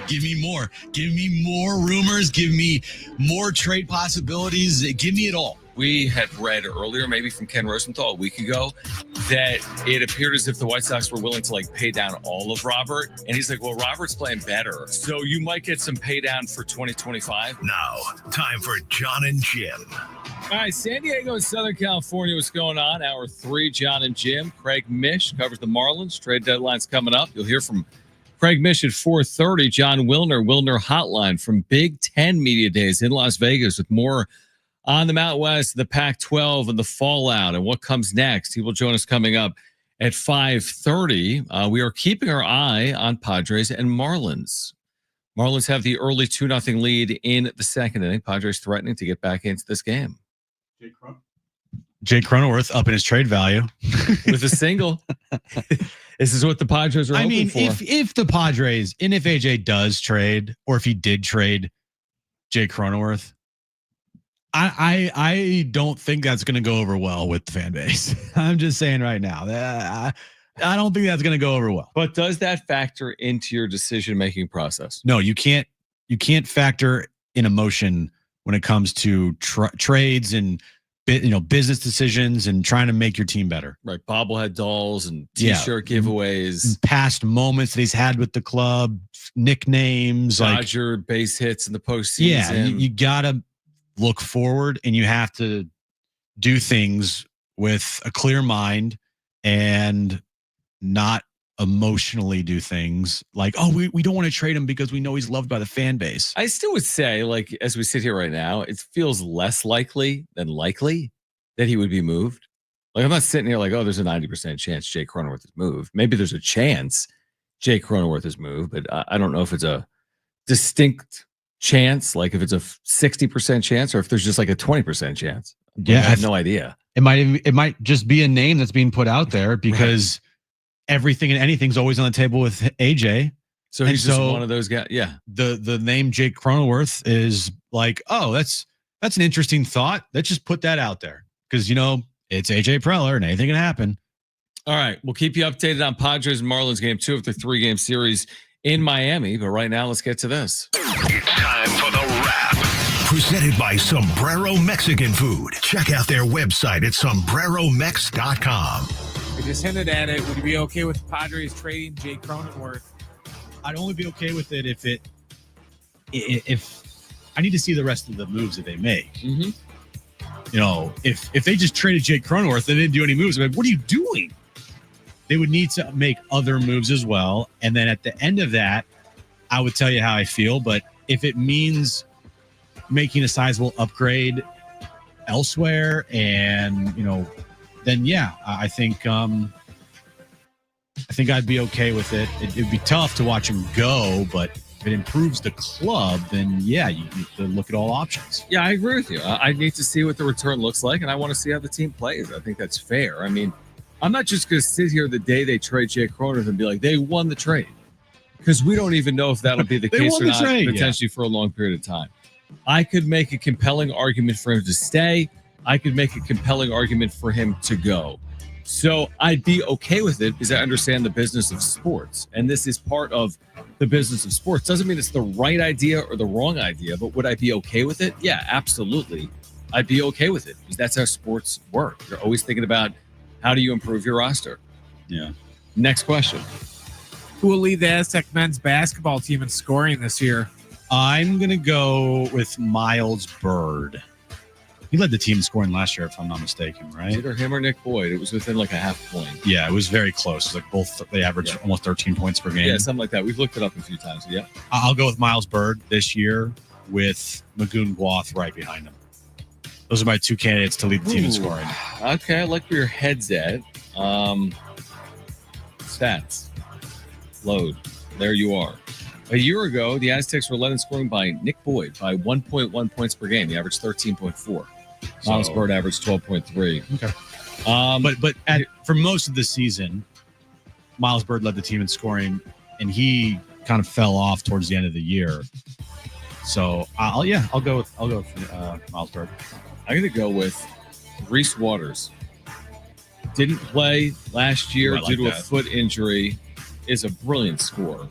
Speaker 3: Give me more. Give me more rumors. Give me more trade possibilities. Give me it all.
Speaker 1: We had read earlier, maybe from Ken Rosenthal a week ago, that it appeared as if the White Sox were willing to pay down all of Robert. And he's like, well, Robert's playing better, so you might get some pay down for 2025.
Speaker 10: Now, time for John and Jim.
Speaker 1: All right, San Diego and Southern California, what's going on? Hour 3, John and Jim. Craig Mish covers the Marlins. Trade deadline's coming up. You'll hear from Craig Mish at 4:30. John Wilner Hotline from Big Ten Media Days in Las Vegas with more on the Mountain West, the Pac-12, and the fallout and what comes next. He will join us coming up at 5:30. We are keeping our eye on Padres and Marlins. Marlins have the early 2-0 lead in the second inning. Padres threatening to get back into this game.
Speaker 3: Jake Cronenworth up in his trade value
Speaker 1: with a single. This is what the Padres are hoping for.
Speaker 3: If the Padres, and if AJ does trade, or if he did trade Jake Cronenworth, I don't think that's going to go over well with the fan base. I'm just saying right now. I don't think that's going to go over well.
Speaker 1: But does that factor into your decision-making process?
Speaker 3: No, you can't factor in emotion when it comes to trades and business decisions and trying to make your team better.
Speaker 1: Right. Bobblehead dolls and t-shirt giveaways.
Speaker 3: Past moments that he's had with the club, nicknames.
Speaker 1: Dodger base hits in the postseason.
Speaker 3: Yeah, you got to look forward and you have to do things with a clear mind and not emotionally do things like, oh, we don't want to trade him because we know he's loved by the fan base.
Speaker 1: I still would say, as we sit here right now, it feels less likely than likely that he would be moved. I'm not sitting here oh, there's a 90% chance Jake Cronenworth is moved. Maybe there's a chance Jake Cronenworth is moved, but I don't know if it's a distinct chance, if it's a 60% chance or if there's just a 20% chance.
Speaker 3: Yeah,
Speaker 1: I have no idea.
Speaker 3: It might just be a name that's being put out there because everything and anything's always on the table with AJ.
Speaker 1: So he's just one of those guys. Yeah.
Speaker 3: The name Jake Cronenworth is oh, that's an interesting thought. Let's just put that out there because it's AJ Preller and anything can happen.
Speaker 1: All right, we'll keep you updated on Padres and Marlins game 2 of the 3-game series in Miami. But right now, let's get to this.
Speaker 10: It's time for the wrap. Presented by Sombrero Mexican Food. Check out their website at sombreromex.com.
Speaker 9: We just hinted at it. Would you be okay with the Padres trading Jake Cronenworth?
Speaker 3: I'd only be okay with it if I need to see the rest of the moves that they make.
Speaker 1: Mm-hmm.
Speaker 3: If they just traded Jake Cronenworth, they didn't do any moves. I'm like, what are you doing? They would need to make other moves as well. And then at the end of that, I would tell you how I feel. But if it means making a sizable upgrade elsewhere and, then yeah, I think I'd be okay with it. It'd be tough to watch him go, but if it improves the club, then yeah, you need to look at all options.
Speaker 1: Yeah, I agree with you. I need to see what the return looks like, and I want to see how the team plays. I think that's fair. I mean, I'm not just going to sit here the day they trade Jake Cronenworth and be like, they won the trade, because we don't even know if that'll be the case or not, potentially for a long period of time. I could make a compelling argument for him to stay. I could make a compelling argument for him to go. So I'd be okay with it because I understand the business of sports. And this is part of the business of sports. Doesn't mean it's the right idea or the wrong idea, but would I be okay with it? Yeah, absolutely. I'd be okay with it because that's how sports work. You're always thinking about how do you improve your roster.
Speaker 3: Yeah.
Speaker 1: Next question.
Speaker 9: Who will lead the Aztec men's basketball team in scoring this year?
Speaker 3: I'm going to go with Miles Bird. He led the team in scoring last year, if I'm not mistaken, right?
Speaker 1: Either him or Nick Boyd. It was within like a half point.
Speaker 3: Yeah, it was very close. Like both, they averaged almost 13 points per game.
Speaker 1: Yeah, something like that. We've looked it up a few times. Yeah.
Speaker 3: I'll go with Miles Bird this year with Magoon Guath right behind him. Those are my two candidates to lead the team in scoring.
Speaker 1: Okay, I like where your head's at. Stats. Load. There you are. A year ago, the Aztecs were led in scoring by Nick Boyd by 1.1 points per game. He averaged 13.4. Miles Bird averaged 12.3.
Speaker 3: Okay. But for most of the season, Miles Bird led the team in scoring, and he kind of fell off towards the end of the year. So I'll go with Miles Bird.
Speaker 1: I'm going to go with Reese Waters. Didn't play last year due to a foot injury. Is a brilliant scorer.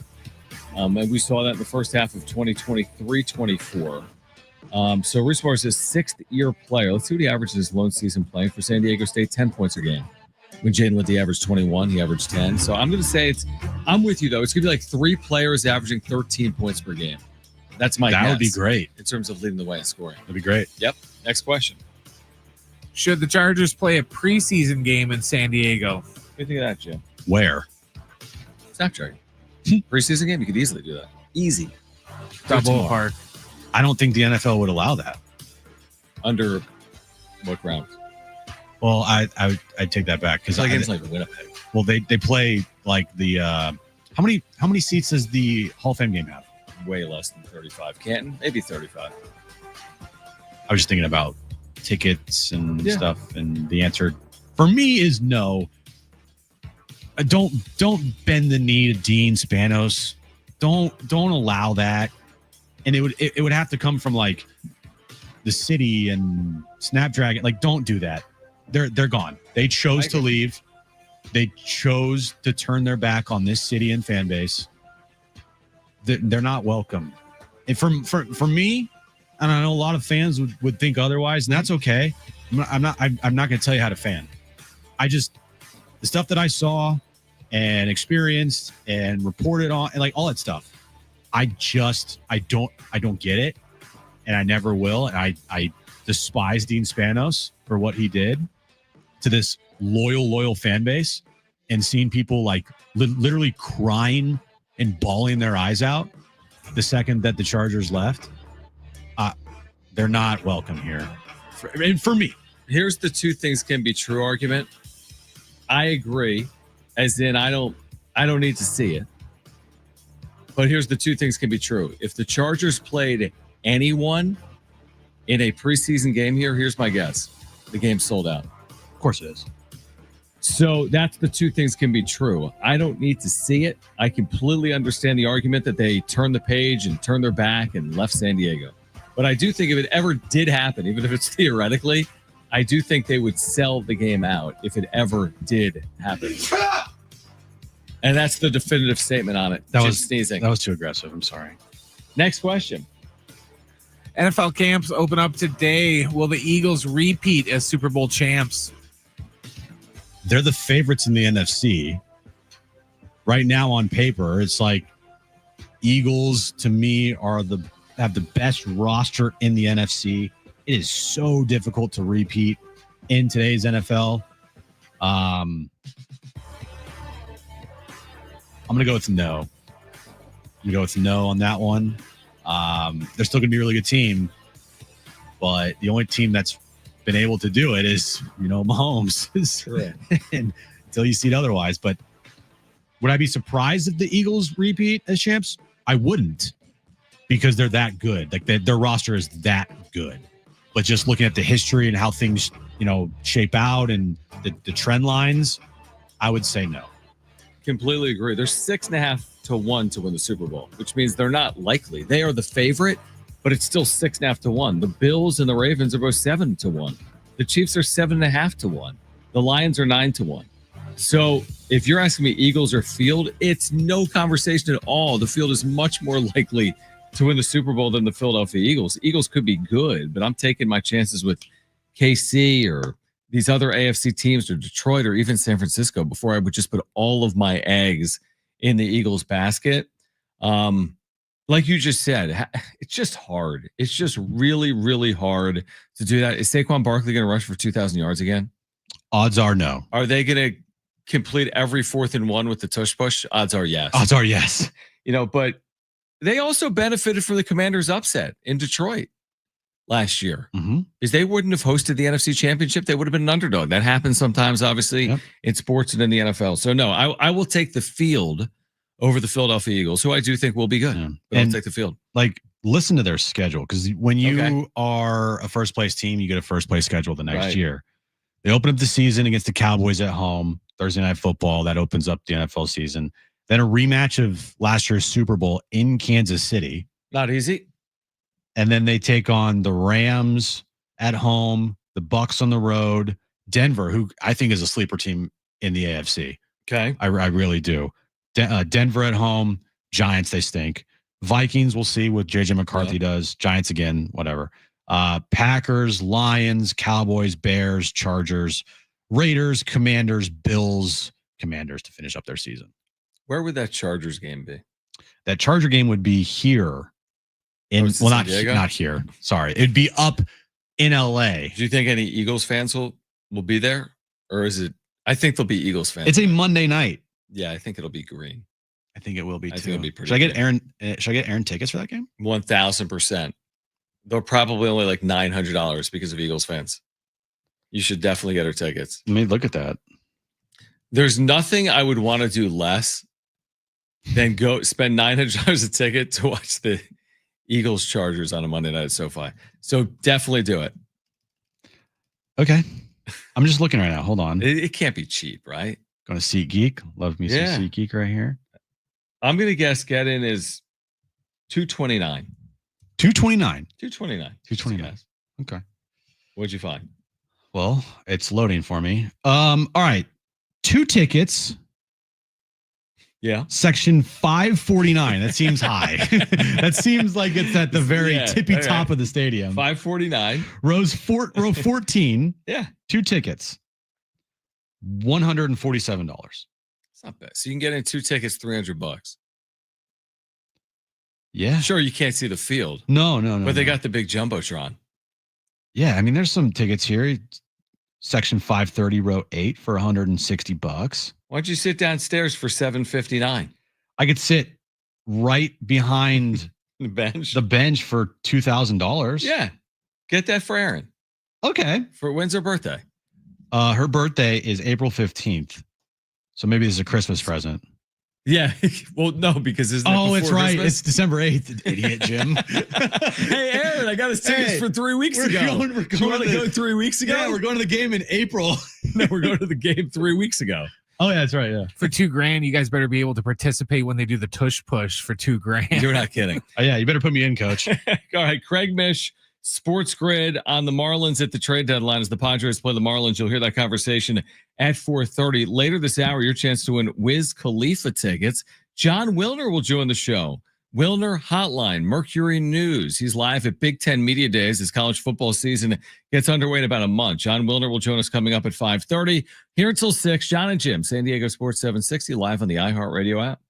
Speaker 1: And we saw that in the first half of 2023-24. So Reese Waters is a sixth-year player. Let's see what he averages his lone season playing for San Diego State, 10 points a game. When Jaden Liddy averaged 21, he averaged 10. So I'm going to say I'm with you, though. It's going to be like 3 players averaging 13 points per game. That's my guess.
Speaker 3: That would be great.
Speaker 1: In terms of leading the way in scoring.
Speaker 3: That'd be great.
Speaker 1: Yep. Next question.
Speaker 9: Should the Chargers play a preseason game in San Diego?
Speaker 1: What do you think of that, Jim?
Speaker 3: Where?
Speaker 1: Snapdragon. Preseason game, you could easily do that. Easy.
Speaker 9: Double Park.
Speaker 3: I don't think the NFL would allow that.
Speaker 1: Under what ground?
Speaker 3: Well, I'd take that back because
Speaker 1: games like Winnipeg.
Speaker 3: Well, they play like the how many seats does the Hall of Fame game have?
Speaker 1: Way less than 35. Canton, maybe 35.
Speaker 3: I was just thinking about tickets and stuff, and the answer for me is no. Don't bend the knee to Dean Spanos. Don't allow that. And it would have to come from like the city and Snapdragon. Like, don't do that. They're gone. They chose to leave. They chose to turn their back on this city and fan base. They're not welcome. And for me, and I know a lot of fans would think otherwise, and that's okay. I'm not going to tell you how to fan. The stuff that I saw and experienced and reported on and like all that stuff, I don't get it, and I never will. And I despise Dean Spanos for what he did to this loyal fan base, and seeing people like literally crying and bawling their eyes out the second that the Chargers left. They're not welcome here. For me,
Speaker 1: here's the two things can be true argument. I agree, as in I don't need to see it. But here's the two things can be true. If the Chargers played anyone in a preseason game here, here's my guess. The game's sold out.
Speaker 3: Of course it is.
Speaker 1: So that's the two things can be true. I don't need to see it. I completely understand the argument that they turned the page and turned their back and left San Diego. But I do think if it ever did happen, even if it's theoretically, I do think they would sell the game out if it ever did happen. And that's the definitive statement on it.
Speaker 3: That was
Speaker 1: sneezing.
Speaker 3: That was too aggressive. I'm sorry.
Speaker 1: Next question.
Speaker 9: NFL camps open up today. Will the Eagles repeat as Super Bowl champs?
Speaker 3: They're the favorites in the NFC. Right now on paper, it's like Eagles to me have the best roster in the NFC. It is so difficult to repeat in today's NFL. I'm going to go with no. I'm going to go with no on that one. They're still going to be a really good team, but the only team that's been able to do it is, Mahomes. And until you see it otherwise. But would I be surprised if the Eagles repeat as champs? I wouldn't, because they're that good. Like their roster is that good. But just looking at the history and how things, shape out and the trend lines, I would say no.
Speaker 1: Completely agree. They're 6.5 to 1 to win the Super Bowl, which means they're not likely. They are the favorite, but it's still 6.5 to 1. The Bills and the Ravens are both 7 to 1. The Chiefs are 7.5 to 1. The Lions are 9 to 1. So if you're asking me Eagles or field, it's no conversation at all. The field is much more likely to win the Super Bowl than the Philadelphia Eagles. Eagles could be good, but I'm taking my chances with KC or these other AFC teams or Detroit or even San Francisco before I would just put all of my eggs in the Eagles basket. like you just said, it's just hard. It's just really, really hard to do that. Is Saquon Barkley going to rush for 2,000 yards again?
Speaker 3: Odds are no.
Speaker 1: Are they going to complete every 4th and 1 with the tush push? Odds are yes.
Speaker 3: Odds are yes.
Speaker 1: But they also benefited from the Commanders' upset in Detroit last year. Because they wouldn't have hosted the NFC Championship. They would have been an underdog. That happens sometimes, obviously, in sports and in the NFL. So, no, I will take the field over the Philadelphia Eagles, who I do think will be good. Yeah. But I'll take the field.
Speaker 3: Like, listen to their schedule, because when you are a first-place team, you get a first-place schedule the next year. They open up the season against the Cowboys at home, Thursday Night Football. That opens up the NFL season. Then a rematch of last year's Super Bowl in Kansas City.
Speaker 1: Not easy.
Speaker 3: And then they take on the Rams at home, the Bucks on the road, Denver, who I think is a sleeper team in the AFC.
Speaker 1: Okay.
Speaker 3: I really do. Denver at home, Giants, they stink. Vikings, we'll see what JJ McCarthy does. Giants again, whatever. Packers, Lions, Cowboys, Bears, Chargers, Raiders, Commanders, Bills, Commanders to finish up their season.
Speaker 1: Where would that Chargers game be?
Speaker 3: That Charger game would be here. Not here. Sorry. It'd be up in LA.
Speaker 1: Do you think any Eagles fans will be there? Or is it? I think there'll be Eagles fans.
Speaker 3: It's a Monday night.
Speaker 1: Yeah, I think it'll be green.
Speaker 3: I think it will be too.
Speaker 1: I think it'll be pretty.
Speaker 3: Should I get Aaron tickets for that game?
Speaker 1: 1,000%. They're probably only like $900 because of Eagles fans. You should definitely get her tickets.
Speaker 3: Let me look at that.
Speaker 1: There's nothing I would want to do less than go spend $900 a ticket to watch the Eagles Chargers on a Monday night at SoFi. So definitely do it.
Speaker 3: Okay. I'm just looking right now. Hold on.
Speaker 1: It can't be cheap, right?
Speaker 3: Going to SeatGeek. Love me some SeatGeek right here.
Speaker 1: I'm going to guess get in is $229.
Speaker 3: $229.
Speaker 1: $229.
Speaker 3: Okay.
Speaker 1: What'd you find?
Speaker 3: Well, it's loading for me. All right. 2 tickets.
Speaker 1: Yeah.
Speaker 3: Section 549. That seems high. That seems like it's at the very tippy top of the stadium.
Speaker 1: 549.
Speaker 3: Row 14.
Speaker 1: Yeah.
Speaker 3: 2 tickets. $147.
Speaker 1: It's not bad. So you can get in 2 tickets, $300.
Speaker 3: Yeah.
Speaker 1: Sure, you can't see the field.
Speaker 3: No.
Speaker 1: But they got the big jumbotron.
Speaker 3: Yeah, I mean, there's some tickets here. Section 530, row 8 for $160.
Speaker 1: Why don't you sit downstairs for $759?
Speaker 3: I could sit right behind
Speaker 1: the
Speaker 3: bench for $2,000.
Speaker 1: Yeah. Get that for Erin.
Speaker 3: Okay.
Speaker 1: When's her birthday?
Speaker 3: Her birthday is April 15th. So maybe this is a Christmas present.
Speaker 1: Yeah. Well, no, because it's
Speaker 3: it's right. It's December 8th. Idiot, Jim.
Speaker 1: Hey, Aaron, I got his tickets for 3 weeks ago.
Speaker 3: We're going
Speaker 1: to go 3 weeks ago?
Speaker 3: Yeah, we're going to the game in April.
Speaker 1: No, we're going to the game 3 weeks ago.
Speaker 3: Oh, yeah, that's right. Yeah.
Speaker 9: For $2,000, you guys better be able to participate when they do the tush push for $2,000.
Speaker 1: You're not kidding.
Speaker 3: Oh, yeah, you better put me in, coach.
Speaker 1: All right, Craig Mish, Sports Grid on the Marlins at the trade deadline as the Padres play the Marlins. You'll hear that conversation at 4:30. Later this hour, your chance to win Wiz Khalifa tickets. John Wilner will join the show. Wilner Hotline, Mercury News. He's live at Big Ten Media Days as college football season gets underway in about a month. John Wilner will join us coming up at 5:30. Here until 6, John and Jim, San Diego Sports 760, live on the iHeartRadio app.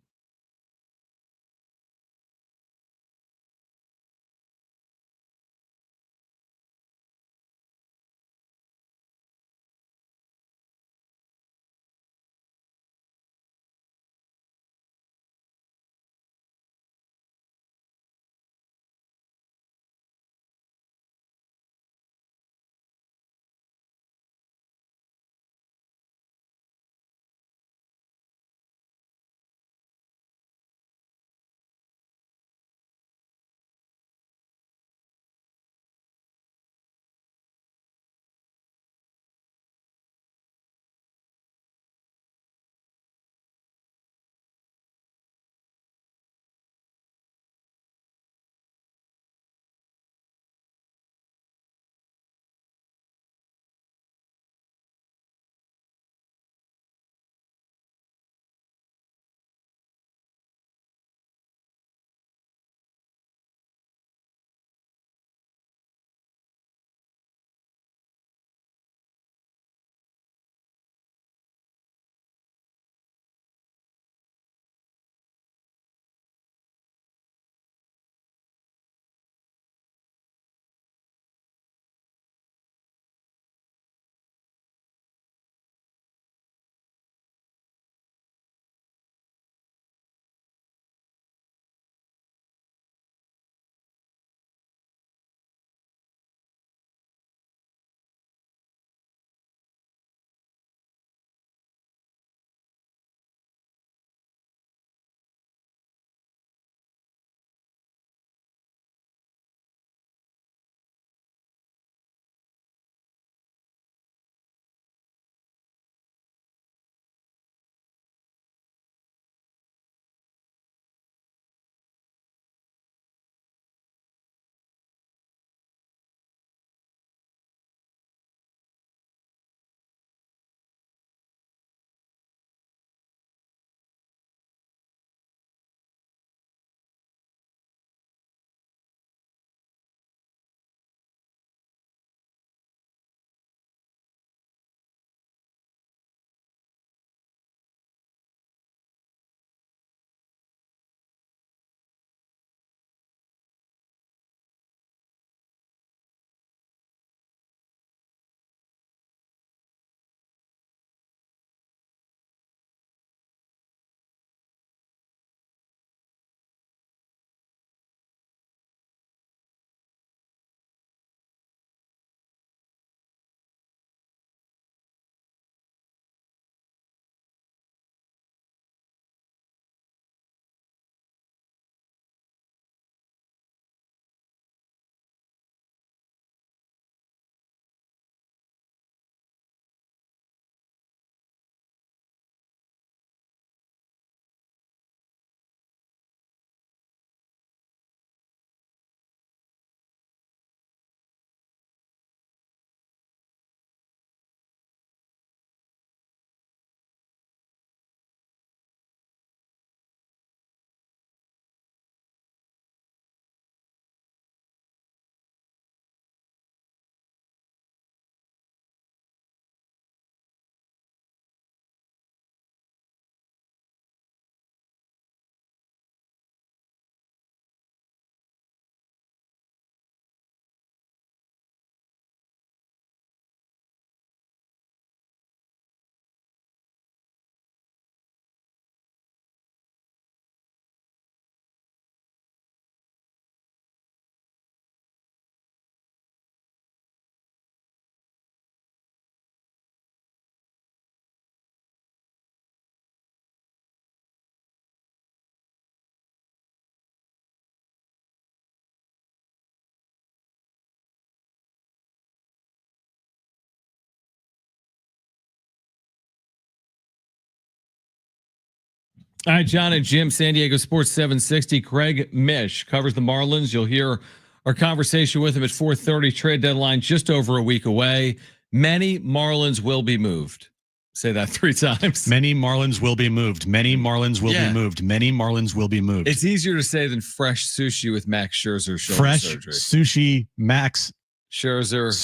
Speaker 1: All right, John and Jim, San Diego Sports 760. Craig Mish covers the Marlins. You'll hear our conversation with him at 4:30. Trade deadline just over a week away. Many Marlins will be moved. Say that 3 times.
Speaker 3: Many Marlins will be moved. Many Marlins will be moved. Many Marlins will be moved.
Speaker 1: It's easier to say than fresh sushi with Max Scherzer shoulder
Speaker 3: fresh
Speaker 1: surgery.
Speaker 3: Sushi, Max
Speaker 1: Scherzer,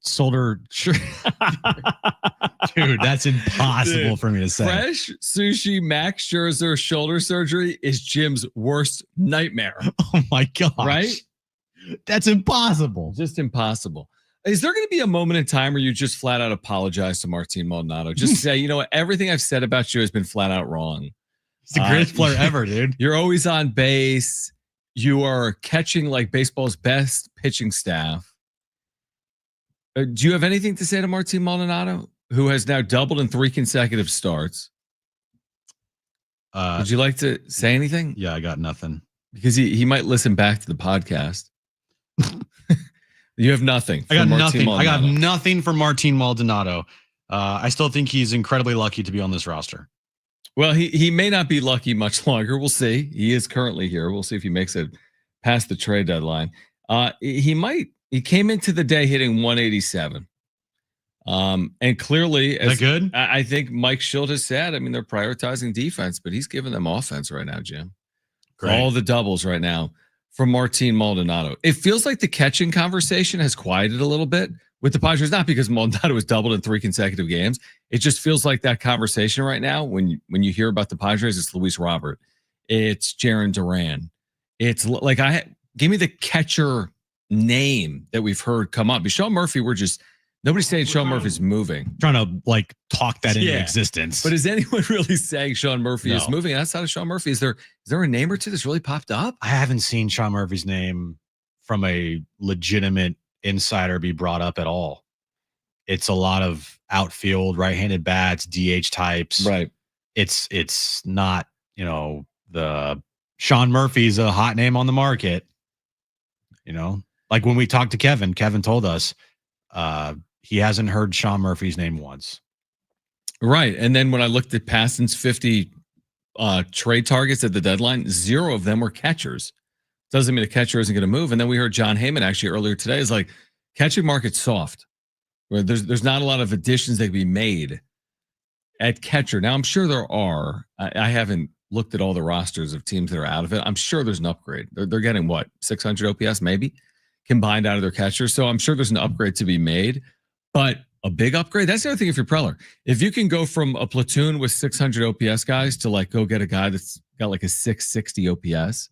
Speaker 3: shoulder. Dude, that's impossible for me to say.
Speaker 1: Fresh sushi, Max Scherzer shoulder surgery is Jim's worst nightmare.
Speaker 3: Oh my gosh.
Speaker 1: Right?
Speaker 3: That's impossible.
Speaker 1: Just impossible. Is there going to be a moment in time where you just flat out apologize to Martin Maldonado? Just say, you know what? Everything I've said about you has been flat out wrong.
Speaker 3: He's the greatest player ever, dude.
Speaker 1: You're always on base. You are catching like baseball's best pitching staff. Do you have anything to say to Martin Maldonado, who has now doubled in 3 consecutive starts? Would you like to say anything?
Speaker 3: Yeah, I got nothing.
Speaker 1: Because he might listen back to the podcast. You have nothing.
Speaker 3: I got nothing. I got nothing for Martin Maldonado. I still think he's incredibly lucky to be on this roster.
Speaker 1: Well, he may not be lucky much longer. We'll see. He is currently here. We'll see if he makes it past the trade deadline. He might. He came into the day hitting 187. And clearly,
Speaker 3: is that good?
Speaker 1: I think Mike Schilt has said, I mean, they're prioritizing defense, but he's giving them offense right now, Jim. Great. All the doubles right now from Martin Maldonado. It feels like the catching conversation has quieted a little bit with the Padres, not because Maldonado was doubled in 3 consecutive games. It just feels like that conversation right now, when you hear about the Padres, it's Luis Robert, it's Jarren Duran. It's like, give me the catcher name that we've heard come up. But Sean Murphy, nobody's saying Sean Murphy's moving.
Speaker 3: Trying to like talk that into existence.
Speaker 1: But is anyone really saying Sean Murphy is moving? Outside of Sean Murphy, is there a name or two that's really popped up?
Speaker 3: I haven't seen Sean Murphy's name from a legitimate insider be brought up at all. It's a lot of outfield, right-handed bats, DH types.
Speaker 1: Right.
Speaker 3: It's not, the Sean Murphy's a hot name on the market. Like when we talked to Kevin told us he hasn't heard Sean Murphy's name once.
Speaker 1: Right. And then when I looked at Passan's 50 trade targets at the deadline, 0 of them were catchers. Doesn't mean a catcher isn't going to move. And then we heard John Heyman actually earlier today is like, catching market's soft. Where there's not a lot of additions that can be made at catcher. Now, I'm sure there are. I haven't looked at all the rosters of teams that are out of it. I'm sure there's an upgrade. They're getting what, 600 OPS maybe combined out of their catchers. So I'm sure there's an upgrade to be made. But a big upgrade, that's the other thing if you're Preller. If you can go from a platoon with 600 OPS guys to like go get a guy that's got like a 660 OPS,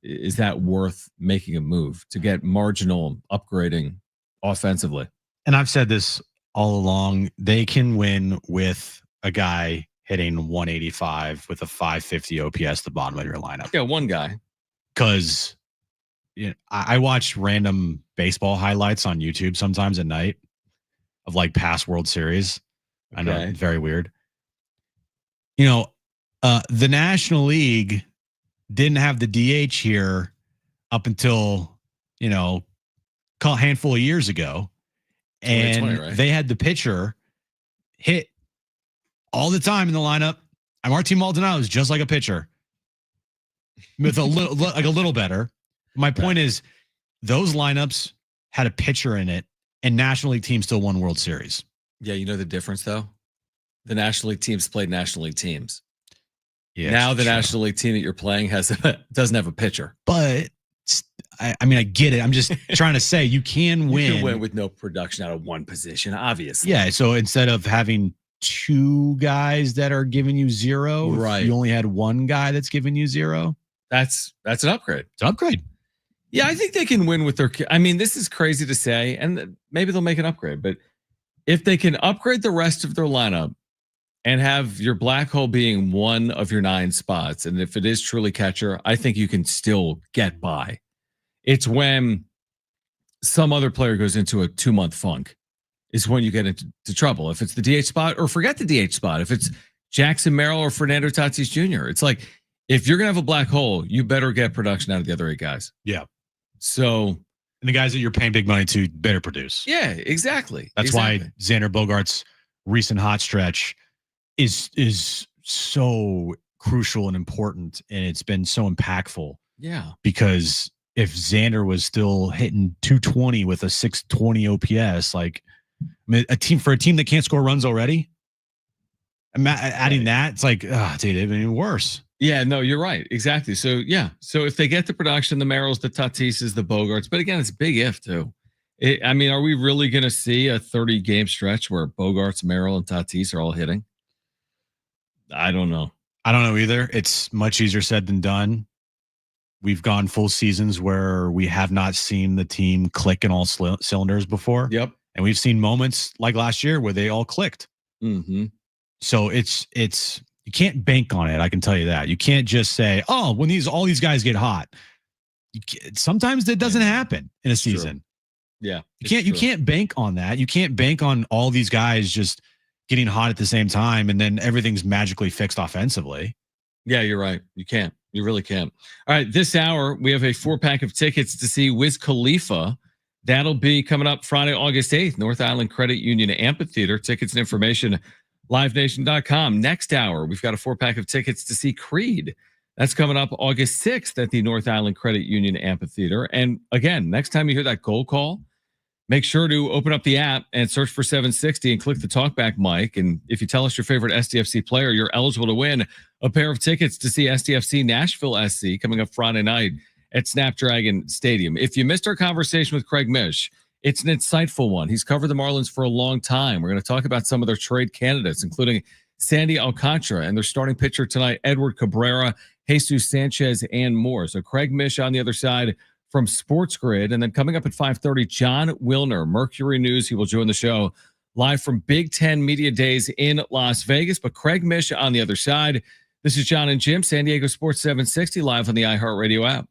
Speaker 1: is that worth making a move to get marginal upgrading offensively?
Speaker 3: And I've said this all along. They can win with a guy hitting 185 with a 550 OPS the bottom of your lineup.
Speaker 1: Yeah, one guy.
Speaker 3: Because I watch random baseball highlights on YouTube sometimes at night of like past World Series. Okay. I know, it's very weird. The National League didn't have the DH here up until, a handful of years ago. And right? They had the pitcher hit all the time in the lineup. And Martin Maldonado is just like a pitcher with a little better. My point is those lineups had a pitcher in it and National League teams still won World Series.
Speaker 1: Yeah. You know the difference though? The National League teams played National League teams.
Speaker 3: Yeah.
Speaker 1: Now the National League team that you're playing doesn't have a pitcher.
Speaker 3: But I get it. I'm just trying to say you can win.
Speaker 1: You can win with no production out of one position, obviously.
Speaker 3: Yeah. So instead of having 2 guys that are giving you 0,
Speaker 1: right?
Speaker 3: You only had 1 guy that's giving you 0.
Speaker 1: That's an upgrade.
Speaker 3: It's an upgrade.
Speaker 1: Yeah, I think they can win with their. I mean, this is crazy to say, and maybe they'll make an upgrade. But if they can upgrade the rest of their lineup and have your black hole being one of your 9 spots, and if it is truly catcher, I think you can still get by. It's when some other player goes into a 2-month funk is when you get into trouble. If it's the DH spot, or forget the DH spot. If it's Jackson Merrill or Fernando Tatis Jr., it's like, if you're going to have a black hole, you better get production out of the other 8 guys.
Speaker 3: Yeah.
Speaker 1: So,
Speaker 3: and the guys that you're paying big money to better produce.
Speaker 1: Yeah, exactly.
Speaker 3: That's why Xander Bogaerts' recent hot stretch is so crucial and important, and it's been so impactful.
Speaker 1: Yeah.
Speaker 3: Because if Xander was still hitting 220 with a 620 OPS, like I mean, a team that can't score runs already, adding that, it's like, dude, it'd be worse.
Speaker 1: Yeah, no, you're right. Exactly. So, yeah. So if they get the production, the Merrills, the Tatises, the Bogarts, but again, it's a big if too. I mean, are we really going to see a 30-game stretch where Bogarts, Merrill, and Tatis are all hitting? I don't know.
Speaker 3: I don't know either. It's much easier said than done. We've gone full seasons where we have not seen the team click in all cylinders before.
Speaker 1: Yep.
Speaker 3: And we've seen moments like last year where they all clicked.
Speaker 1: Mm-hmm.
Speaker 3: So it's you can't bank on it. I can tell you that. You can't just say, oh, when all these guys get hot. Sometimes that doesn't happen in a season.
Speaker 1: True. Yeah.
Speaker 3: You can't bank on that. You can't bank on all these guys just getting hot at the same time and then everything's magically fixed offensively.
Speaker 1: Yeah, you're right. You can't. You really can't. All right. This hour, we have a 4-pack of tickets to see Wiz Khalifa. That'll be coming up Friday, August 8th, North Island Credit Union Amphitheater. Tickets and information, livenation.com. Next hour, we've got a 4-pack of tickets to see Creed. That's coming up August 6th at the North Island Credit Union Amphitheater. And again, next time you hear that goal call, make sure to open up the app and search for 760 and click the talkback mic. And if you tell us your favorite SDFC player, you're eligible to win a pair of tickets to see SDFC Nashville SC coming up Friday night at Snapdragon Stadium. If you missed our conversation with Craig Mish, it's an insightful one. He's covered the Marlins for a long time. We're going to talk about some of their trade candidates, including Sandy Alcantara and their starting pitcher tonight, Edward Cabrera, Jesus Sanchez, and more. So Craig Mish on the other side from Sports Grid. And then coming up at 5:30, John Wilner, Mercury News. He will join the show live from Big Ten Media Days in Las Vegas. But Craig Mish on the other side. This is John and Jim, San Diego Sports 760, live on the iHeartRadio app.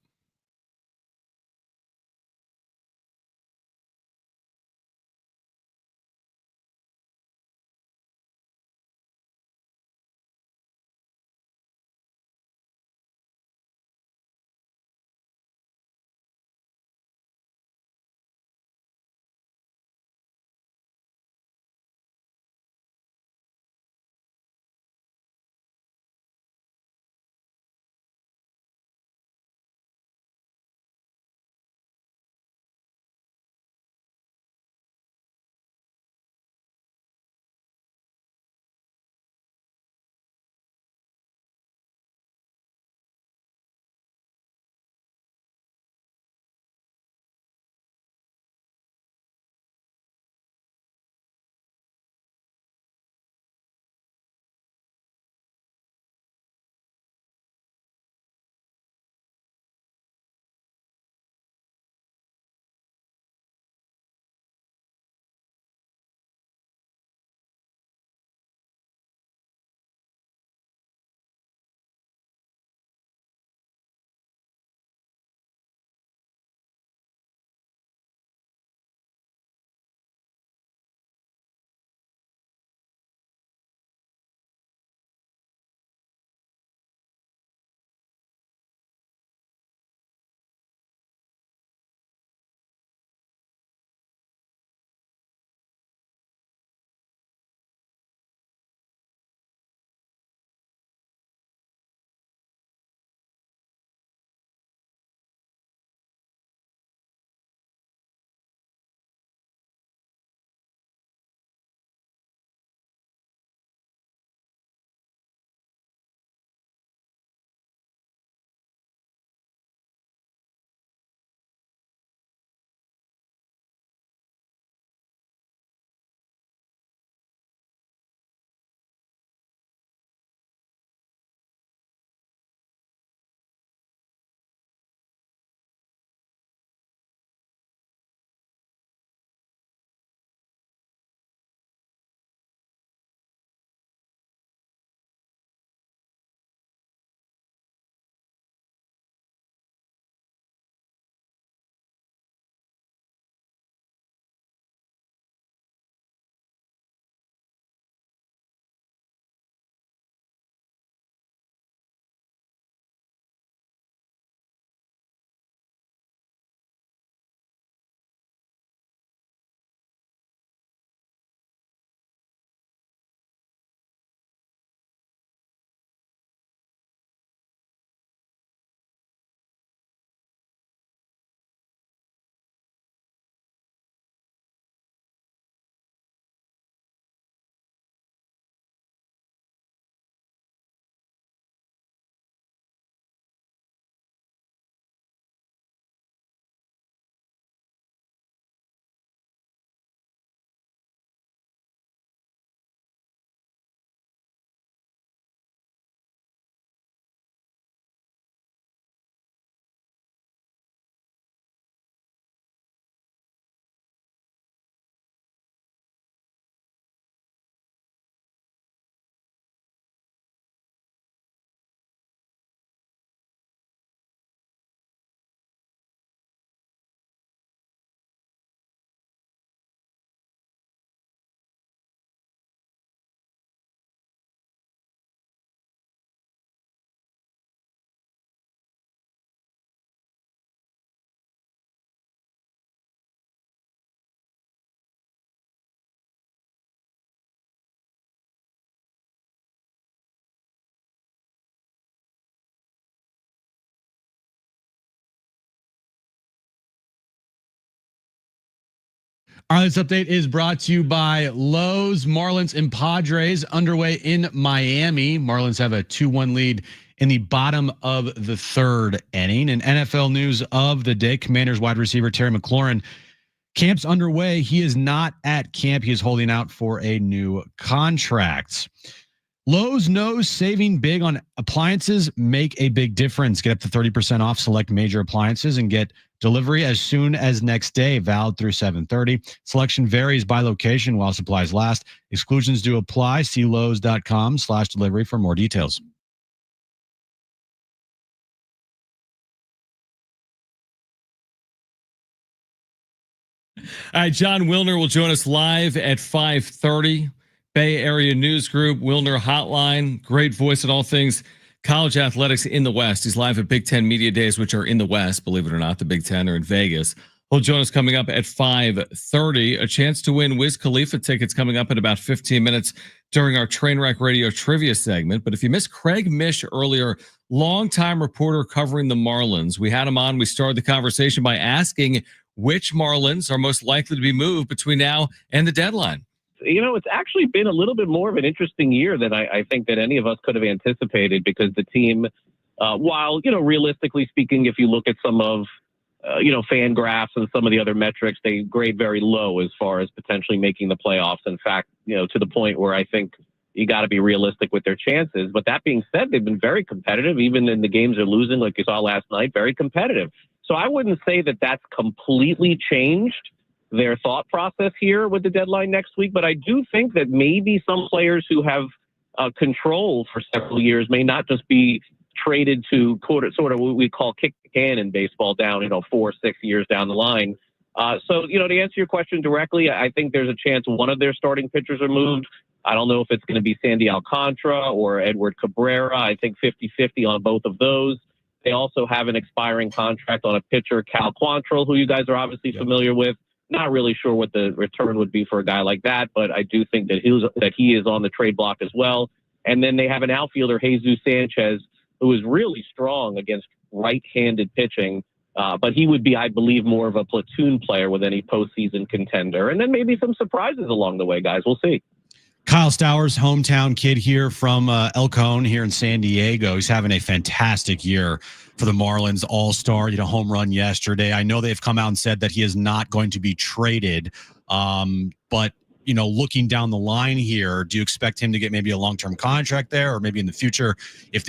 Speaker 3: All right, this update is brought to you by Lowe's. Marlins and Padres underway in Miami. Marlins have a 2-1 lead in the bottom of the third inning. And NFL news of the day, Commanders wide receiver Terry McLaurin, camp's underway. He is not at camp. He is holding out for a new contract. Lowe's knows saving big on appliances make a big difference. Get up to 30% off select major appliances and get delivery as soon as next day, valid through 7:30. Selection varies by location while supplies last. Exclusions do apply. See lowes.com/delivery for more details.
Speaker 1: All right, John Wilner will join us live at 5:30. Bay Area News Group, Wilner Hotline, great voice in all things college athletics in the West. He's live at Big Ten Media Days, which are in the West, believe it or not. The Big Ten are in Vegas. He'll join us coming up at 5:30. A chance to win Wiz Khalifa tickets coming up in about 15 minutes during our Trainwreck Radio trivia segment. But if you missed Craig Mish earlier, longtime reporter covering the Marlins, we had him on. We started the conversation by asking which Marlins are most likely to be moved between now and the deadline.
Speaker 8: You know, it's actually been a little bit more of an interesting year than I think that any of us could have anticipated, because the team, while, you know, realistically speaking, if you look at some of, fan graphs and some of the other metrics, they grade very low as far as potentially making the playoffs. In fact, to the point where I think you got to be realistic with their chances. But that being said, they've been very competitive, even in the games they're losing, like you saw last night, very competitive. So I wouldn't say that that's completely changed their thought process here with the deadline next week. But I do think that maybe some players who have control for several years may not just be traded to sort of what we call kick the can in baseball down, 4 or 6 years down the line. So, to answer your question directly, I think there's a chance one of their starting pitchers are moved. I don't know if it's going to be Sandy Alcantara or Edward Cabrera. I think 50-50 on both of those. They also have an expiring contract on a pitcher, Cal Quantrill, who you guys are obviously familiar with. Not really sure what the return would be for a guy like that, but I do think that he is on the trade block as well. And then they have an outfielder, Jesus Sanchez, who is really strong against right-handed pitching, but he would be, I believe, more of a platoon player with any postseason contender. And then maybe some surprises along the way, guys. We'll see.
Speaker 3: Kyle Stowers, hometown kid here from El Cajon here in San Diego. He's having a fantastic year for the Marlins. All-star, home run yesterday. I know they've come out and said that he is not going to be traded. But, looking down the line here, do you expect him to get maybe a long-term contract there, or maybe in the future, if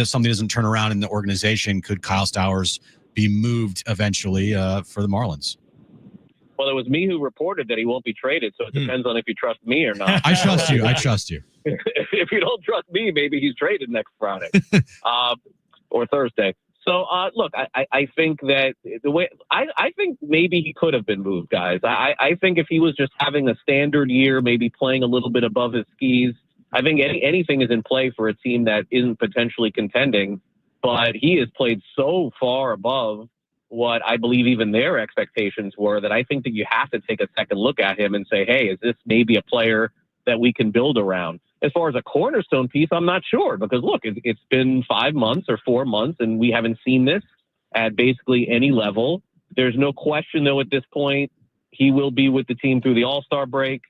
Speaker 3: something doesn't turn around in the organization, could Kyle Stowers be moved eventually for the Marlins?
Speaker 8: Well, it was me who reported that he won't be traded, so it depends on if you trust me or not.
Speaker 3: I trust you. I trust you.
Speaker 8: If you don't trust me, maybe he's traded next Friday or Thursday. So, look, I think that I think maybe he could have been moved, guys. I think if he was just having a standard year, maybe playing a little bit above his skis, I think anything is in play for a team that isn't potentially contending. But he has played so far above what I believe even their expectations were, that I think that you have to take a second look at him and say, hey, is this maybe a player that we can build around? As far as a cornerstone piece, I'm not sure, because look, it's been 5 months or 4 months and we haven't seen this at basically any level. There's no question, though, at this point, he will be with the team through the All-Star break.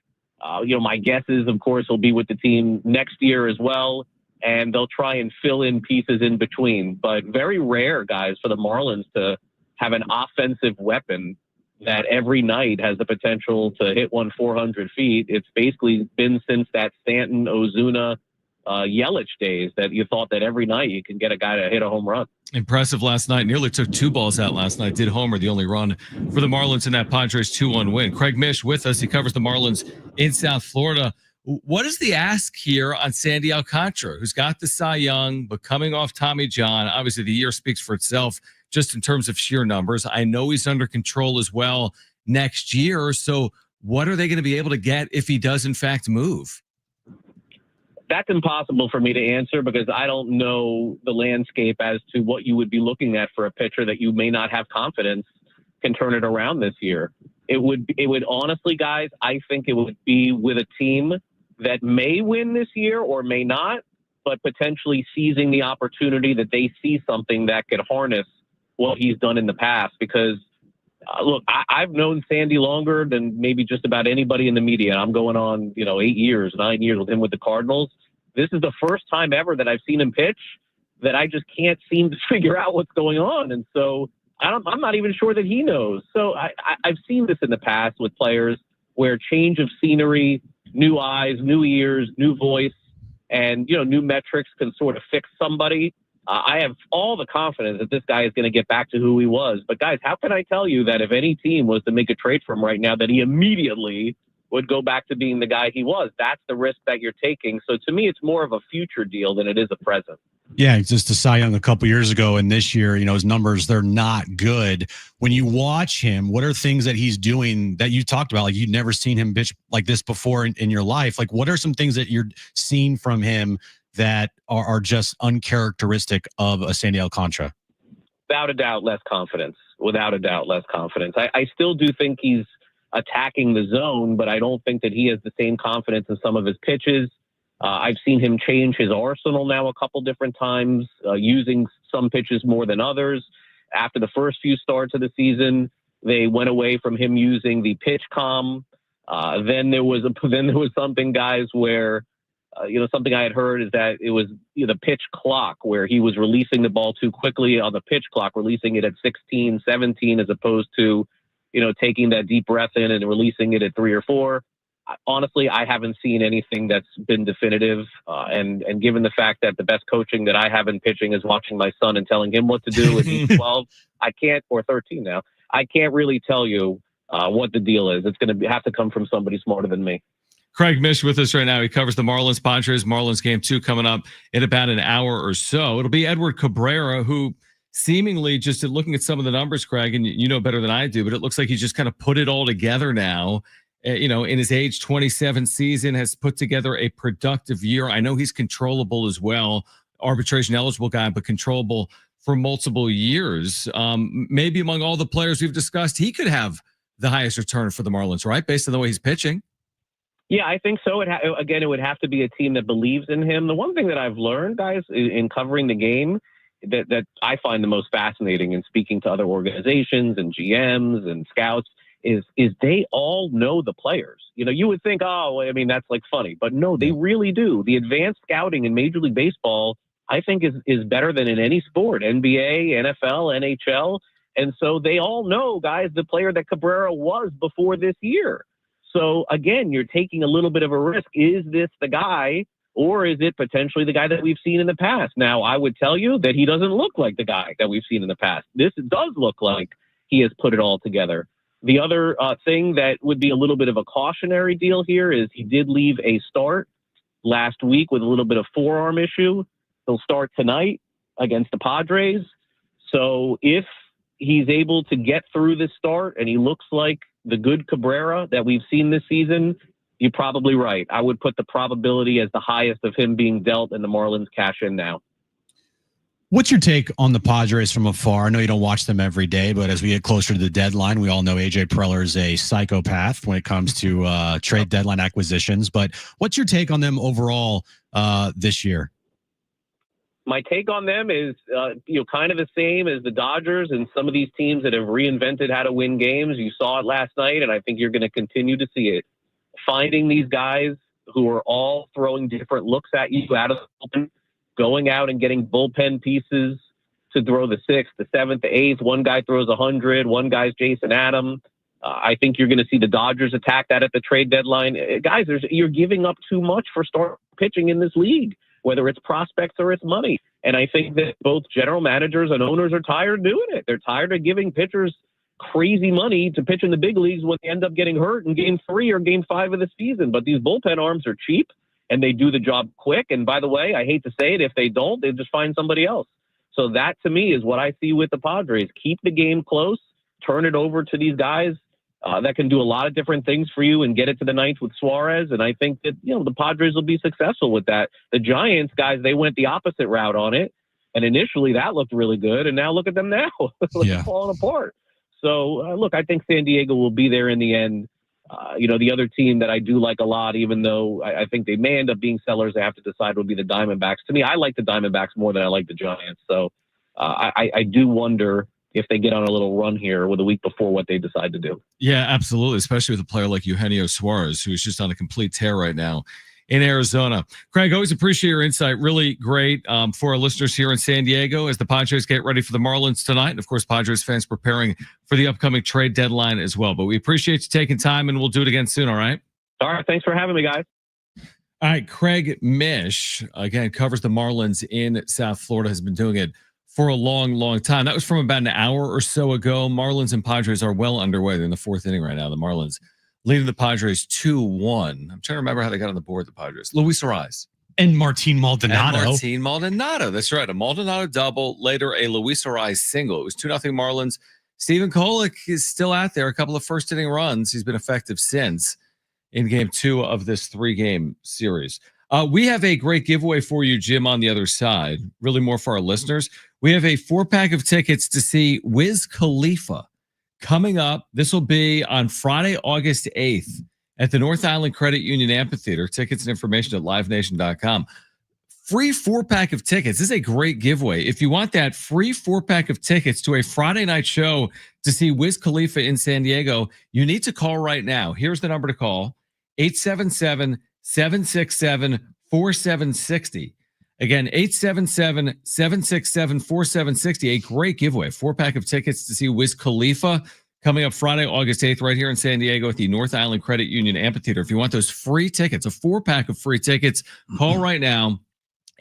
Speaker 8: My guess is, of course, he'll be with the team next year as well, and they'll try and fill in pieces in between. But very rare, guys, for the Marlins to have an offensive weapon that every night has the potential to hit 400 feet. It's basically been since that Stanton, Ozuna, Yelich days that you thought that every night you can get a guy to hit a home run.
Speaker 1: Impressive last night. Nearly took 2 balls out last night. Did homer, the only run for the Marlins in that Padres 2-1 win. Craig Mish with us. He covers the Marlins in South Florida. What is the ask here on Sandy Alcantara, who's got the Cy Young, but coming off Tommy John? Obviously, the year speaks for itself just in terms of sheer numbers. I know he's under control as well next year. So what are they going to be able to get if he does, in fact, move?
Speaker 8: That's impossible for me to answer, because I don't know the landscape as to what you would be looking at for a pitcher that you may not have confidence can turn it around this year. It would honestly, guys, I think it would be with a team that may win this year or may not, but potentially seizing the opportunity that they see something that could harness what he's done in the past. Because Look, I've known Sandy longer than maybe just about anybody in the media. I'm going on, 9 years with him with the Cardinals. This is the first time ever that I've seen him pitch that I just can't seem to figure out what's going on. And so I'm not even sure that he knows. So I've seen this in the past with players where change of scenery, new eyes, new ears, new voice, and, new metrics can sort of fix somebody. I have all the confidence that this guy is going to get back to who he was. But guys, how can I tell you that if any team was to make a trade for him right now, that he immediately would go back to being the guy he was? That's the risk that you're taking. So to me, it's more of a future deal than it is a present.
Speaker 3: Yeah, just to Cy Young a couple years ago, and this year, his numbers, they're not good. When you watch him, what are things that he's doing that you talked about? Like, you've never seen him pitch like this before in your life. Like, what are some things that you're seeing from him that are just uncharacteristic of a Sandy Alcantara?
Speaker 8: Without a doubt, less confidence. Without a doubt, less confidence. I still do think he's attacking the zone, but I don't think that he has the same confidence in some of his pitches. I've seen him change his arsenal now a couple different times, using some pitches more than others. After the first few starts of the season, they went away from him using the pitch comm. Then there was something, guys, where something I had heard is that it was the pitch clock, where he was releasing the ball too quickly on the pitch clock, releasing it at 16, 17, as opposed to, taking that deep breath in and releasing it at 3 or 4. Honestly, I haven't seen anything that's been definitive. And given the fact that the best coaching that I have in pitching is watching my son and telling him what to do at he's 12, or 13 now, I can't really tell you what the deal is. It's going to have to come from somebody smarter than me.
Speaker 1: Craig Mish with us right now. He covers the Marlins Padres. Marlins game 2 coming up in about an hour or so. It'll be Edward Cabrera, who seemingly, just looking at some of the numbers, Craig, and you know better than I do, but it looks like he's just kind of put it all together now. In his age 27 season, has put together a productive year. I know he's controllable as well, arbitration eligible guy, but controllable for multiple years. Maybe among all the players we've discussed, he could have the highest return for the Marlins, right? Based on the way he's pitching.
Speaker 8: Yeah, I think so. It would have to be a team that believes in him. The one thing that I've learned, guys, in covering the game that I find the most fascinating in speaking to other organizations and GMs and scouts is they all know the players. You would think, that's like funny, but no, they really do. The advanced scouting in Major League Baseball, I think, is better than in any sport, NBA, NFL, NHL. And so they all know, guys, the player that Cabrera was before this year. So again, you're taking a little bit of a risk. Is this the guy, or is it potentially the guy that we've seen in the past? Now, I would tell you that he doesn't look like the guy that we've seen in the past. This does look like he has put it all together. The other thing that would be a little bit of a cautionary deal here is he did leave a start last week with a little bit of forearm issue. He'll start tonight against the Padres. So if he's able to get through this start and he looks like the good Cabrera that we've seen this season, you're probably right. I would put the probability as the highest of him being dealt and the Marlins cash in now.
Speaker 3: What's your take on the Padres from afar? I know you don't watch them every day, but as we get closer to the deadline, we all know AJ Preller is a psychopath when it comes to trade deadline acquisitions. But what's your take on them overall this year?
Speaker 8: My take on them is, kind of the same as the Dodgers and some of these teams that have reinvented how to win games. You saw it last night, and I think you're going to continue to see it. Finding these guys who are all throwing different looks at you out of the bullpen, going out and getting bullpen pieces to throw the 6th, the 7th, the 8th. One guy throws 100. One guy's Jason Adam. I think you're going to see the Dodgers attack that at the trade deadline. Guys, you're giving up too much for start pitching in this league, whether it's prospects or it's money. And I think that both general managers and owners are tired of doing it. They're tired of giving pitchers crazy money to pitch in the big leagues when they end up getting hurt in game 3 or game 5 of the season. But these bullpen arms are cheap and they do the job quick. And by the way, I hate to say it, if they don't, they just find somebody else. So that to me is what I see with the Padres. Keep the game close, turn it over to these guys that can do a lot of different things for you and get it to the 9th with Suarez. And I think that, the Padres will be successful with that. The Giants, guys, they went the opposite route on it. And initially that looked really good. And now look at them now. It's falling apart. So look, I think San Diego will be there in the end. The other team that I do like a lot, even though I think they may end up being sellers, they have to decide, will be the Diamondbacks. To me, I like the Diamondbacks more than I like the Giants. So I do wonder if they get on a little run here with a week before what they decide to do.
Speaker 1: Yeah, absolutely. Especially with a player like Eugenio Suarez, who's just on a complete tear right now in Arizona. Craig, always appreciate your insight. Really great for our listeners here in San Diego as the Padres get ready for the Marlins tonight. And of course, Padres fans preparing for the upcoming trade deadline as well. But we appreciate you taking time, and we'll do it again soon. All right.
Speaker 8: All right. Thanks for having me, guys.
Speaker 1: All right. Craig Mish, again, covers the Marlins in South Florida, has been doing it for a long, long time. That was from about an hour or so ago. Marlins and Padres are well underway. They're in the fourth inning right now. The Marlins leading the Padres 2-1. I'm trying to remember how they got on the board, the Padres. Luis Ariz.
Speaker 3: And Martin Maldonado.
Speaker 1: Martin Maldonado. That's right. A Maldonado double. Later, a Luis Ariz single. It was 2-0 Marlins. Stephen Kolek is still out there. A couple of first inning runs. He's been effective since in game 2 of this 3-game series. We have a great giveaway for you, Jim, on the other side. Really more for our listeners. We have a 4-pack of tickets to see Wiz Khalifa coming up. This will be on Friday, August 8th at the North Island Credit Union Amphitheater. Tickets and information at livenation.com. Free 4-pack of tickets. This is a great giveaway. If you want that free 4-pack of tickets to a Friday night show to see Wiz Khalifa in San Diego, you need to call right now. Here's the number to call: 877-767-4760. Again, 877-767-4760. A great giveaway. 4-pack of tickets to see Wiz Khalifa coming up Friday, August 8th, right here in San Diego at the North Island Credit Union Amphitheater. If you want those free tickets, a 4-pack of free tickets, call right now,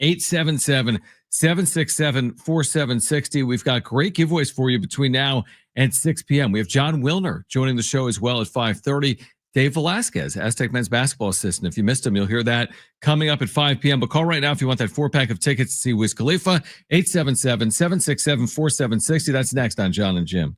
Speaker 1: 877-767-4760. We've got great giveaways for you between now and 6 p.m. We have John Wilner joining the show as well at 5:30. Dave Velasquez, Aztec men's basketball assistant. If you missed him, you'll hear that coming up at 5 p.m. But call right now if you want that 4-pack of tickets to see Wiz Khalifa, 877-767-4760. That's next on John and Jim.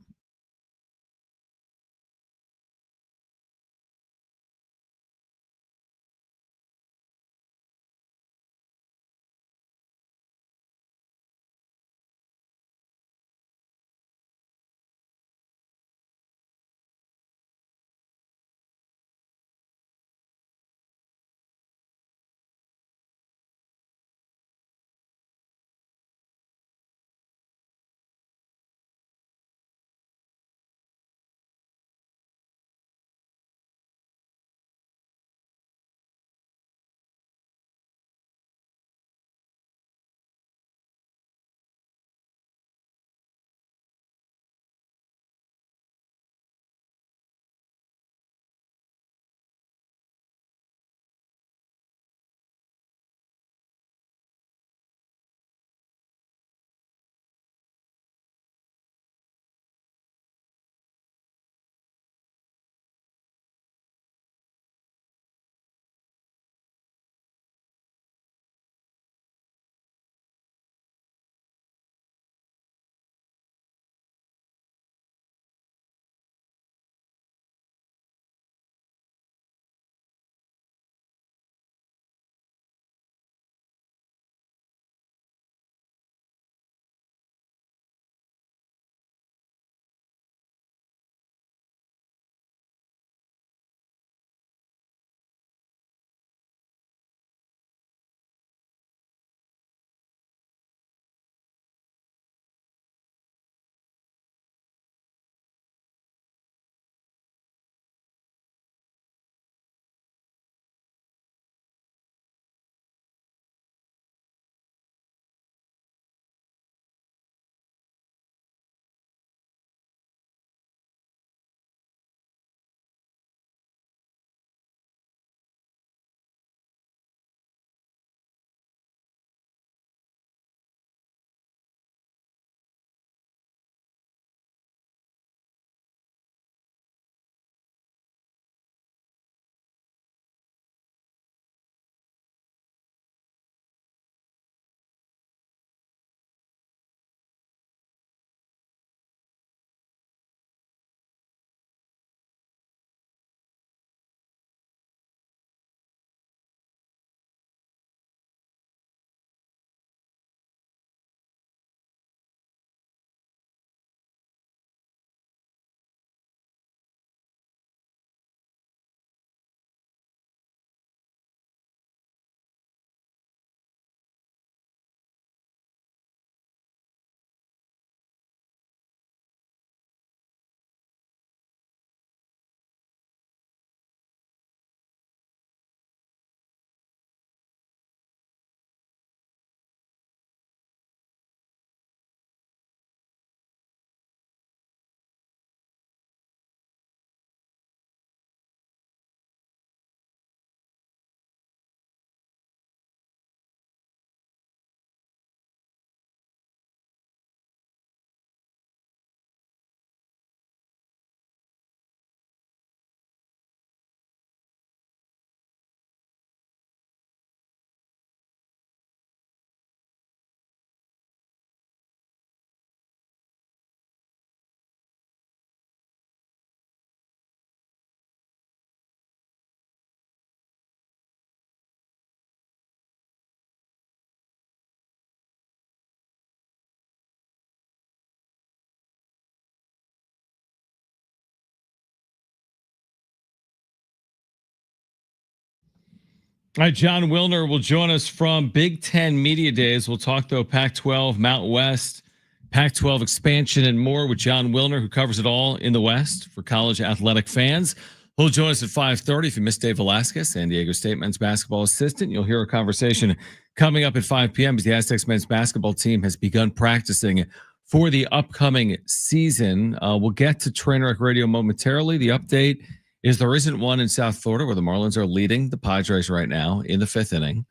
Speaker 1: All right, John Wilner will join us from Big Ten Media Days. We'll talk, though, Pac-12, Mountain West, Pac-12 expansion, and more with John Wilner, who covers it all in the West for college athletic fans. He'll join us at 5:30. If you missed Dave Velasquez, San Diego State men's basketball assistant, you'll hear a conversation coming up at 5 p.m. as the Aztecs men's basketball team has begun practicing for the upcoming season. We'll get to Trainwreck Radio momentarily. The update is there isn't one in South Florida where the Marlins are leading the Padres right now in the 5th inning,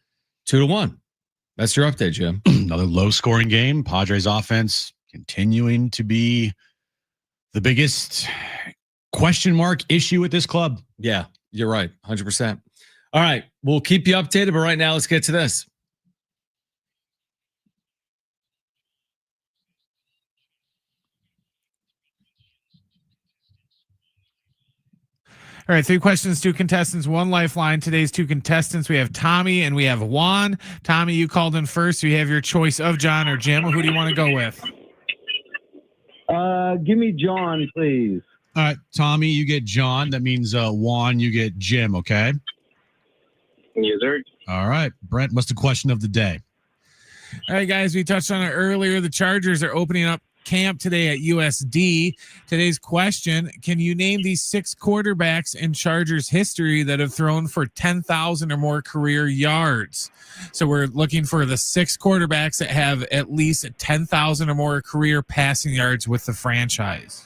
Speaker 1: 2-1. That's your update, Jim.
Speaker 3: Another low-scoring game. Padres offense continuing to be the biggest question mark issue with this club.
Speaker 1: Yeah, you're right. 100%. All right, we'll keep you updated, but right now let's get to this.
Speaker 9: All right, 3 questions, 2 contestants, 1 lifeline. Today's 2 contestants, we have Tommy and we have Juan. Tommy, you called in first. So you have your choice of John or Jim. Who do you want to go with?
Speaker 12: Give me John, please.
Speaker 3: All right, Tommy, you get John. That means Juan, you get Jim, okay?
Speaker 8: Yes, sir.
Speaker 3: All right, Brent, what's the question of the day?
Speaker 9: All right, guys, we touched on it earlier. The Chargers are opening up camp today at USD. Today's question, can you name these 6 quarterbacks in Chargers history that have thrown for 10,000 or more career yards? So we're looking for the 6 quarterbacks that have at least 10,000 or more career passing yards with the franchise.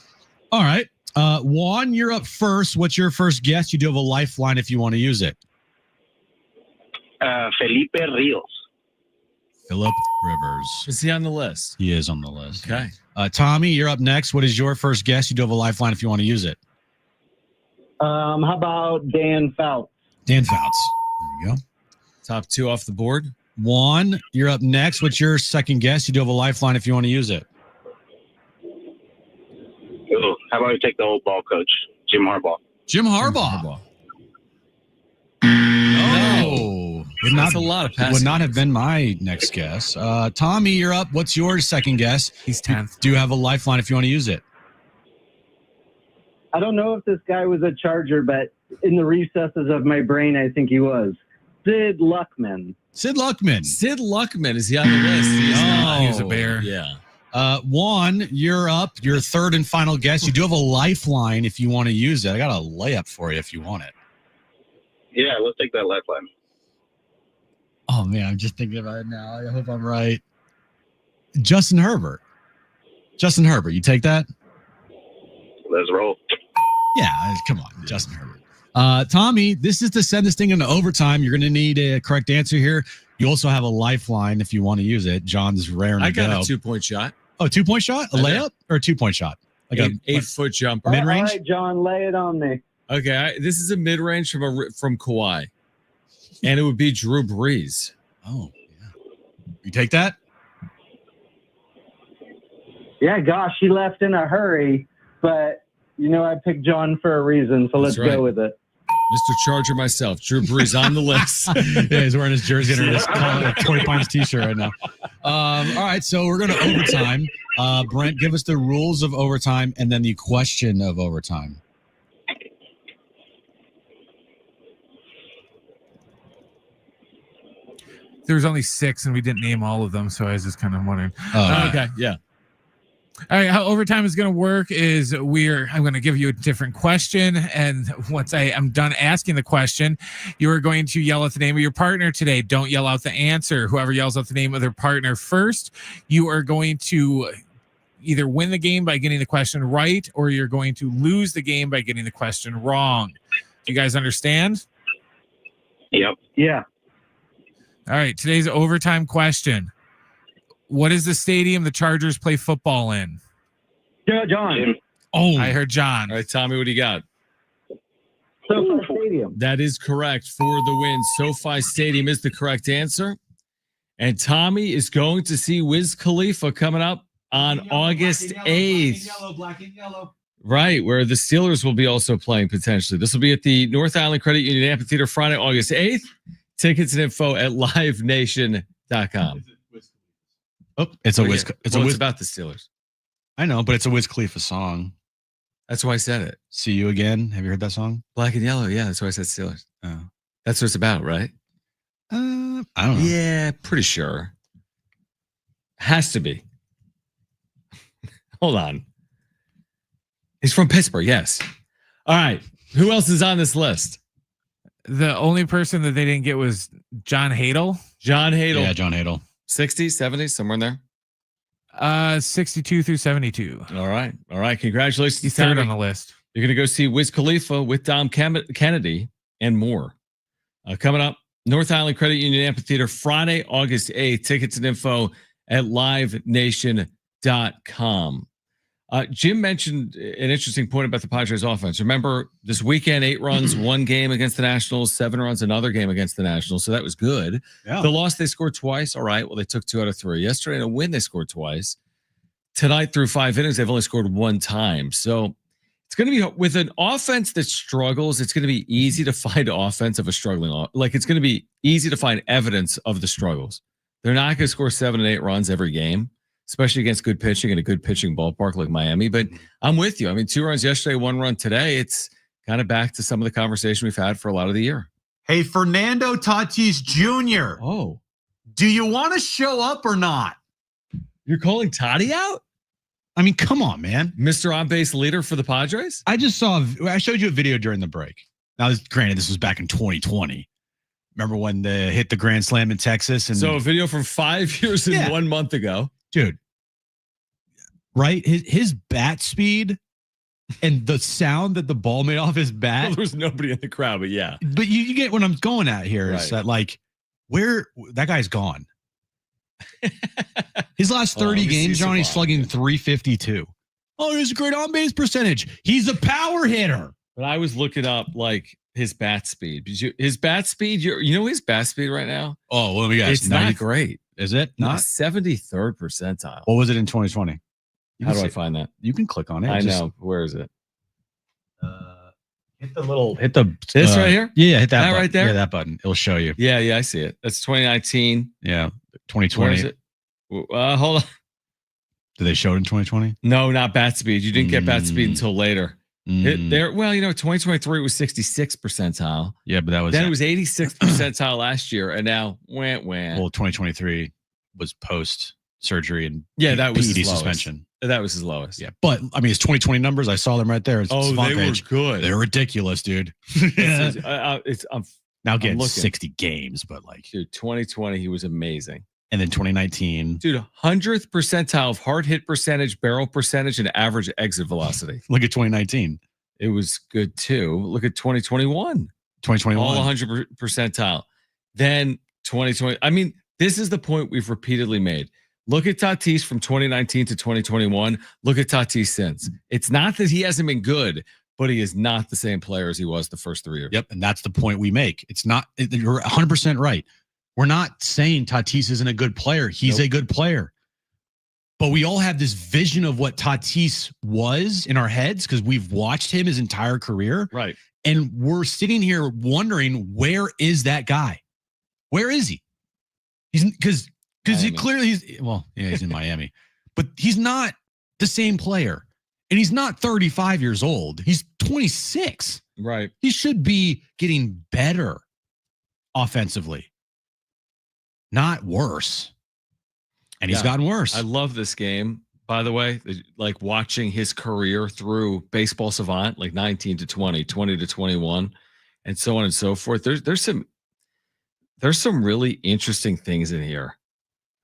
Speaker 3: All right. Juan, you're up first. What's your first guess? You do have a lifeline if you want to use it.
Speaker 8: Felipe Rios.
Speaker 3: Philip Rivers.
Speaker 1: Is he on the list?
Speaker 3: He is on the list.
Speaker 1: Okay.
Speaker 3: Tommy, you're up next. What is your first guess? You do have a lifeline if you want to use it.
Speaker 12: How about Dan Fouts?
Speaker 3: Dan Fouts. There you go.
Speaker 1: Top 2 off the board.
Speaker 3: Juan, you're up next. What's your second guess? You do have a lifeline if you want to use it.
Speaker 8: Ooh, how about we take the old ball coach, Jim Harbaugh?
Speaker 3: Jim Harbaugh. No.
Speaker 1: That's a lot of passing.
Speaker 3: Would not have been my next guess. Tommy, you're up. What's your second guess?
Speaker 9: He's 10th.
Speaker 3: Do you have a lifeline if you want to use it?
Speaker 12: I don't know if this guy was a Charger, but in the recesses of my brain, I think he was. Sid Luckman.
Speaker 3: Sid Luckman.
Speaker 1: Sid Luckman. Is he on the list?
Speaker 9: He was a Bear.
Speaker 1: Yeah.
Speaker 3: Juan, you're up. Your third and final guess. You do have a lifeline if you want to use it. I got a layup for you if you want it.
Speaker 8: Yeah, let's take that lifeline.
Speaker 3: Oh, man, I'm just thinking about it now. I hope I'm right. Justin Herbert. Justin Herbert, you take that?
Speaker 8: Let's roll.
Speaker 3: Yeah, come on, Justin Herbert. Tommy, this is to send this thing into overtime. You're going to need a correct answer here. You also have a lifeline if you want to use it. John's raring to go.
Speaker 1: I got a 2-point shot.
Speaker 3: Oh, 2-point shot? A layup or a 2-point shot? Like
Speaker 1: an 8-foot jumper.
Speaker 3: Mid-range?
Speaker 12: All right, John, lay it on me.
Speaker 1: Okay, this is a mid-range from Kawhi. And it would be Drew Brees.
Speaker 3: Oh, yeah. You take that?
Speaker 12: Yeah, gosh, he left in a hurry, but I picked John for a reason, so let's go with it.
Speaker 1: Mr. Charger myself, Drew Brees on the list.
Speaker 3: Yeah, he's wearing his jersey under his 20 Pints t-shirt right now. All right, so we're going to overtime. Brent, give us the rules of overtime and then the question of overtime.
Speaker 9: There was only 6 and we didn't name all of them, so I was just kind of wondering.
Speaker 1: Okay, yeah.
Speaker 9: All right, how overtime is going to work is I'm going to give you a different question, and once I'm done asking the question, you are going to yell out the name of your partner today. Don't yell out the answer. Whoever yells out the name of their partner first, you are going to either win the game by getting the question right, or you're going to lose the game by getting the question wrong. Do you guys understand?
Speaker 8: Yep.
Speaker 12: Yeah.
Speaker 9: All right, today's overtime question. What is the stadium the Chargers play football in?
Speaker 12: Yeah, John.
Speaker 9: Oh, I heard John.
Speaker 1: All right, Tommy, what do you got?
Speaker 12: SoFi Stadium.
Speaker 1: That is correct for the win. SoFi Stadium is the correct answer. And Tommy is going to see Wiz Khalifa coming up on August 8th.
Speaker 3: Black and yellow.
Speaker 1: Right, where the Steelers will be also playing potentially. This will be at the North Island Credit Union Amphitheater Friday, August 8th. Tickets and info at livenation.com.
Speaker 3: Oh, it's a Wiz.
Speaker 1: It's about the Steelers.
Speaker 3: I know, but it's a Wiz Khalifa song.
Speaker 1: That's why I said it.
Speaker 3: See You Again. Have you heard that song?
Speaker 1: Black and yellow. Yeah, that's why I said Steelers.
Speaker 3: Oh.
Speaker 1: That's what it's about, right?
Speaker 3: I don't know.
Speaker 1: Yeah, pretty sure. Has to be. Hold on. He's from Pittsburgh, yes. All right. Who else is on this list?
Speaker 9: The only person that they didn't get was John Hadel.
Speaker 1: John Hadel.
Speaker 3: Yeah, John Hadel.
Speaker 1: 60s, 70s, somewhere in there.
Speaker 9: 62 through 72.
Speaker 1: All right. All right. Congratulations.
Speaker 9: He's third on the list.
Speaker 1: You're going to go see Wiz Khalifa with Dom Kennedy and more. Coming up, North Island Credit Union Amphitheater, Friday, August 8th. Tickets and info at livenation.com. Jim mentioned an interesting point about the Padres offense. Remember, this weekend, 8 runs, 1 game against the Nationals, 7 runs, another game against the Nationals. So that was good.
Speaker 3: Yeah.
Speaker 1: The loss, they scored twice. All right. Well, they took 2 out of 3. Yesterday, in a win, they scored twice. Tonight, through 5 innings, they've only scored 1 time. So it's going to be, with an offense that struggles, it's going to be easy to find offense of a struggling. Like, it's going to be easy to find evidence of the struggles. They're not going to score 7 and 8 runs every game, especially against good pitching in a good pitching ballpark like Miami. But I'm with you. I mean, 2 runs yesterday, 1 run today. It's kind of back to some of the conversation we've had for a lot of the year.
Speaker 3: Hey, Fernando Tatis Jr.
Speaker 1: Oh,
Speaker 3: do you want to show up or not?
Speaker 1: You're calling Toddy out?
Speaker 3: I mean, come on, man.
Speaker 1: Mr. On-base leader for the Padres?
Speaker 3: I showed you a video during the break. Now, granted, this was back in 2020. Remember when they hit the grand slam in Texas? And
Speaker 1: so a video from 5 years and 1 month ago.
Speaker 3: Dude, right? His bat speed and the sound that the ball made off his bat.
Speaker 1: Well, there was nobody in the crowd, but yeah.
Speaker 3: But you get what I'm going at here is that, like, where that guy's gone. His last 30 games, John, he's slugging 352. Oh, there's a great on-base percentage. He's a power hitter.
Speaker 1: But I was looking up, like, his bat speed. His bat speed, you know his bat speed right now?
Speaker 3: Oh, well, we got
Speaker 1: it's not great.
Speaker 3: Is it?
Speaker 1: Not 73rd percentile.
Speaker 3: What was it in 2020?
Speaker 1: How do I find that?
Speaker 3: You can click on it.
Speaker 1: I know. Where is it?
Speaker 3: Hit the
Speaker 1: this right here?
Speaker 3: Yeah, hit that button.
Speaker 1: right there?
Speaker 3: Yeah, that button. It'll show you.
Speaker 1: Yeah, I see it. That's 2019.
Speaker 3: Yeah, 2020.
Speaker 1: Where is it? Hold on.
Speaker 3: Did they show it in 2020?
Speaker 1: No, not bat speed. You didn't get bat speed until later. Well, 2023 was 66th percentile.
Speaker 3: Yeah, but that was
Speaker 1: then it was 86th percentile last year, and now went.
Speaker 3: Well, 2023 was post surgery and
Speaker 1: that was
Speaker 3: PED
Speaker 1: his
Speaker 3: suspension.
Speaker 1: That was his lowest.
Speaker 3: Yeah, but I mean, his 2020 numbers, I saw them right there.
Speaker 1: They were good.
Speaker 3: They're ridiculous, dude.
Speaker 1: Now
Speaker 3: getting 60 games, but like,
Speaker 1: dude, 2020 he was amazing.
Speaker 3: And then 2019,
Speaker 1: dude, 100th percentile of hard hit percentage, barrel percentage, and average exit velocity.
Speaker 3: Look at 2019.
Speaker 1: It was good too. Look at 2021.
Speaker 3: 2021.
Speaker 1: All 100 percentile. Then 2020. I mean, this is the point we've repeatedly made. Look at Tatis from 2019 to 2021. Look at Tatis since. It's not that he hasn't been good, but he is not the same player as he was the first 3 years.
Speaker 3: Yep. And that's the point we make. It's not, you're 100% right. We're not saying Tatis isn't a good player. He's a good player. But we all have this vision of what Tatis was in our heads because we've watched him his entire career.
Speaker 1: Right.
Speaker 3: And we're sitting here wondering, where is that guy? Where is he? He's because he clearly he's in Miami, but he's not the same player. And he's not 35 years old. He's 26.
Speaker 1: Right.
Speaker 3: He should be getting better offensively, not worse. And he's gotten worse.
Speaker 1: I love this game, by the way, like watching his career through Baseball Savant, like 19 to 20, 20 to 21, and so on and so forth. There's some really interesting things in here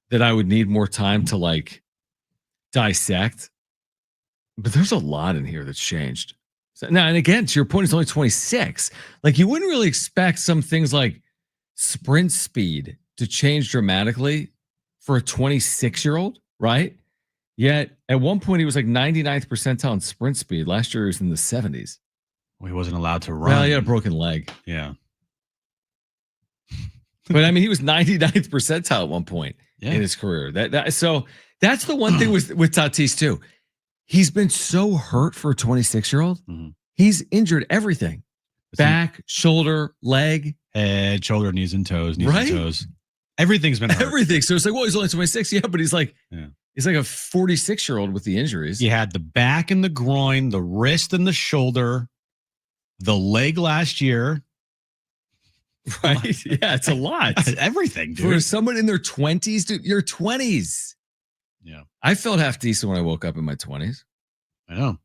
Speaker 1: that I would need more time to like dissect. But there's a lot in here that's changed. So, now, and again, to your point, it's only 26. Like you wouldn't really expect some things like sprint speed to change dramatically for a 26-year-old, right? Yet at one point he was like 99th percentile in sprint speed. Last year he was in the 70s.
Speaker 3: Well, he wasn't allowed to run.
Speaker 1: Well, he had a broken leg.
Speaker 3: Yeah.
Speaker 1: But I mean, he was 99th percentile at one point in his career. So that's the one thing with Tatis too. He's been so hurt for a 26-year-old. Mm-hmm. He's injured everything. Back, shoulder, leg.
Speaker 3: Head, shoulder, knees and toes, and toes. Everything's been hurt.
Speaker 1: Everything. So it's like, well, he's only 26. Yeah, but he's like a 46-year-old with the injuries.
Speaker 3: He had the back and the groin, the wrist and the shoulder, the leg last year.
Speaker 1: Right? Yeah, it's a lot.
Speaker 3: Everything, dude.
Speaker 1: For someone in their 20s, dude, your 20s.
Speaker 3: Yeah.
Speaker 1: I felt half decent when I woke up in my 20s.
Speaker 3: I know.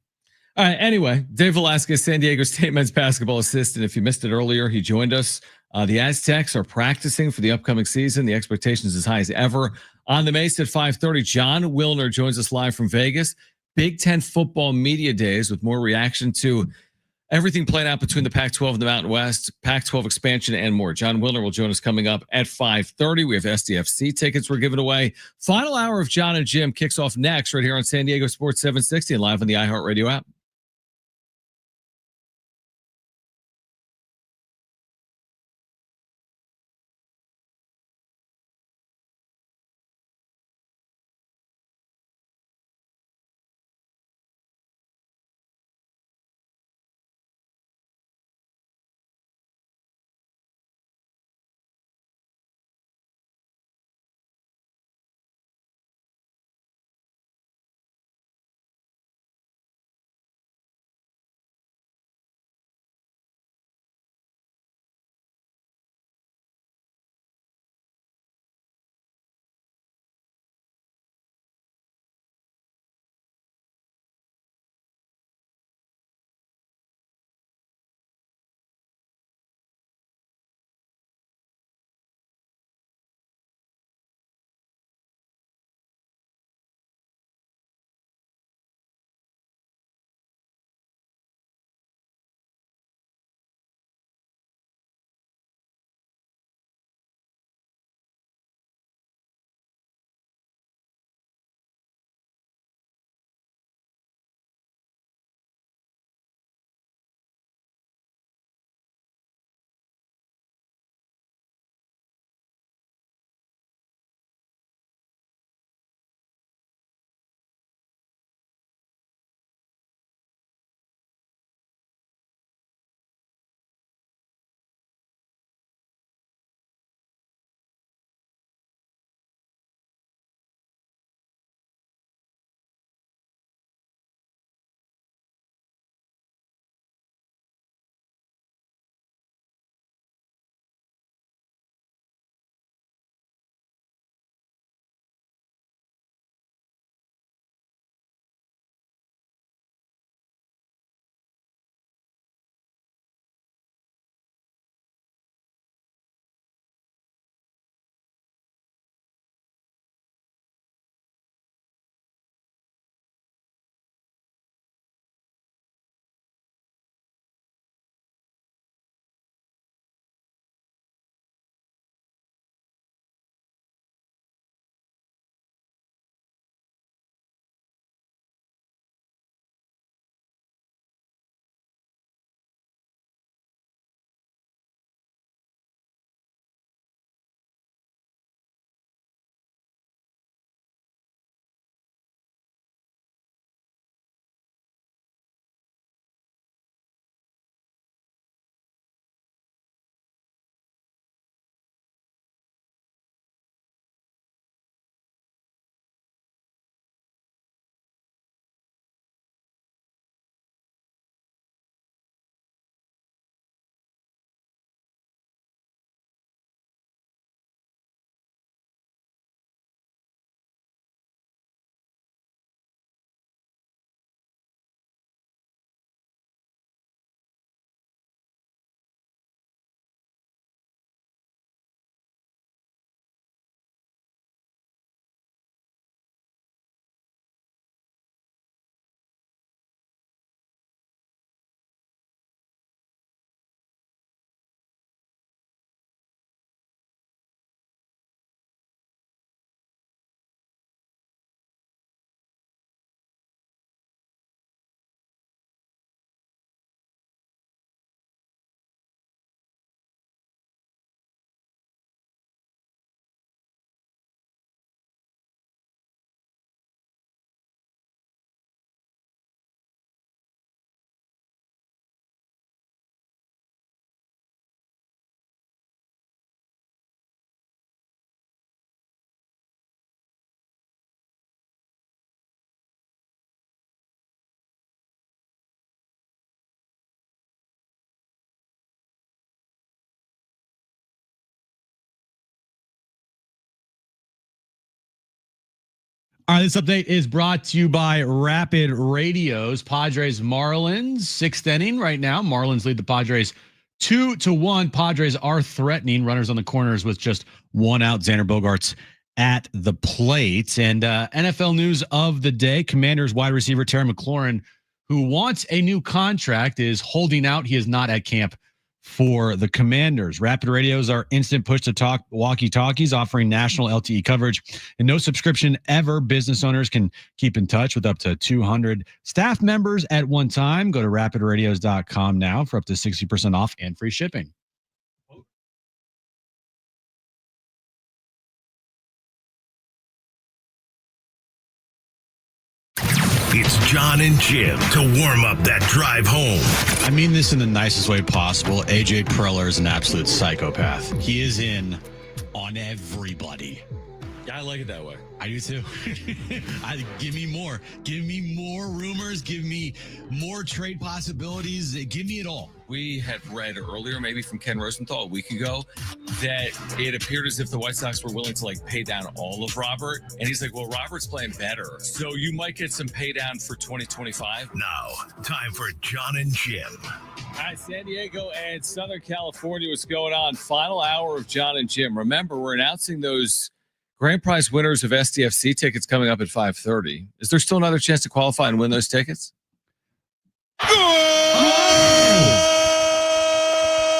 Speaker 1: All right. Anyway, Dave Velasquez, San Diego State men's basketball assistant. If you missed it earlier, he joined us. The Aztecs are practicing for the upcoming season. The expectations as high as ever. On the Mace at 5:30, John Wilner joins us live from Vegas. Big Ten football media days with more reaction to everything playing out between the Pac-12 and the Mountain West, Pac-12 expansion, and more. John Wilner will join us coming up at 5:30. We have SDFC tickets we're giving away. Final hour of John and Jim kicks off next right here on San Diego Sports 760 and live on the iHeartRadio app.
Speaker 3: All right, this update is brought to you by Rapid Radios. Padres Marlins, 6th inning right now. Marlins lead the Padres 2-1. Padres are threatening runners on the corners with just 1 out. Xander Bogaerts at the plate. And NFL news of the day, Commanders wide receiver Terry McLaurin, who wants a new contract, is holding out. He is not at camp for the Commanders. Rapid Radios are instant push-to-talk walkie-talkies offering national LTE coverage and no subscription ever. Business owners can keep in touch with up to 200 staff members at one time. Go to rapidradios.com now for up to 60% off and free shipping.
Speaker 10: It's John and Jim to warm up that drive home.
Speaker 3: I mean this in the nicest way possible. AJ Preller is an absolute psychopath. He is in on everybody.
Speaker 1: Yeah, I like it that way.
Speaker 3: I do too. Give me more. Give me more rumors. Give me more trade possibilities. Give me it all.
Speaker 1: We had read earlier, maybe from Ken Rosenthal a week ago, that it appeared as if the White Sox were willing to pay down all of Robert. And he's like, well, Robert's playing better, so you might get some pay down for 2025.
Speaker 10: Now, time for John and Jim.
Speaker 1: All right, San Diego and Southern California, what's going on? Final hour of John and Jim. Remember, we're announcing those grand prize winners of SDFC tickets coming up at 5:30. Is there still another chance to qualify and win those tickets?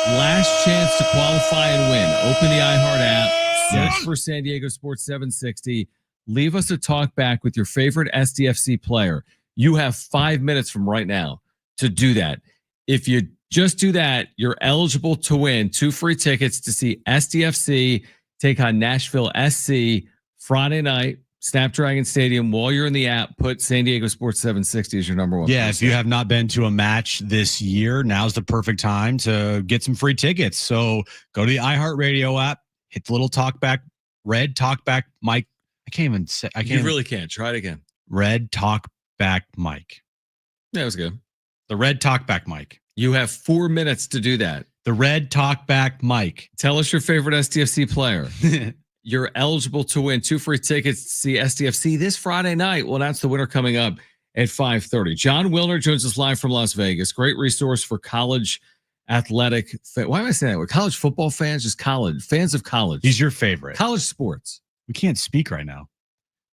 Speaker 1: Last chance to qualify and win. Open the iHeart app. Search for San Diego Sports 760. Leave us a talk back with your favorite SDFC player. You have 5 minutes from right now to do that. If you just do that, you're eligible to win 2 free tickets to see SDFC take on Nashville SC Friday night, Snapdragon Stadium. While you're in the app, put San Diego Sports 760 as your number one.
Speaker 3: Yeah, if you have not been to a match this year, now's the perfect time to get some free tickets. So go to the iHeartRadio app, hit the little talkback, red talkback mic. I can't even say.
Speaker 1: You really can't. Try it again.
Speaker 3: Red talkback mic.
Speaker 1: That was good.
Speaker 3: The red talkback mic.
Speaker 1: You have 4 minutes to do that.
Speaker 3: The red talkback mic.
Speaker 1: Tell us your favorite SDFC player. You're eligible to win 2 free tickets to see SDFC this Friday night. We'll announce the winner coming up at 5:30. John Wilner joins us live from Las Vegas. Great resource for college athletic. Why am I saying that? With college football fans, just college fans of college.
Speaker 3: He's your favorite.
Speaker 1: College sports.
Speaker 3: We can't speak right now.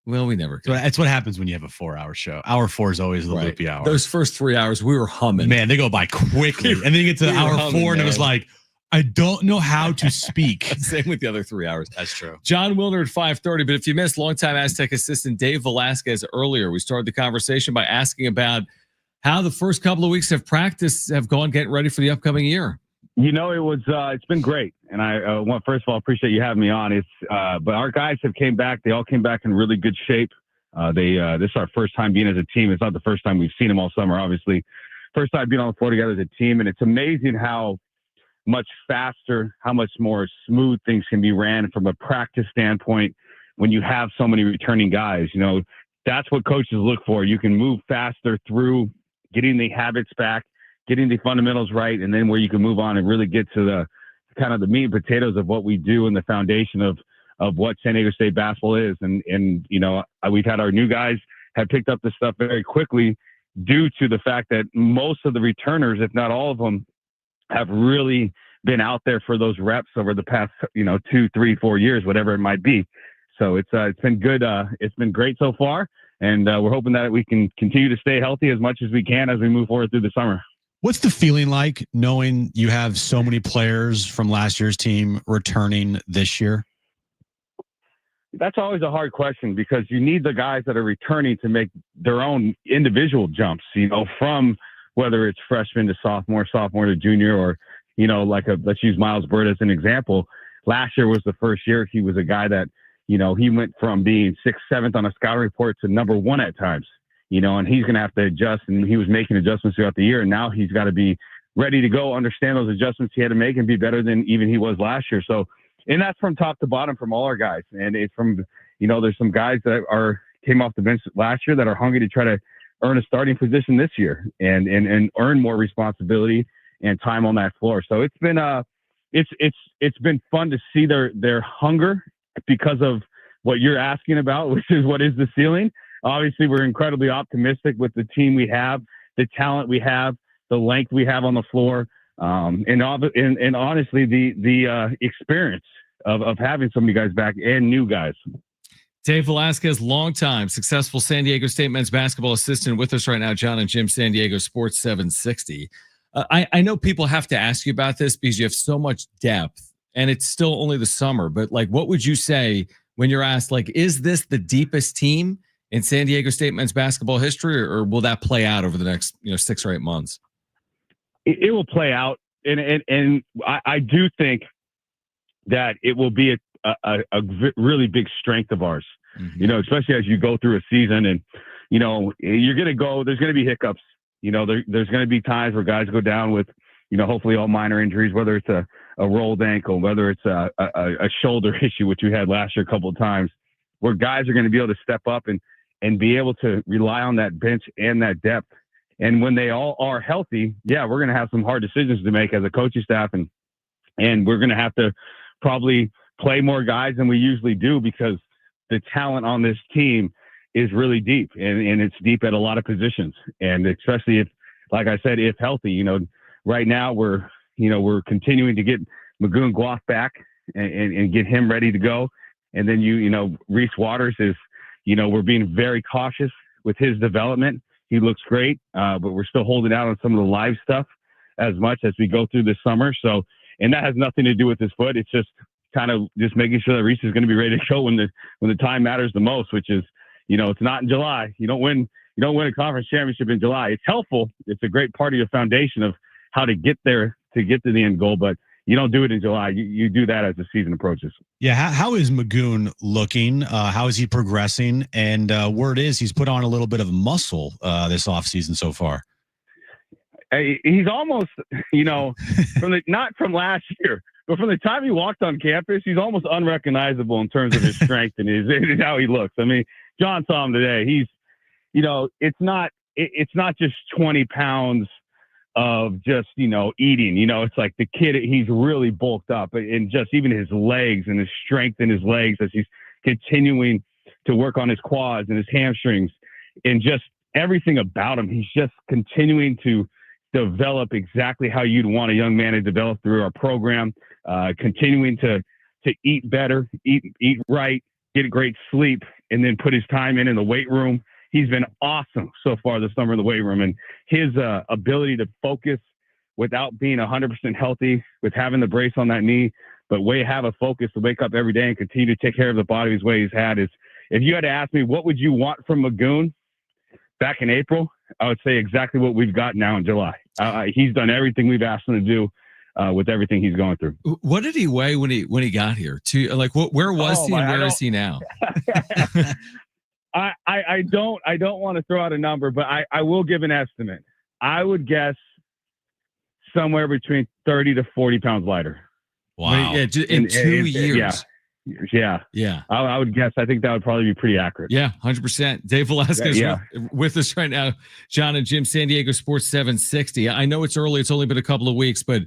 Speaker 1: Well, we never can.
Speaker 3: So that's what happens when you have a 4-hour show. Hour 4 is always the loopy hour.
Speaker 1: Those first 3 hours, we were humming.
Speaker 3: Man, they go by quickly. And then you get to hour 4 and it was like, I don't know how to speak.
Speaker 1: Same with the other 3 hours.
Speaker 3: That's true.
Speaker 1: John Wilner at 5:30. But if you missed longtime Aztec assistant Dave Velasquez earlier, we started the conversation by asking about how the first couple of weeks of practice have gone getting ready for the upcoming year.
Speaker 11: It's been great. And I want, first of all, appreciate you having me on. But our guys have came back. They all came back in really good shape. This is our first time being as a team. It's not the first time we've seen them all summer, obviously. First time being on the floor together as a team. And it's amazing how much faster, how much more smooth things can be ran from a practice standpoint when you have so many returning guys. That's what coaches look for. You can move faster through getting the habits back, getting the fundamentals right, and then where you can move on and really get to the kind of the meat and potatoes of what we do and the foundation of what San Diego State basketball is. And we've had our new guys have picked up this stuff very quickly due to the fact that most of the returners, if not all of them, have really been out there for those reps over the past, 2, 3, 4 years, whatever it might be. So it's been good. It's been great so far. And we're hoping that we can continue to stay healthy as much as we can as we move forward through the summer.
Speaker 3: What's the feeling like knowing you have so many players from last year's team returning this year?
Speaker 11: That's always a hard question because you need the guys that are returning to make their own individual jumps, from whether it's freshman to sophomore to junior, or, let's use Miles Bird as an example. Last year was the first year he was a guy that, he went from being 6th, 7th on a scouting report to number 1 at times, and he's going to have to adjust, and he was making adjustments throughout the year. And now he's got to be ready to go, understand those adjustments he had to make and be better than even he was last year. So, and that's from top to bottom from all our guys. And it's from, there's some guys that came off the bench last year that are hungry to try to earn a starting position this year and earn more responsibility and time on that floor. So it's been it's been fun to see their hunger because of what you're asking about, which is what is the ceiling. Obviously, we're incredibly optimistic with the team we have, the talent we have, the length we have on the floor, and honestly, the experience of having so many guys back and new guys.
Speaker 1: Dave Velasquez, longtime successful San Diego State men's basketball assistant, with us right now. John and Jim, San Diego Sports 760. I know people have to ask you about this because you have so much depth, and it's still only the summer. But like, what would you say when you're asked, like, is this the deepest team in San Diego State men's basketball history, or will that play out over the next 6 or 8 months?
Speaker 11: It will play out, and I do think that it will be a really big strength of ours. Mm-hmm. Especially as you go through a season, and you're gonna go. There's gonna be hiccups. There's gonna be times where guys go down with, hopefully all minor injuries, whether it's a rolled ankle, whether it's a shoulder issue, which we had last year a couple of times, where guys are going to be able to step up and be able to rely on that bench and that depth. And when they all are healthy, yeah, we're going to have some hard decisions to make as a coaching staff, and we're going to have to probably play more guys than we usually do, because the talent on this team is really deep, and it's deep at a lot of positions. And especially if, like I said, if healthy, right now we're continuing to get Magoon Guaf back and get him ready to go. And then, Reese Waters is, we're being very cautious with his development. He looks great, but we're still holding out on some of the live stuff as much as we go through this summer. So, and that has nothing to do with his foot. It's just kind of just making sure that Reese is going to be ready to go when the time matters the most, which is, it's not in July. You don't win a conference championship in July. It's helpful. It's a great part of your foundation of how to get there, to get to the end goal, but you don't do it in July. You do that as the season approaches.
Speaker 3: Yeah. How is Magoon looking? How is he progressing? And word is he's put on a little bit of muscle this offseason so far.
Speaker 11: He's almost, not from last year, but from the time he walked on campus, he's almost unrecognizable in terms of his strength and how he looks. I mean, John saw him today. He's, it's not just 20 pounds of just, eating, it's like the kid, he's really bulked up, and just even his legs and his strength in his legs as he's continuing to work on his quads and his hamstrings and just everything about him. He's just continuing to develop exactly how you'd want a young man to develop through our program, continuing to eat better, eat right, get a great sleep, and then put his time in the weight room. He's been awesome so far this summer in the weight room, and his ability to focus without being 100% healthy, with having the brace on that knee, but have a focus to wake up every day and continue to take care of the body his way he's had is, if you had to ask me, what would you want from Magoon back in April? I would say exactly what we've got now in July. He's done everything we've asked him to do with everything he's going through.
Speaker 1: What did he weigh when he got here? Where was he and where is he now?
Speaker 11: I don't want to throw out a number, but I will give an estimate. I would guess somewhere between 30 to 40 pounds lighter.
Speaker 1: Wow. Yeah, in 2 years.
Speaker 11: Yeah. I would guess. I think that would probably be pretty accurate.
Speaker 1: Yeah, 100%. Dave Velasquez with us right now. John and Jim, San Diego Sports 760. I know it's early. It's only been a couple of weeks, but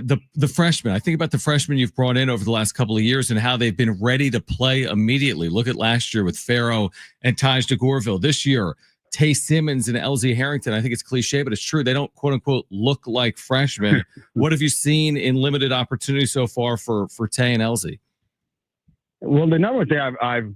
Speaker 1: the freshmen, I think about the freshmen you've brought in over the last couple of years and how they've been ready to play immediately. Look at last year with Farrow and Taj DeGorville. This year, Tay Simmons and LZ Harrington. I think it's cliche, but it's true. They don't, quote unquote, look like freshmen. What have you seen in limited opportunity so far for Tay and LZ?
Speaker 11: Well, the number that I've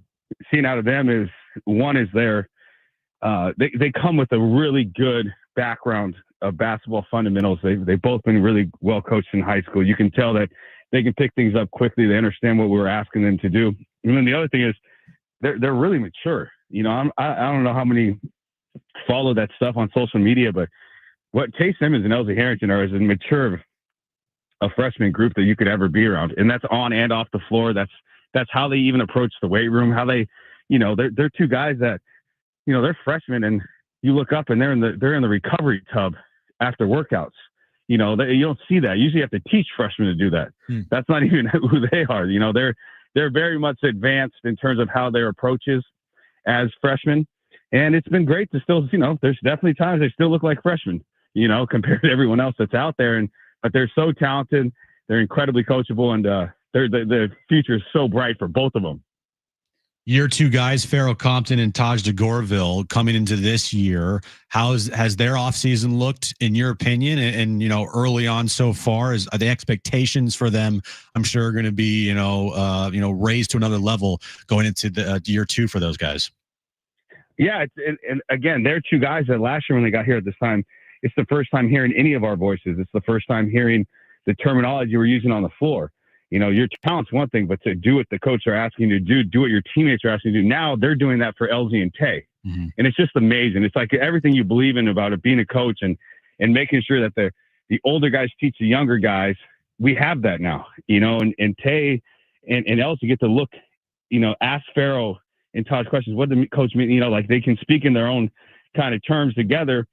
Speaker 11: seen out of them is, one is they come with a really good background of basketball fundamentals. They've both been really well coached in high school. You can tell that they can pick things up quickly. They understand what we're asking them to do. And then the other thing is they're really mature. I don't know how many follow that stuff on social media, but what Tay Simmons and LZ Harrington are is as mature a freshman group that you could ever be around. And that's on and off the floor. That's how they even approach the weight room, how they, they're two guys that, they're freshmen, and you look up and they're in the recovery tub after workouts. You don't see that. Usually you have to teach freshmen to do that. That's not even who they are. They're very much advanced in terms of how their approaches as freshmen. And it's been great to still, there's definitely times they still look like freshmen, compared to everyone else that's out there. But they're so talented. They're incredibly coachable, and the future is so bright for both of them.
Speaker 3: Year 2 guys, Farrell Compton and Taj DeGorville, coming into this year, has their offseason looked, in your opinion, and early on so far? Are the expectations for them, I'm sure, are going to be raised to another level going into the year 2 for those guys?
Speaker 11: Yeah, and again, they're 2 guys that last year when they got here at this time, it's the first time hearing any of our voices. It's the first time hearing the terminology we're using on the floor. Your talent's one thing, but to do what the coach are asking you to do what your teammates are asking you to do. Now they're doing that for LZ and Tay. Mm-hmm. And it's just amazing. It's like everything you believe in about it, being a coach and making sure that the older guys teach the younger guys. We have that now, and Tay and LZ get to look, ask Farrell and Todd's questions. What the coach mean? Like they can speak in their own kind of terms together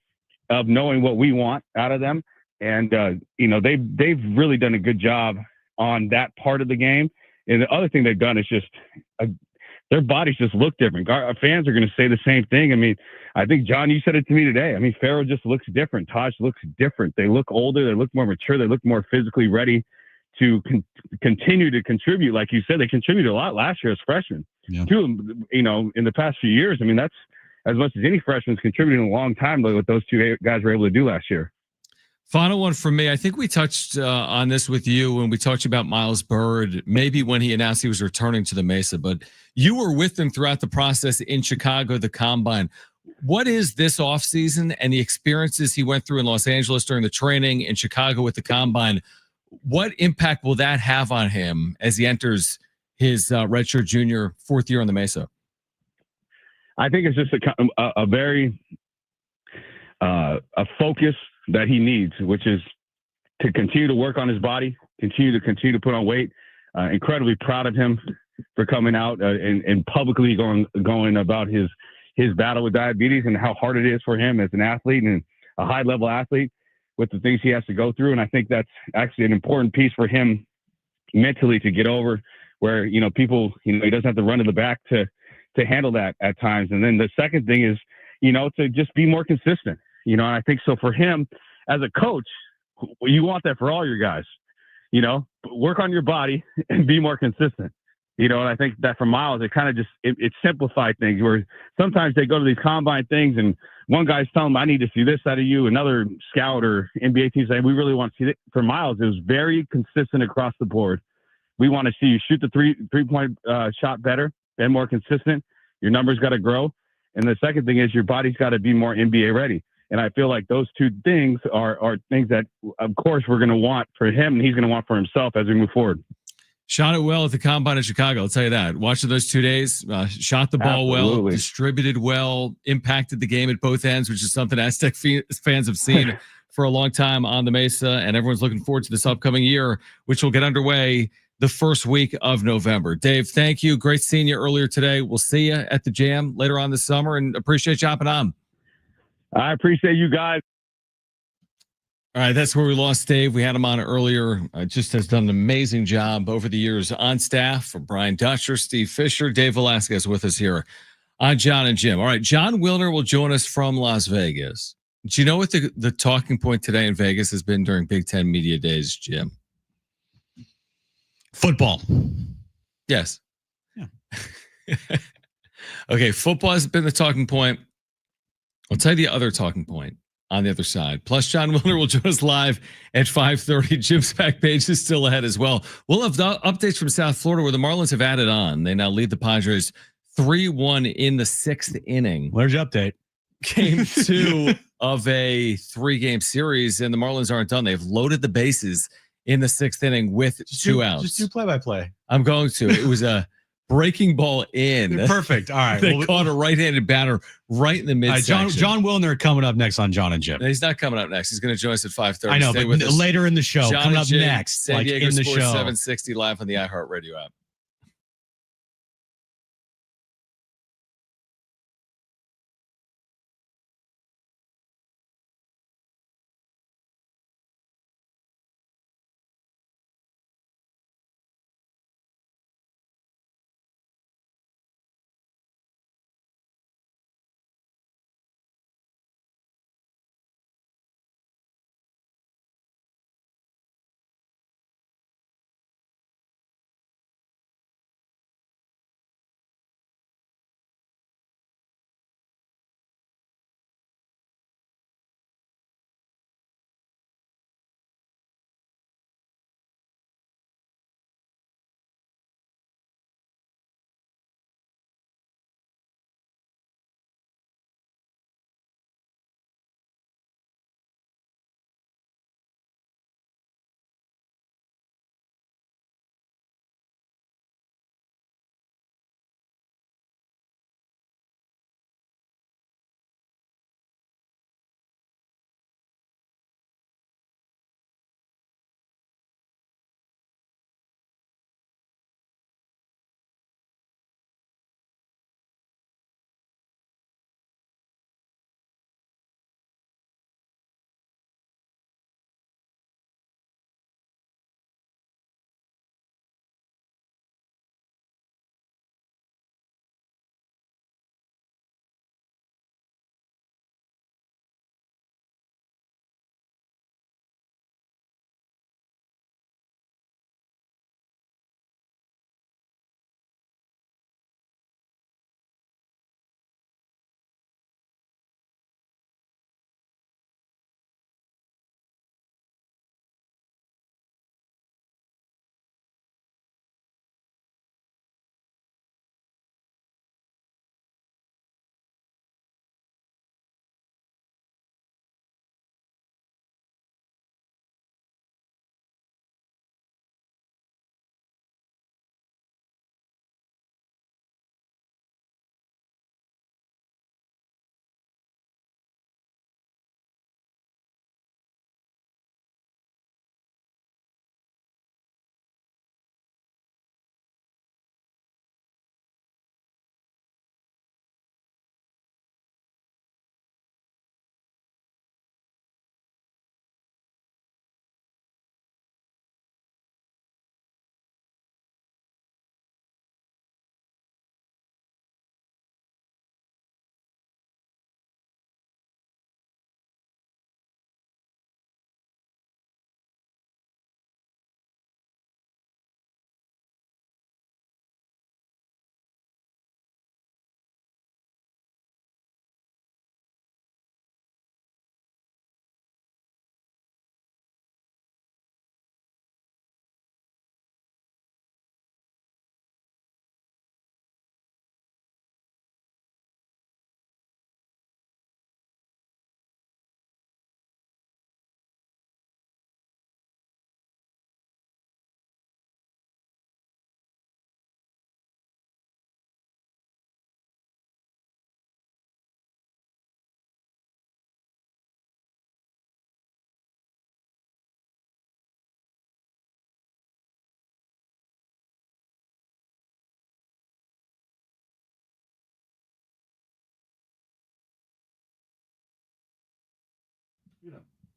Speaker 11: of knowing what we want out of them. And, they've really done a good job on that part of the game. And the other thing they've done is just their bodies just look different. Our fans are going to say the same thing. I mean, I think, John, you said it to me today. I mean, Farrell just looks different. Taj looks different. They look older. They look more mature. They look more physically ready to continue to contribute. Like you said, they contributed a lot last year as freshmen. Yeah. Too, in the past few years. I mean, that's as much as any freshman's contributing a long time, but what those 2 guys were able to do last year.
Speaker 1: Final one from me. I think we touched on this with you when we talked about Miles Byrd, maybe when he announced he was returning to the Mesa, but you were with him throughout the process in Chicago, the Combine. What is this offseason and the experiences he went through in Los Angeles during the training, in Chicago with the Combine? What impact will that have on him as he enters his redshirt junior 4th year on the Mesa?
Speaker 11: I think it's just a very a focus that he needs, which is to continue to work on his body, continue to put on weight. Incredibly proud of him for coming out and publicly going about his battle with diabetes and how hard it is for him as an athlete and a high level athlete with the things he has to go through. And I think that's actually an important piece for him mentally to get over, where people he doesn't have to run to the back to handle that at times. And then the second thing is to just be more consistent. And I think so for him as a coach, you want that for all your guys, work on your body and be more consistent, and I think that for Miles, it kind of just, it simplified things where sometimes they go to these combine things and one guy's telling them, I need to see this out of you. Another scout or NBA team saying, we really want to see it. For Miles, it was very consistent across the board. We want to see you shoot the three-point shot better and more consistent. Your numbers got to grow. And the second thing is your body's got to be more NBA ready. And I feel like those 2 things are things that, of course, we're going to want for him and he's going to want for himself as we move forward.
Speaker 1: Shot it well at the Combine in Chicago. I'll tell you that. Watched those 2 days. Shot the ball well, distributed well, impacted the game at both ends, which is something Aztec fans have seen for a long time on the Mesa. And everyone's looking forward to this upcoming year, which will get underway the first week of November. Dave, thank you. Great seeing you earlier today. We'll see you at the Jam later on this summer and appreciate you hopping on.
Speaker 11: I appreciate you guys.
Speaker 1: All right, that's where we lost Dave. We had him on earlier. Just has done an amazing job over the years on staff. For Brian Dutcher, Steve Fisher, Dave Velasquez with us here on John and Jim. All right, John Wilner will join us from Las Vegas. Do you know what the talking point today in Vegas has been during Big Ten Media Days, Jim?
Speaker 3: Football.
Speaker 1: Yes. Yeah. Okay, football has been the talking point. I'll tell you the other talking point on the other side. Plus, John Wilner will join us live at 5:30. Jim's back page is still ahead as well. We'll have the updates from South Florida where the Marlins have added on. They now lead the Padres 3-1 in the 6th inning.
Speaker 3: Where's your update?
Speaker 1: Game 2 of a 3-game series, and the Marlins aren't done. They've loaded the bases in the 6th inning with 2 outs.
Speaker 3: Just do play-by-play.
Speaker 1: I'm going to. It was a breaking ball in.
Speaker 3: Perfect. All right.
Speaker 1: They caught a right-handed batter right in the midsection.
Speaker 3: John Wilner coming up next on John and Jim.
Speaker 1: No, he's not coming up next. He's going to join us at 5:30.
Speaker 3: I know, but later in the show.
Speaker 1: John
Speaker 3: coming up
Speaker 1: Jim,
Speaker 3: next.
Speaker 1: San Diego
Speaker 3: in the
Speaker 1: Sports
Speaker 3: show.
Speaker 1: 760 live on the iHeartRadio app.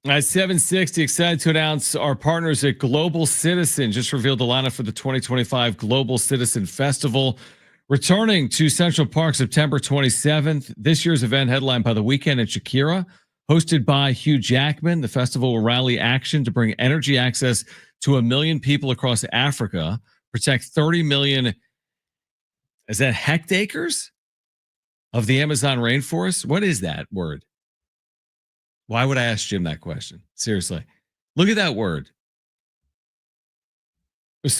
Speaker 1: At 7:60, excited to announce our partners at Global Citizen just revealed the lineup for the 2025 Global Citizen Festival, returning to Central Park September 27th. This year's event, headlined by The Weeknd and Shakira, hosted by Hugh Jackman. The festival will rally action to bring energy access to 1 million people across Africa, protect 30 million, is that hectares of the Amazon rainforest? What is that word? Why would I ask Jim that question? Seriously. Look at that word.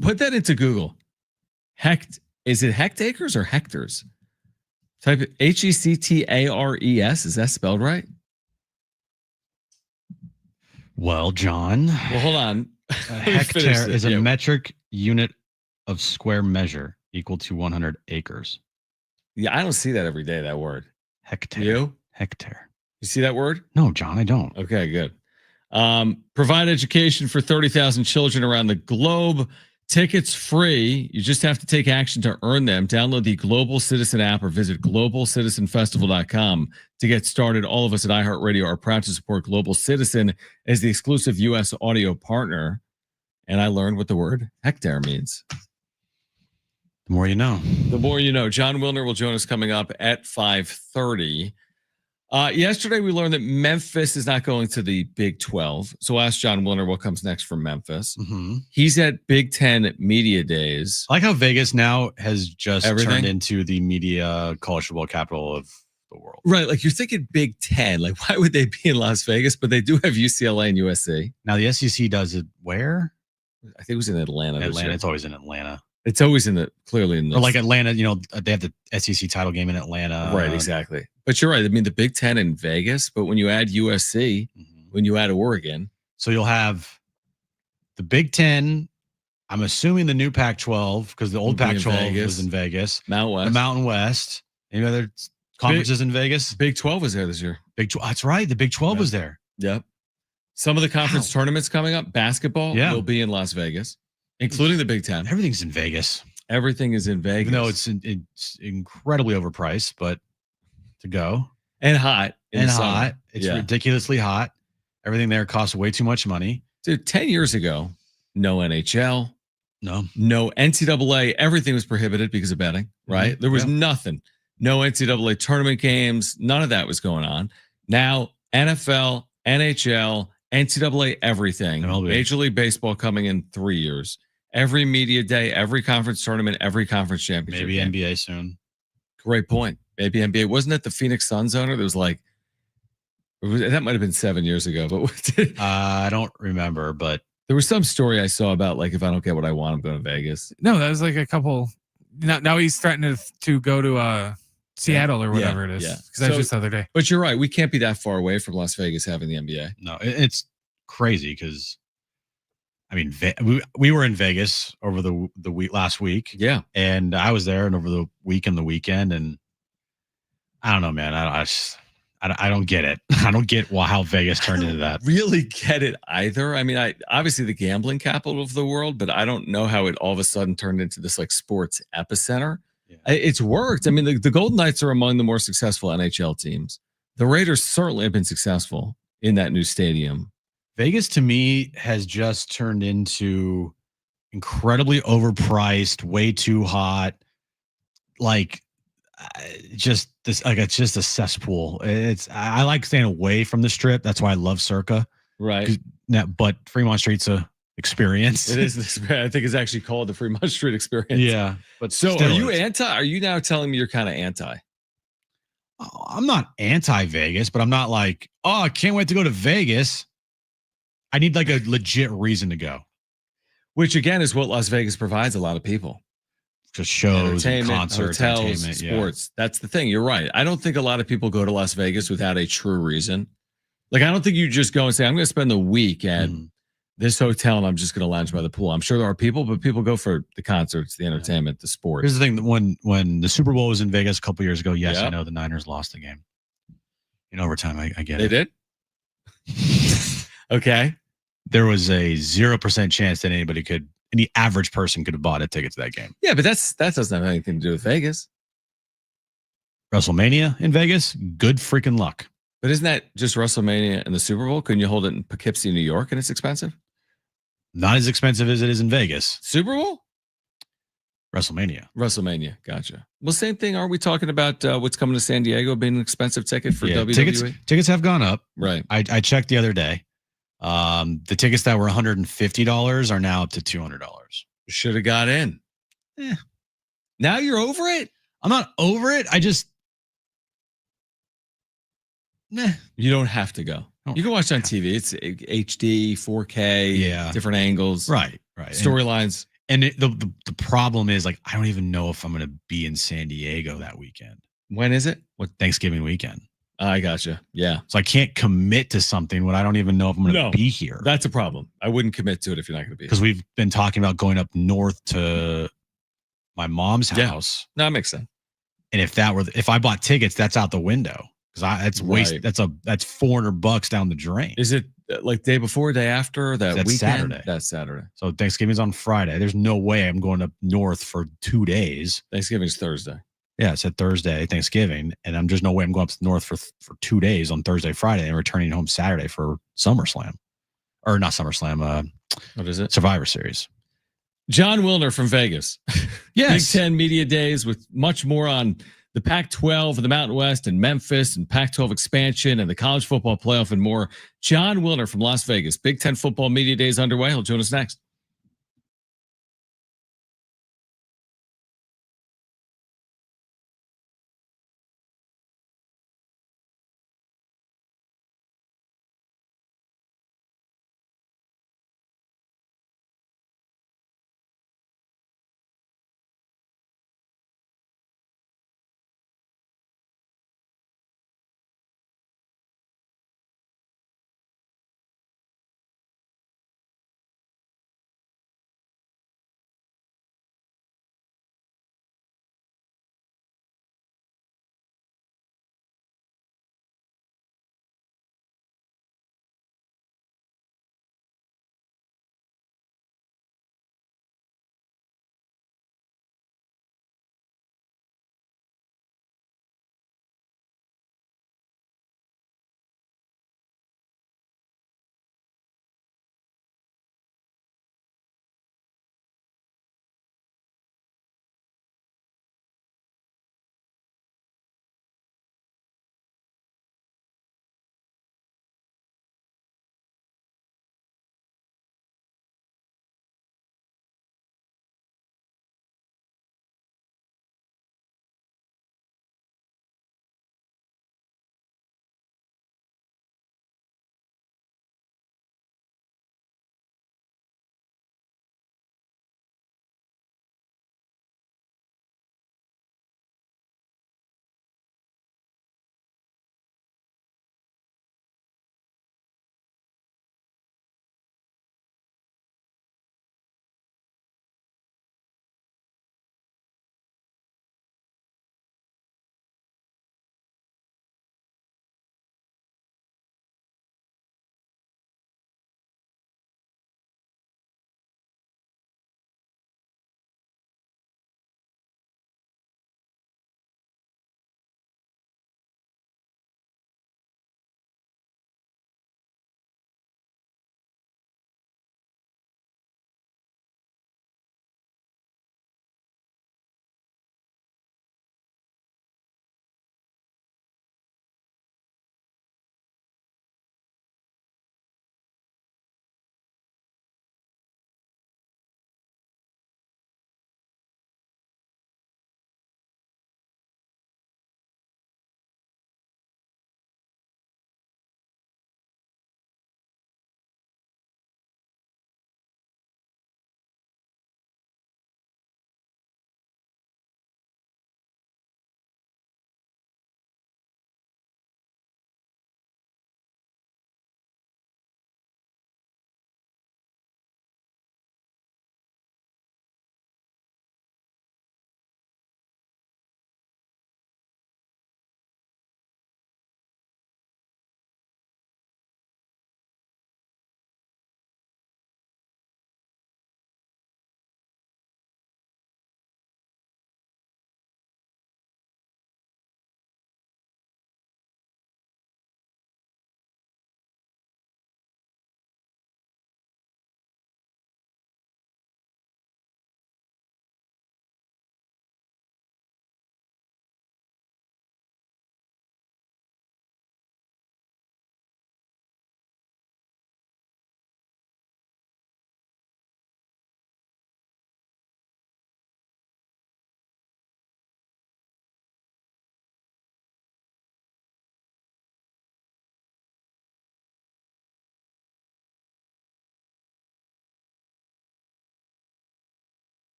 Speaker 1: Put that into Google. Is it hectares or hectares? Type it Hectares. Is that spelled right?
Speaker 3: Well, John.
Speaker 1: Well, hold on.
Speaker 3: A hectare is a metric unit of square measure equal to 100 acres.
Speaker 1: Yeah, I don't see that every day, that word.
Speaker 3: Hectare.
Speaker 1: You?
Speaker 3: Hectare.
Speaker 1: You see that word?
Speaker 3: No, John, I don't.
Speaker 1: Okay, good. Provide education for 30,000 children around the globe. Tickets free. You just have to take action to earn them. Download the Global Citizen app or visit globalcitizenfestival.com to get started. All of us at iHeartRadio are proud to support Global Citizen as the exclusive U.S. audio partner. And I learned what the word hectare means.
Speaker 3: The more you know.
Speaker 1: The more you know. John Wilner will join us coming up at 5:30. Yesterday, we learned that Memphis is not going to the Big 12. So ask John Wilner what comes next for Memphis.
Speaker 3: Mm-hmm.
Speaker 1: He's at Big 10 Media Days.
Speaker 3: I like how Vegas now has just turned into the media college football capital of the world.
Speaker 1: Right. Like you're thinking Big 10. Like, why would they be in Las Vegas? But they do have UCLA and USC.
Speaker 3: Now, the SEC does it where?
Speaker 1: I think it was in Atlanta.
Speaker 3: Atlanta. It's always in Atlanta.
Speaker 1: It's always clearly in
Speaker 3: or like Atlanta, they have the SEC title game in Atlanta.
Speaker 1: Right, exactly. But you're right. I mean, the Big 10 in Vegas, but when you add USC, when you add Oregon.
Speaker 3: So you'll have the Big 10, I'm assuming the new Pac-12, because the old Pac-12 was in Vegas.
Speaker 1: Mountain West.
Speaker 3: The Mountain West. Any other conferences in Vegas?
Speaker 1: Big 12 was there this year.
Speaker 3: Big 12. That's right. The Big 12 was there.
Speaker 1: Yep. Some of the conference tournaments coming up, basketball will be in Las Vegas, including the Big 10.
Speaker 3: Everything's in Vegas.
Speaker 1: Everything is in Vegas.
Speaker 3: Even though it's incredibly overpriced, but to go.
Speaker 1: And hot.
Speaker 3: It's ridiculously hot. Everything there costs way too much money.
Speaker 1: Dude, 10 years ago, no NHL.
Speaker 3: No
Speaker 1: NCAA. Everything was prohibited because of betting, right?
Speaker 3: Mm-hmm.
Speaker 1: There was nothing. No NCAA tournament games. None of that was going on. Now, NFL, NHL, NCAA, everything. Major League Baseball coming in 3 years. Every media day, every conference tournament, every conference championship.
Speaker 3: Maybe game. NBA soon.
Speaker 1: Great point. Maybe NBA. Wasn't it the Phoenix Suns owner? There was that might have been 7 years ago, but
Speaker 3: I don't remember. But
Speaker 1: there was some story I saw about if I don't get what I want, I'm going to Vegas.
Speaker 9: No, that was like a couple. Now he's threatening to go to Seattle or whatever it is.
Speaker 1: Yeah.
Speaker 9: Because that was just the other day.
Speaker 1: But you're right. We can't be that far away from Las Vegas having the NBA.
Speaker 3: No, it's crazy because. I mean, we were in Vegas over the week last week.
Speaker 1: Yeah.
Speaker 3: And I was there and over the week and the weekend. And I don't know, man. I don't get it. I don't get how Vegas turned into that.
Speaker 1: Really get it either. I mean, obviously the gambling capital of the world, but I don't know how it all of a sudden turned into this sports epicenter. Yeah. It's worked. I mean, the Golden Knights are among the more successful NHL teams. The Raiders certainly have been successful in that new stadium.
Speaker 3: Vegas to me has just turned into incredibly overpriced, way too hot. Just this, it's just a cesspool. I like staying away from the Strip. That's why I love Circa.
Speaker 1: Right.
Speaker 3: But Fremont Street's a experience.
Speaker 1: It is. I think it's actually called the Fremont Street experience.
Speaker 3: Yeah.
Speaker 1: But so are you anti? Are you now telling me you're kind of anti?
Speaker 3: I'm not anti-Vegas, but I'm not I can't wait to go to Vegas. I need a legit reason to go.
Speaker 1: Which again is what Las Vegas provides a lot of people.
Speaker 3: Just shows, and concerts,
Speaker 1: hotels, sports. Yeah. That's the thing. You're right. I don't think a lot of people go to Las Vegas without a true reason. I don't think you just go and say, I'm going to spend the week at this hotel and I'm just going to lounge by the pool. I'm sure there are people, but people go for the concerts, the entertainment, the sports.
Speaker 3: Here's the thing. When the Super Bowl was in Vegas a couple years ago, yes, I know the Niners lost the game. In overtime, I get it.
Speaker 1: They did? Okay.
Speaker 3: There was a 0% chance that any average person could have bought a ticket to that game.
Speaker 1: Yeah, but that doesn't have anything to do with Vegas.
Speaker 3: WrestleMania in Vegas, good freaking luck.
Speaker 1: But isn't that just WrestleMania and the Super Bowl? Couldn't you hold it in Poughkeepsie, New York, and it's expensive?
Speaker 3: Not as expensive as it is in Vegas.
Speaker 1: Super Bowl?
Speaker 3: WrestleMania.
Speaker 1: Gotcha. Well, same thing. Are we talking about what's coming to San Diego being an expensive ticket for WWE?
Speaker 3: Tickets have gone up.
Speaker 1: Right.
Speaker 3: I checked the other day. The tickets that were $150 are now up to $200.
Speaker 1: Should have got in. Now you're over it?
Speaker 3: I'm not over it. I just
Speaker 1: You don't have to go. You can watch on TV. It's HD, 4K, different angles.
Speaker 3: Right.
Speaker 1: Storylines.
Speaker 3: And the problem is, like, I don't even know if I'm going to be in San Diego that weekend.
Speaker 1: When is it?
Speaker 3: What, Thanksgiving weekend.
Speaker 1: I gotcha. Yeah.
Speaker 3: So I can't commit to something when I don't even know if I'm going to be here.
Speaker 1: That's a problem. I wouldn't commit to it if you're not going to be here.
Speaker 3: Because we've been talking about going up north to my mom's house.
Speaker 1: No, that makes sense.
Speaker 3: And if I bought tickets, that's out the window. Because that's $400 down the drain.
Speaker 1: Is it like day before, day after that
Speaker 3: That's
Speaker 1: weekend?
Speaker 3: Saturday.
Speaker 1: That's Saturday.
Speaker 3: So Thanksgiving's on Friday. There's no way I'm going up north for 2 days.
Speaker 1: Thanksgiving's Thursday.
Speaker 3: Yeah, it said Thursday, Thanksgiving, and I'm just no way I'm going up north for 2 days on Thursday, Friday, and returning home Saturday for SummerSlam, or not SummerSlam.
Speaker 1: What is it?
Speaker 3: Survivor Series.
Speaker 1: John Wilner from Vegas.
Speaker 3: Yes.
Speaker 1: Big Ten Media Days with much more on the Pac-12 and the Mountain West and Memphis and Pac-12 expansion and the college football playoff and more. John Wilner from Las Vegas. Big Ten Football Media Days underway. He'll join us next.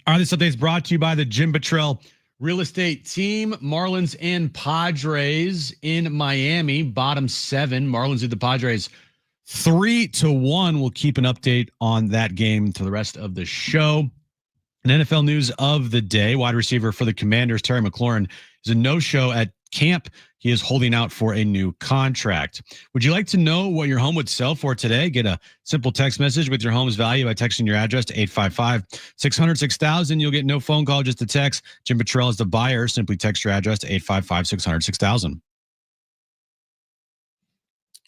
Speaker 3: All right, this update is brought to you by the Jim Buttrell Real Estate Team. Marlins and Padres in Miami, bottom 7. Marlins lead the Padres 3-1. We'll keep an update on that game for the rest of the show. An NFL news of the day: wide receiver for the Commanders, Terry McLaurin, is a no-show at camp. He is holding out for a new contract. Would you like to know what your home would sell for today? Get a simple text message with your home's value by texting your address to 855-600-6000. You'll get no phone call, just a text. Jim Buttrell is the buyer. Simply text your address to 855-600-6000.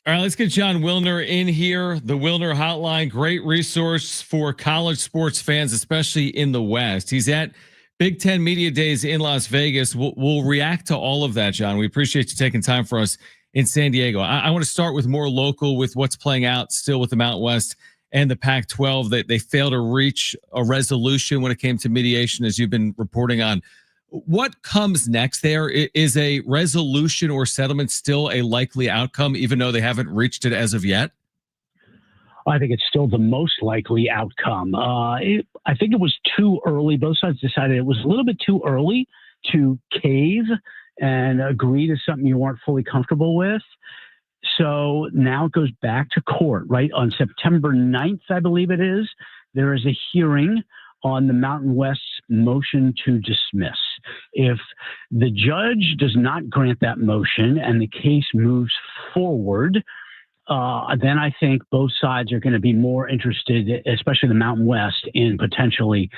Speaker 1: All right, let's get John Wilner in here. The Wilner Hotline, great resource for college sports fans, especially in the West. He's at Big Ten Media Days in Las Vegas. We'll react to all of that, John. We appreciate you taking time for us in San Diego. I want to start with more local, with what's playing out still with the Mountain West and the Pac-12. That they failed to reach a resolution when it came to mediation, as you've been reporting on. What comes next there? Is a resolution or settlement still a likely outcome, even though they haven't reached it as of yet?
Speaker 13: I think it's still the most likely outcome. I think it was too early. Both sides decided it was a little bit too early to cave and agree to something you weren't fully comfortable with. So now it goes back to court, right? On September 9th, I believe it is, there is a hearing on the Mountain West's motion to dismiss. If the judge does not grant that motion and the case moves forward, then I think both sides are going to be more interested, especially the Mountain West, in potentially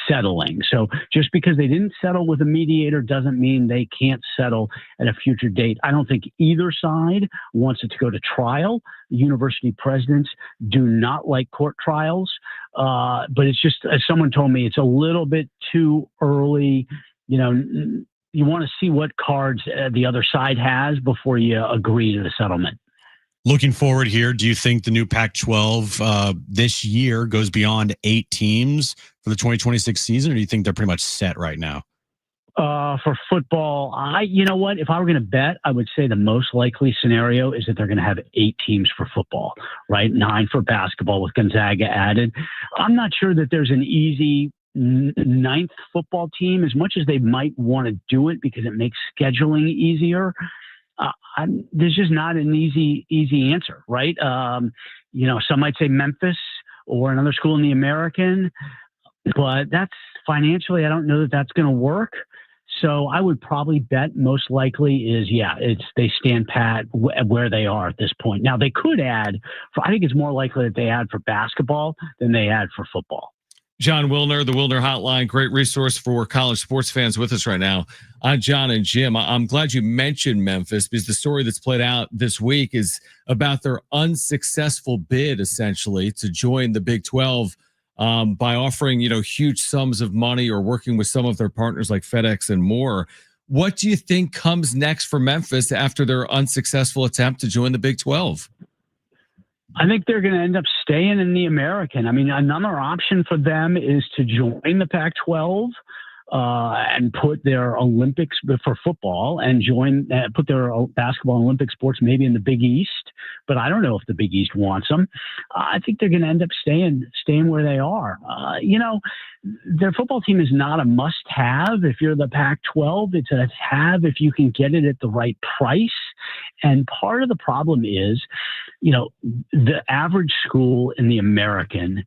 Speaker 13: settling. So just because they didn't settle with a mediator doesn't mean they can't settle at a future date. I don't think either side wants it to go to trial. University presidents do not like court trials, but it's just, as someone told me, it's a little bit too early. You know, you want to see what cards the other side has before you agree to the settlement.
Speaker 3: Looking forward here, do you think the new Pac-12 this year goes beyond 8 teams for the 2026 season, or do you think they're pretty much set right now?
Speaker 13: For football, you know what? If I were going to bet, I would say the most likely scenario is that they're going to have 8 teams for football, right? 9 for basketball with Gonzaga added. I'm not sure that there's an easy 9th football team, as much as they might want to do it because it makes scheduling easier. There's just not an easy answer, right? You know, some might say Memphis or another school in the American, but that's financially, I don't know that that's going to work. So I would probably bet most likely is, they stand pat where they are at this point. Now they could add, I think it's more likely that they add for basketball than they add for football.
Speaker 1: John Wilner, the Wilner Hotline, great resource for college sports fans with us right now. I'm John and Jim. I'm glad you mentioned Memphis, because the story that's played out this week is about their unsuccessful bid, essentially, to join the Big 12 by offering, huge sums of money or working with some of their partners like FedEx and more. What do you think comes next for Memphis after their unsuccessful attempt to join the Big 12?
Speaker 13: I think they're going to end up staying in the American. I mean, another option for them is to join the Pac-12 and put their Olympics for football and put their basketball and Olympic sports maybe in the Big East. But I don't know if the Big East wants them. I think they're going to end up staying where they are. Their football team is not a must-have if you're the Pac-12. It's a have if you can get it at the right price. And part of the problem is, the average school in the American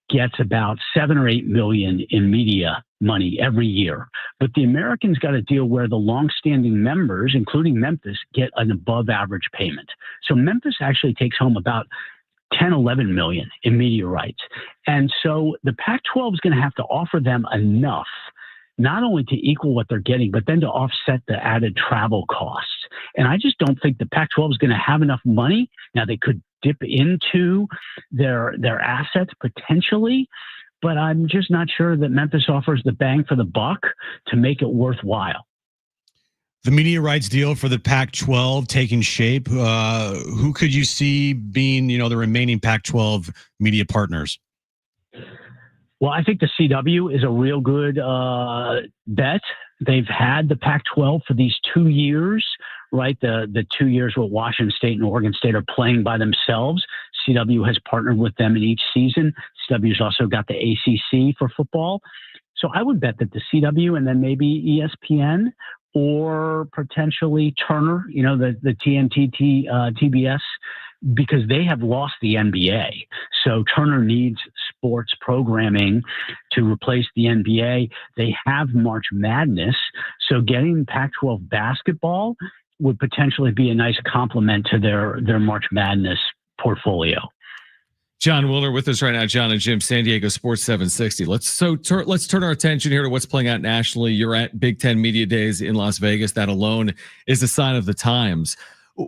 Speaker 13: gets about $7 or $8 million in media money every year. But the Americans got a deal where the longstanding members, including Memphis, get an above average payment. So Memphis actually takes home about 10, 11 million in media rights. And so the Pac-12 is going to have to offer them enough, not only to equal what they're getting, but then to offset the added travel costs. And I just don't think the Pac-12 is going to have enough money. Now, they could dip into their assets potentially, but I'm just not sure that Memphis offers the bang for the buck to make it worthwhile.
Speaker 3: The media rights deal for the Pac-12 taking shape. Who could you see being, the remaining Pac-12 media partners?
Speaker 13: Well, I think the CW is a real good bet. They've had the Pac-12 for these 2 years, right? The 2 years where Washington State and Oregon State are playing by themselves. CW has partnered with them in each season. CW's also got the ACC for football. So I would bet that the CW and then maybe ESPN or potentially Turner, the TNT, TBS, because they have lost the NBA. So Turner needs sports programming to replace the NBA. They have March Madness. So getting Pac-12 basketball would potentially be a nice complement to their March Madness portfolio.
Speaker 1: John Willer with us right now. John and Jim, San Diego Sports 760. Let's turn our attention here to what's playing out nationally. You're at Big Ten Media Days in Las Vegas. That alone is a sign of the times.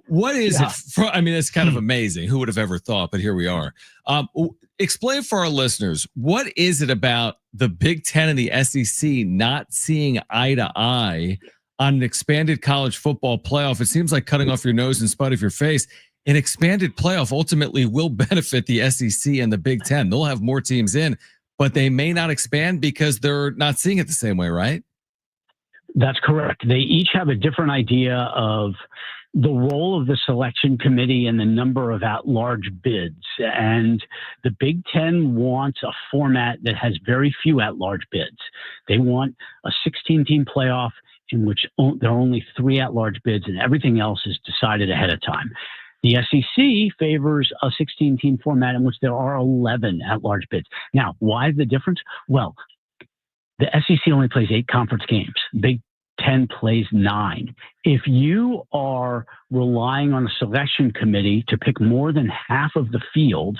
Speaker 1: What is it? It's kind of amazing. Who would have ever thought? But here we are. Explain for our listeners, what is it about the Big Ten and the SEC not seeing eye to eye on an expanded college football playoff? It seems like cutting off your nose in spite of your face. An expanded playoff ultimately will benefit the SEC and the Big Ten. They'll have more teams in, but they may not expand because they're not seeing it the same way, right?
Speaker 13: That's correct. They each have a different idea of the role of the selection committee and the number of at-large bids. And the Big Ten wants a format that has very few at-large bids. They want a 16-team playoff in which there are only 3 at-large bids and everything else is decided ahead of time. The SEC favors a 16-team format in which there are 11 at-large bids. Now, why is the difference? Well, the SEC only plays 8 conference games. Big Ten plays 9. If you are relying on a selection committee to pick more than half of the field,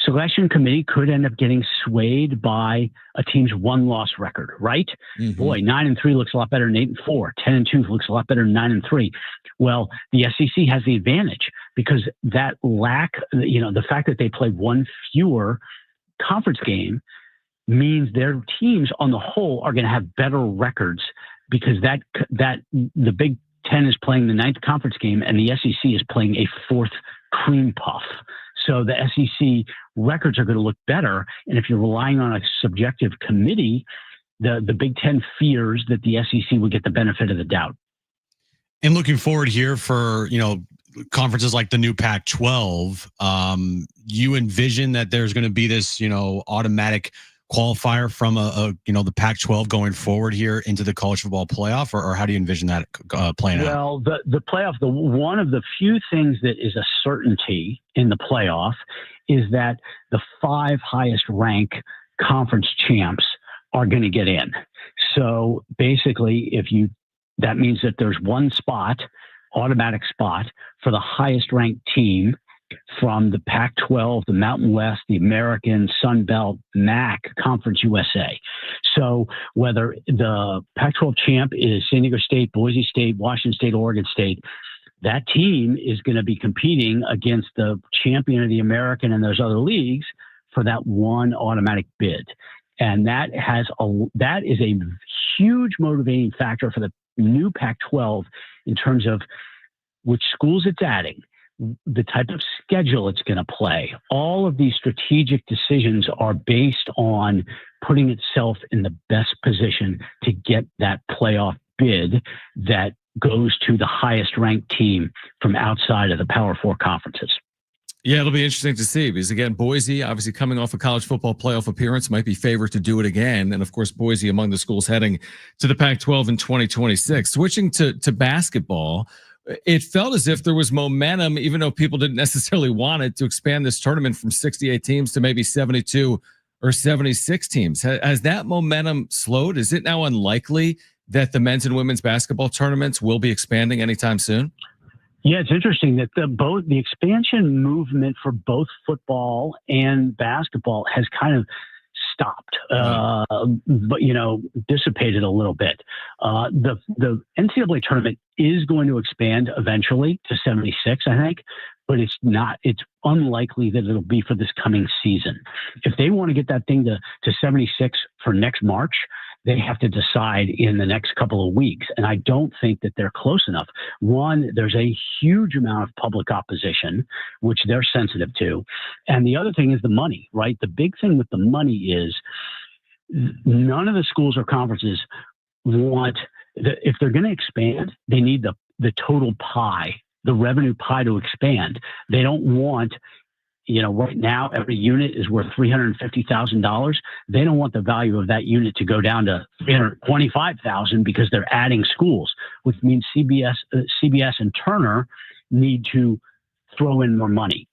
Speaker 13: selection committee could end up getting swayed by a team's 1-loss record, right? Mm-hmm. Boy, 9-3 looks a lot better than 8-4. 10-2 looks a lot better than 9-3. Well, the SEC has the advantage because that the fact that they play 1 fewer conference game means their teams on the whole are going to have better records because that the Big Ten is playing the 9th conference game and the SEC is playing a 4th cream puff. So the SEC records are going to look better. And if you're relying on a subjective committee, the Big Ten fears that the SEC will get the benefit of the doubt.
Speaker 3: And looking forward here for, conferences like the new Pac-12, you envision that there's going to be this, automatic qualifier from the Pac-12 going forward here into the college football playoff, or how do you envision that playing out?
Speaker 13: Well, the playoff, one of the few things that is a certainty in the playoff is that the 5 highest ranked conference champs are going to get in. So basically, that means that there's 1 automatic spot for the highest ranked team from the Pac-12, the Mountain West, the American, Sun Belt, MAC, Conference USA. So whether the Pac-12 champ is San Diego State, Boise State, Washington State, Oregon State, that team is going to be competing against the champion of the American and those other leagues for that 1 automatic bid. And that is a huge motivating factor for the new Pac-12 in terms of which schools it's adding, the type of schedule it's going to play. All of these strategic decisions are based on putting itself in the best position to get that playoff bid that goes to the highest ranked team from outside of the Power 4 conferences.
Speaker 1: Yeah, it'll be interesting to see because, again, Boise, obviously coming off a college football playoff appearance, might be favored to do it again. And, of course, Boise among the schools heading to the Pac-12 in 2026. Switching to basketball, it felt as if there was momentum, even though people didn't necessarily want it, to expand this tournament from 68 teams to maybe 72 or 76 teams. Has that momentum slowed? Is it now unlikely that the men's and women's basketball tournaments will be expanding anytime soon?
Speaker 13: Yeah, it's interesting that the expansion movement for both football and basketball has kind of stopped, but dissipated a little bit. The NCAA tournament is going to expand eventually to 76, I think, but it's unlikely that it'll be for this coming season. If they want to get that thing to 76 for next March, they have to decide in the next couple of weeks. And I don't think that they're close enough. One, there's a huge amount of public opposition, which they're sensitive to. And the other thing is the money, right? The big thing with the money is none of the schools or conferences if they're going to expand, they need the total pie, the revenue pie to expand. They don't want right now every unit is worth $350,000. They don't want the value of that unit to go down to $325,000 because they're adding schools, which means CBS and Turner need to throw in more money.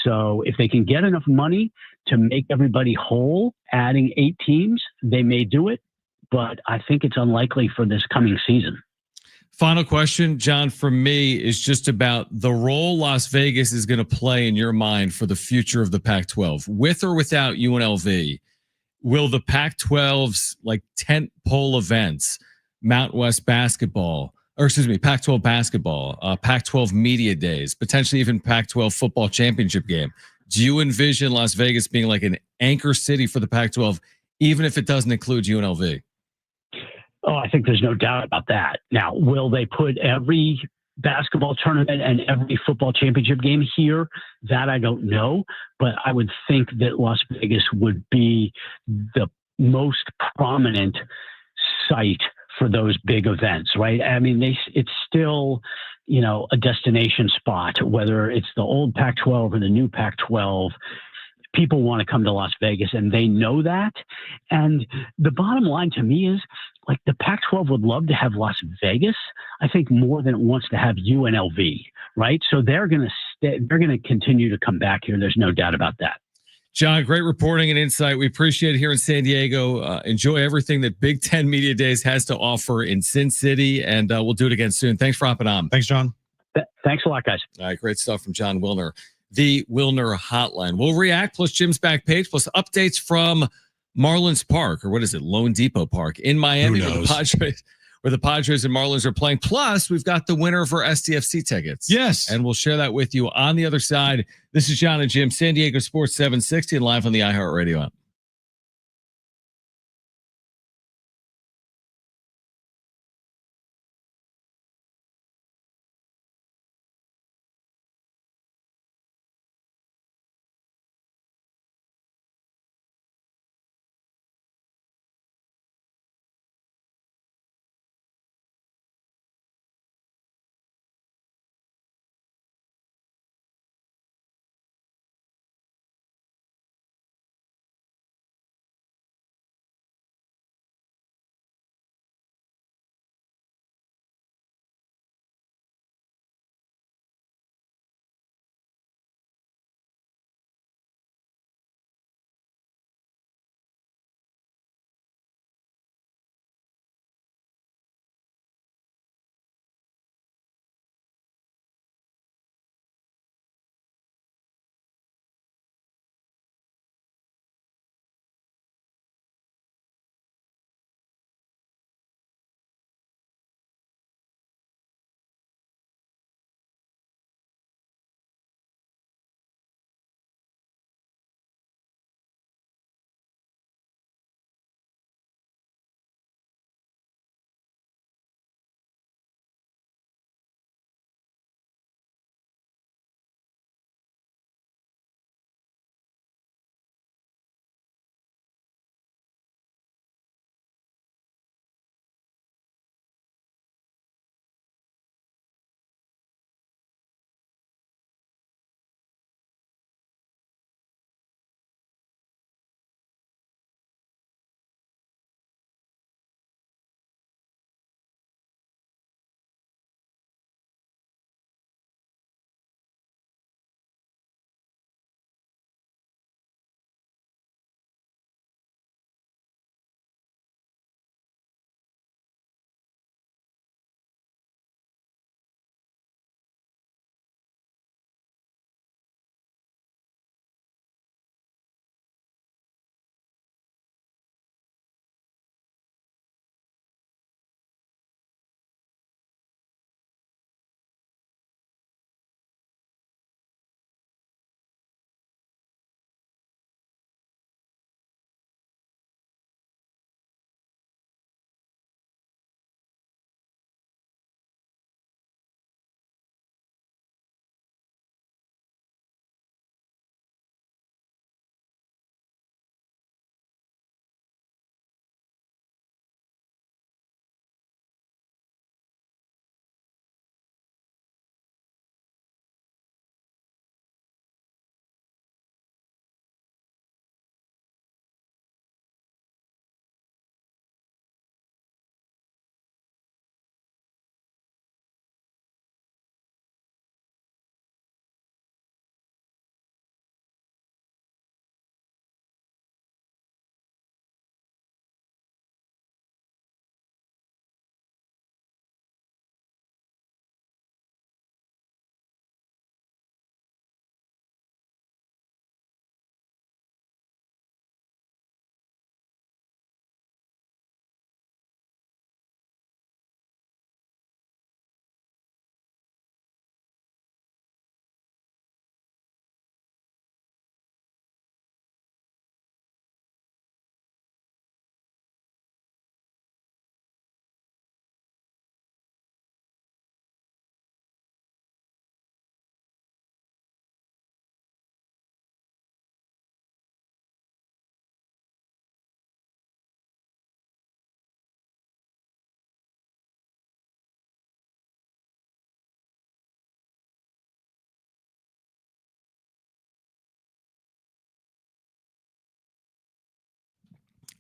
Speaker 13: So if they can get enough money to make everybody whole, adding 8 teams, they may do it, but I think it's unlikely for this coming season.
Speaker 1: Final question, John, from me is just about the role Las Vegas is going to play in your mind for the future of the Pac-12. With or without UNLV, will the Pac-12's like tent pole events, Mountain West basketball, Pac-12 basketball, Pac-12 media days, potentially even Pac-12 football championship game, do you envision Las Vegas being like an anchor city for the Pac-12, even if it doesn't include UNLV?
Speaker 13: Oh, I think there's no doubt about that. Now, will they put every basketball tournament and every football championship game here? That I don't know, but I would think that Las Vegas would be the most prominent site for those big events, right? I mean, it's still, a destination spot, whether it's the old Pac-12 or the new Pac-12. People want to come to Las Vegas, and they know that. And the bottom line to me is, like, the Pac-12 would love to have Las Vegas, I think, more than it wants to have UNLV, right? So they're going to continue to come back here. There's no doubt about that.
Speaker 1: John, great reporting and insight. We appreciate it here in San Diego. Enjoy everything that Big Ten Media Days has to offer in Sin City, and we'll do it again soon. Thanks for hopping on.
Speaker 3: Thanks, John.
Speaker 13: Thanks a lot, guys.
Speaker 1: All right, great stuff from John Wilner. The Wilner Hotline. We'll react, plus Jim's back page, plus updates from Marlins Park, or what is it, Lone Depot Park in Miami, where the Padres and Marlins are playing. Plus, we've got the winner for SDFC tickets.
Speaker 3: Yes.
Speaker 1: And we'll share that with you on the other side. This is John and Jim, San Diego Sports 760, and live on the iHeartRadio app.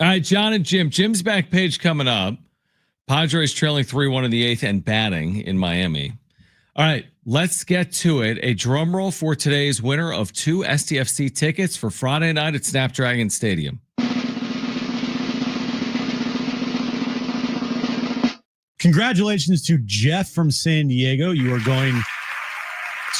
Speaker 1: All right, John and Jim. Jim's back page coming up. Padres trailing 3-1 in the 8th and batting in Miami. All right, let's get to it. A drum roll for today's winner of 2 STFC tickets for Friday night at Snapdragon Stadium.
Speaker 3: Congratulations to Jeff from San Diego. You are going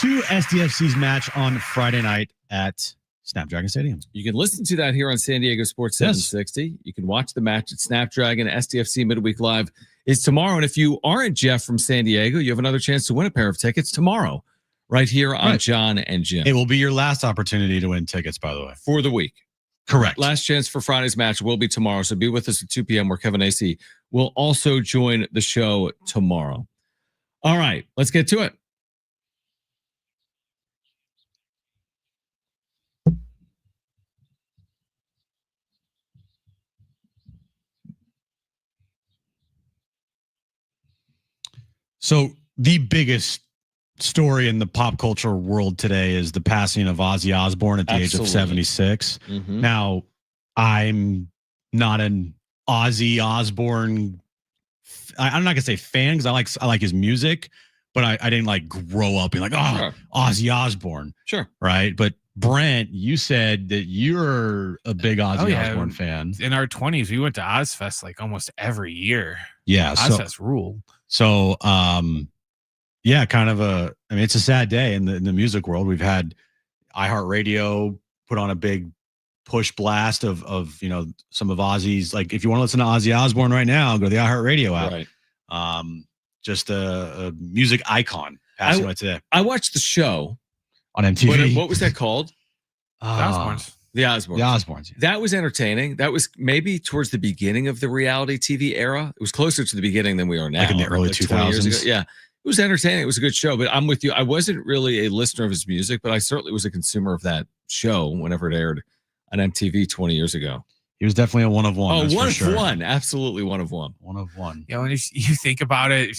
Speaker 3: to SDFC's match on Friday night at Snapdragon Stadium.
Speaker 1: You can listen to that here on San Diego Sports 760. Yes. You can watch the match at Snapdragon. SDFC Midweek Live is tomorrow. And if you aren't Jeff from San Diego, you have another chance to win a pair of tickets tomorrow right here on John and Jim.
Speaker 3: It will be your last opportunity to win tickets, by the way.
Speaker 1: For the week.
Speaker 3: Correct.
Speaker 1: Last chance for Friday's match will be tomorrow. So be with us at 2 p.m. where Kevin AC will also join the show tomorrow. All right, let's get to it.
Speaker 3: So the biggest story in the pop culture world today is the passing of Ozzy Osbourne at the age of 76.
Speaker 1: Mm-hmm.
Speaker 3: Now, I'm not an Ozzy Osbourne. I'm not gonna say fan because I like his music, but I didn't like grow up being like, Ozzy Osbourne.
Speaker 1: Sure.
Speaker 3: Right. But Brent, you said that you're a big Ozzy Osbourne fan.
Speaker 9: In our 20s, we went to Ozfest like almost every year.
Speaker 3: Yeah.
Speaker 9: Ozfest ruled.
Speaker 3: So, yeah, kind of it's a sad day in the music world. We've had iHeartRadio put on a big push blast of some of Ozzy's, like if you want to listen to Ozzy Osbourne right now, go to the iHeartRadio app.
Speaker 1: Right.
Speaker 3: Just a music icon passing away today.
Speaker 1: I watched the show
Speaker 3: on MTV.
Speaker 1: What was that called?
Speaker 9: The Osbournes.
Speaker 1: The Osbournes.
Speaker 3: The Osbournes. Yeah.
Speaker 1: That was entertaining. That was maybe towards the beginning of the reality TV era. It was closer to the beginning than we are now.
Speaker 3: Like in the early 2000s.
Speaker 1: Yeah. It was entertaining. It was a good show, but I'm with you. I wasn't really a listener of his music, but I certainly was a consumer of that show whenever it aired on MTV 20 years ago.
Speaker 3: He was definitely a one of one.
Speaker 1: Oh, one of one. Absolutely one of one.
Speaker 3: One of one.
Speaker 9: When you think about it,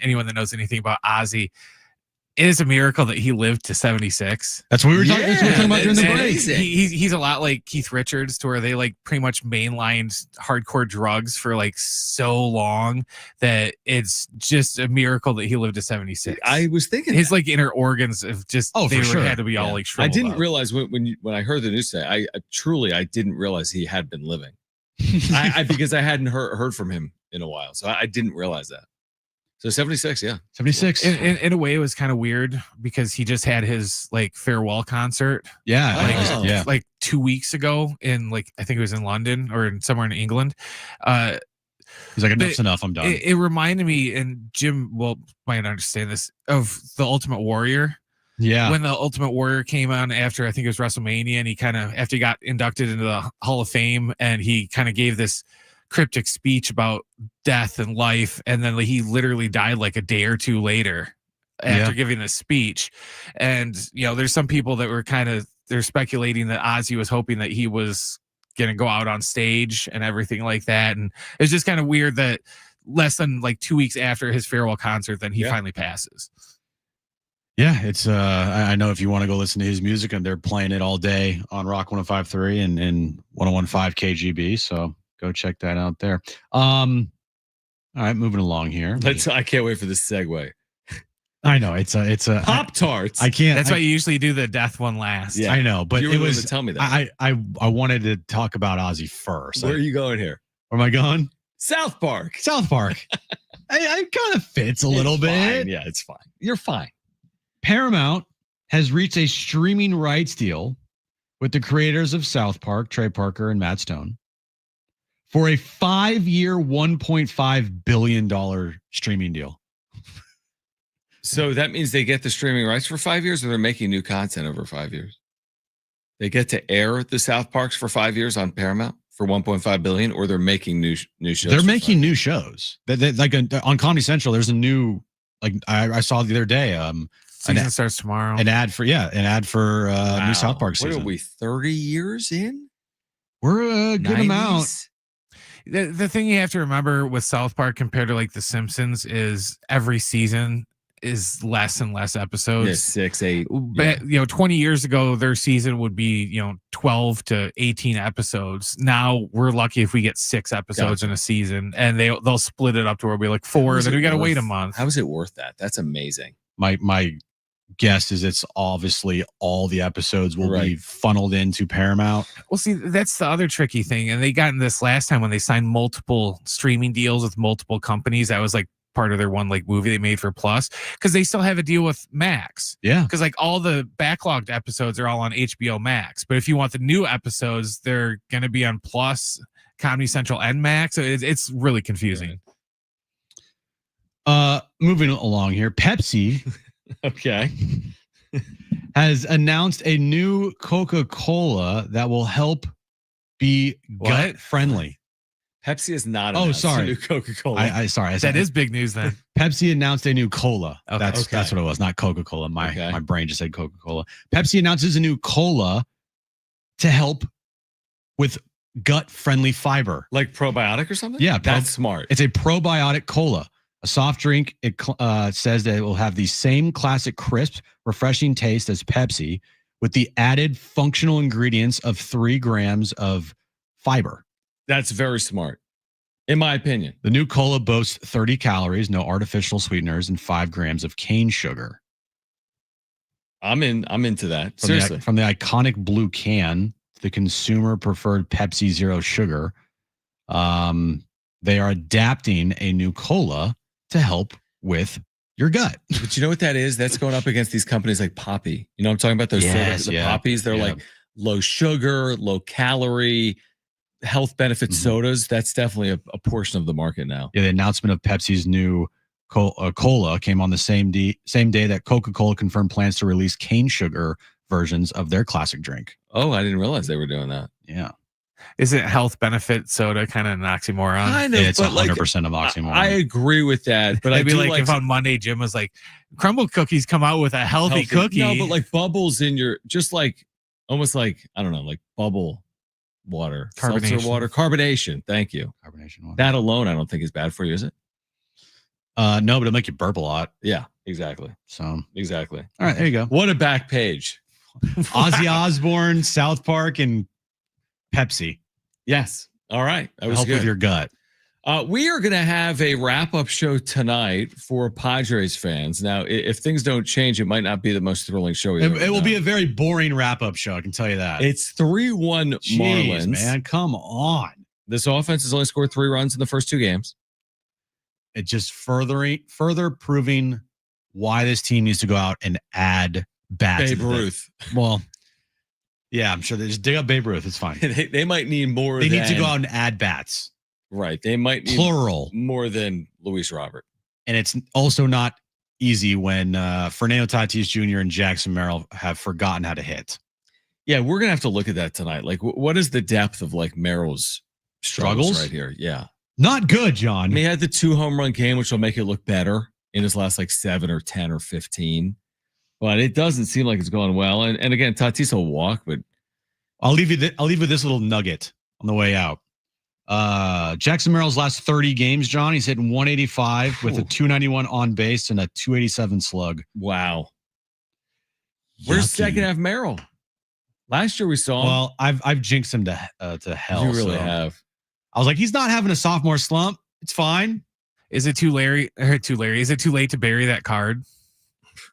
Speaker 9: anyone that knows anything about Ozzy, it is a miracle that he lived to 76.
Speaker 3: That's what we were talking about during the break.
Speaker 9: He's a lot like Keith Richards, to where they like pretty much mainlined hardcore drugs for like so long that it's just a miracle that he lived to 76.
Speaker 1: I was thinking
Speaker 9: his like inner organs of just had to be all like shriveled
Speaker 1: I didn't
Speaker 9: up.
Speaker 1: realize when I heard the news today, I didn't realize he had been living. Because I hadn't heard from him in a while, so I didn't realize that. So 76, yeah.
Speaker 3: 76.
Speaker 9: In a way, it was kind of weird because he just had his like farewell concert.
Speaker 3: Yeah.
Speaker 9: Like 2 weeks ago in I think it was in London or somewhere in England.
Speaker 3: He's like, enough's enough. I'm done.
Speaker 9: It reminded me, and Jim might understand this, of the Ultimate Warrior.
Speaker 3: Yeah.
Speaker 9: When the Ultimate Warrior came on after, I think it was WrestleMania, and he after he got inducted into the Hall of Fame, and he kind of gave this cryptic speech about death and life, and then he literally died like a day or two later after giving this speech. And there's some people that were they're speculating that Ozzy was hoping that he was gonna go out on stage and everything like that, and it's just kind of weird that less than 2 weeks after his farewell concert then he finally passes.
Speaker 3: Yeah, it's I know if you want to go listen to his music, and they're playing it all day on Rock 105.3 and 101.5 KGB, so go check that out there. All right, moving along here.
Speaker 1: I can't wait for this segue.
Speaker 3: I know it's a
Speaker 1: Pop-Tarts.
Speaker 3: I can't.
Speaker 9: That's why you usually do the death one last.
Speaker 3: Yeah, I know, but
Speaker 1: it was. Tell me that.
Speaker 3: I wanted to talk about Ozzy first.
Speaker 1: Where are you going here?
Speaker 3: Where am I going?
Speaker 1: South Park.
Speaker 3: South Park. It kind of fits a little bit.
Speaker 1: Fine. Yeah, it's fine. You're fine.
Speaker 3: Paramount has reached a streaming rights deal with the creators of South Park, Trey Parker and Matt Stone, for a 5-year, $1.5 billion streaming deal.
Speaker 1: So that means they get the streaming rights for 5 years, or they're making new content over 5 years? They get to air the South Parks for 5 years on Paramount for $1.5 billion, or they're making new shows?
Speaker 3: They're making new shows. On Comedy Central, there's a new, I saw the other day,
Speaker 9: season starts tomorrow.
Speaker 3: An ad for new South Park season.
Speaker 1: What are we, 30 years in?
Speaker 3: We're a good amount.
Speaker 9: The thing you have to remember with South Park compared to The Simpsons is every season is less and less episodes.
Speaker 1: Yeah, 6, 8.
Speaker 9: But 20 years ago, their season would be 12 to 18 episodes. Now we're lucky if we get 6 episodes in a season, and they'll split it up to where we like 4. Then we got to wait a month.
Speaker 1: How is it worth that? That's amazing.
Speaker 3: My guess is it's obviously all the episodes will be funneled into Paramount.
Speaker 9: Well, see, that's the other tricky thing, and they got in this last time when they signed multiple streaming deals with multiple companies. That was like part of their one like movie they made for Plus, because they still have a deal with Max.
Speaker 3: Yeah,
Speaker 9: because like all the backlogged episodes are all on HBO Max, but if you want the new episodes, they're going to be on Plus, Comedy Central, and Max. So it's really confusing.
Speaker 3: Moving along here, Pepsi has announced a new Coca-Cola that will help be gut friendly.
Speaker 1: Pepsi is not. Oh,
Speaker 3: sorry,
Speaker 1: a new Coca-Cola.
Speaker 3: I sorry.
Speaker 9: That is big news then.
Speaker 3: Pepsi announced a new cola.
Speaker 9: Okay.
Speaker 3: That's what it was, not Coca-Cola. My brain just said Coca-Cola. Pepsi announces a new cola to help with gut-friendly fiber,
Speaker 1: like probiotic or something.
Speaker 3: Yeah,
Speaker 1: that's smart.
Speaker 3: It's a probiotic cola, a soft drink. It says that it will have the same classic crisp, refreshing taste as Pepsi, with the added functional ingredients of 3 grams of fiber.
Speaker 1: That's very smart, in my opinion.
Speaker 3: The new cola boasts 30 calories, no artificial sweeteners, and 5 grams of cane sugar.
Speaker 1: I'm into that.
Speaker 3: Seriously. From the iconic blue can, the consumer preferred Pepsi Zero Sugar. They are adapting a new cola to help with your gut.
Speaker 1: But you know what that is? That's going up against these companies like Poppy. You know what I'm talking about? Those sodas, the Poppies. They're like low sugar, low calorie, health benefit sodas. That's definitely a portion of the market now.
Speaker 3: Yeah, the announcement of Pepsi's new cola came on the same day that Coca-Cola confirmed plans to release cane sugar versions of their classic drink.
Speaker 1: Oh, I didn't realize they were doing that.
Speaker 3: Yeah.
Speaker 9: Isn't health benefit soda kind of an oxymoron?
Speaker 1: Kind of,
Speaker 3: it's 100% of oxymoron.
Speaker 1: I agree with that, but
Speaker 9: I'd be
Speaker 1: like
Speaker 9: if on Monday Jim was like, Crumble cookies come out with a healthy cookie.
Speaker 1: No, but like bubbles in your, just like almost like, I don't know, like bubble water, seltzer water, carbonation. Thank you.
Speaker 3: Carbonation water.
Speaker 1: That alone, I don't think is bad for you, is it?
Speaker 3: No, but it'll make you burp a lot.
Speaker 1: Yeah, exactly.
Speaker 3: So
Speaker 1: exactly.
Speaker 3: All right, there you go.
Speaker 1: What a back page.
Speaker 3: Ozzy Osbourne, South Park, and Pepsi.
Speaker 1: Yes. All right. That was
Speaker 3: help
Speaker 1: good.
Speaker 3: With your gut.
Speaker 1: We are going to have a wrap-up show tonight for Padres fans. Now, if things don't change, it might not be the most thrilling show.
Speaker 3: It will be a very boring wrap-up show. I can tell you that.
Speaker 1: It's 3-1 Marlins.
Speaker 3: Man, come on.
Speaker 1: This offense has only scored 3 runs in the first 2 games.
Speaker 3: It just further proving why this team needs to go out and add bats.
Speaker 1: Babe Ruth.
Speaker 3: Well, yeah, I'm sure they just dig up Babe Ruth. It's fine.
Speaker 1: They might need more.
Speaker 3: They need to go out and add bats.
Speaker 1: Right. They might need
Speaker 3: plural
Speaker 1: more than Luis Robert.
Speaker 3: And it's also not easy when Fernando Tatis Jr. and Jackson Merrill have forgotten how to hit.
Speaker 1: Yeah, we're going to have to look at that tonight. Like, what is the depth of like Merrill's struggles right here? Yeah.
Speaker 3: Not good, John.
Speaker 1: I mean, he had the 2 home run game, which will make it look better in his last like 7 or 10 or 15. But it doesn't seem like it's going well. And again, Tatis will walk, but
Speaker 3: I'll leave with this little nugget on the way out. Jackson Merrill's last 30 games, John, he's hitting 185 with a 291 on base and a 287 slug.
Speaker 1: Wow. Where's second half Merrill? Last year we saw him.
Speaker 3: Well, I've jinxed him to hell.
Speaker 1: You really have.
Speaker 3: I was like, he's not having a sophomore slump. It's fine.
Speaker 9: Is it too late? Is it too late to bury that card?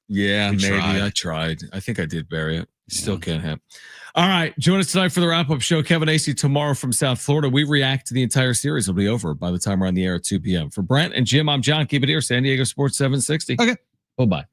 Speaker 1: Yeah, maybe. I tried. I think I did bury it. Still can't hit. All right. Join us tonight for the wrap-up show. Kevin Acey tomorrow from South Florida. We react to the entire series. It'll be over by the time we're on the air at 2 p.m. For Brent and Jim, I'm John. Keep it here. San Diego Sports 760.
Speaker 3: Okay.
Speaker 1: Bye-bye.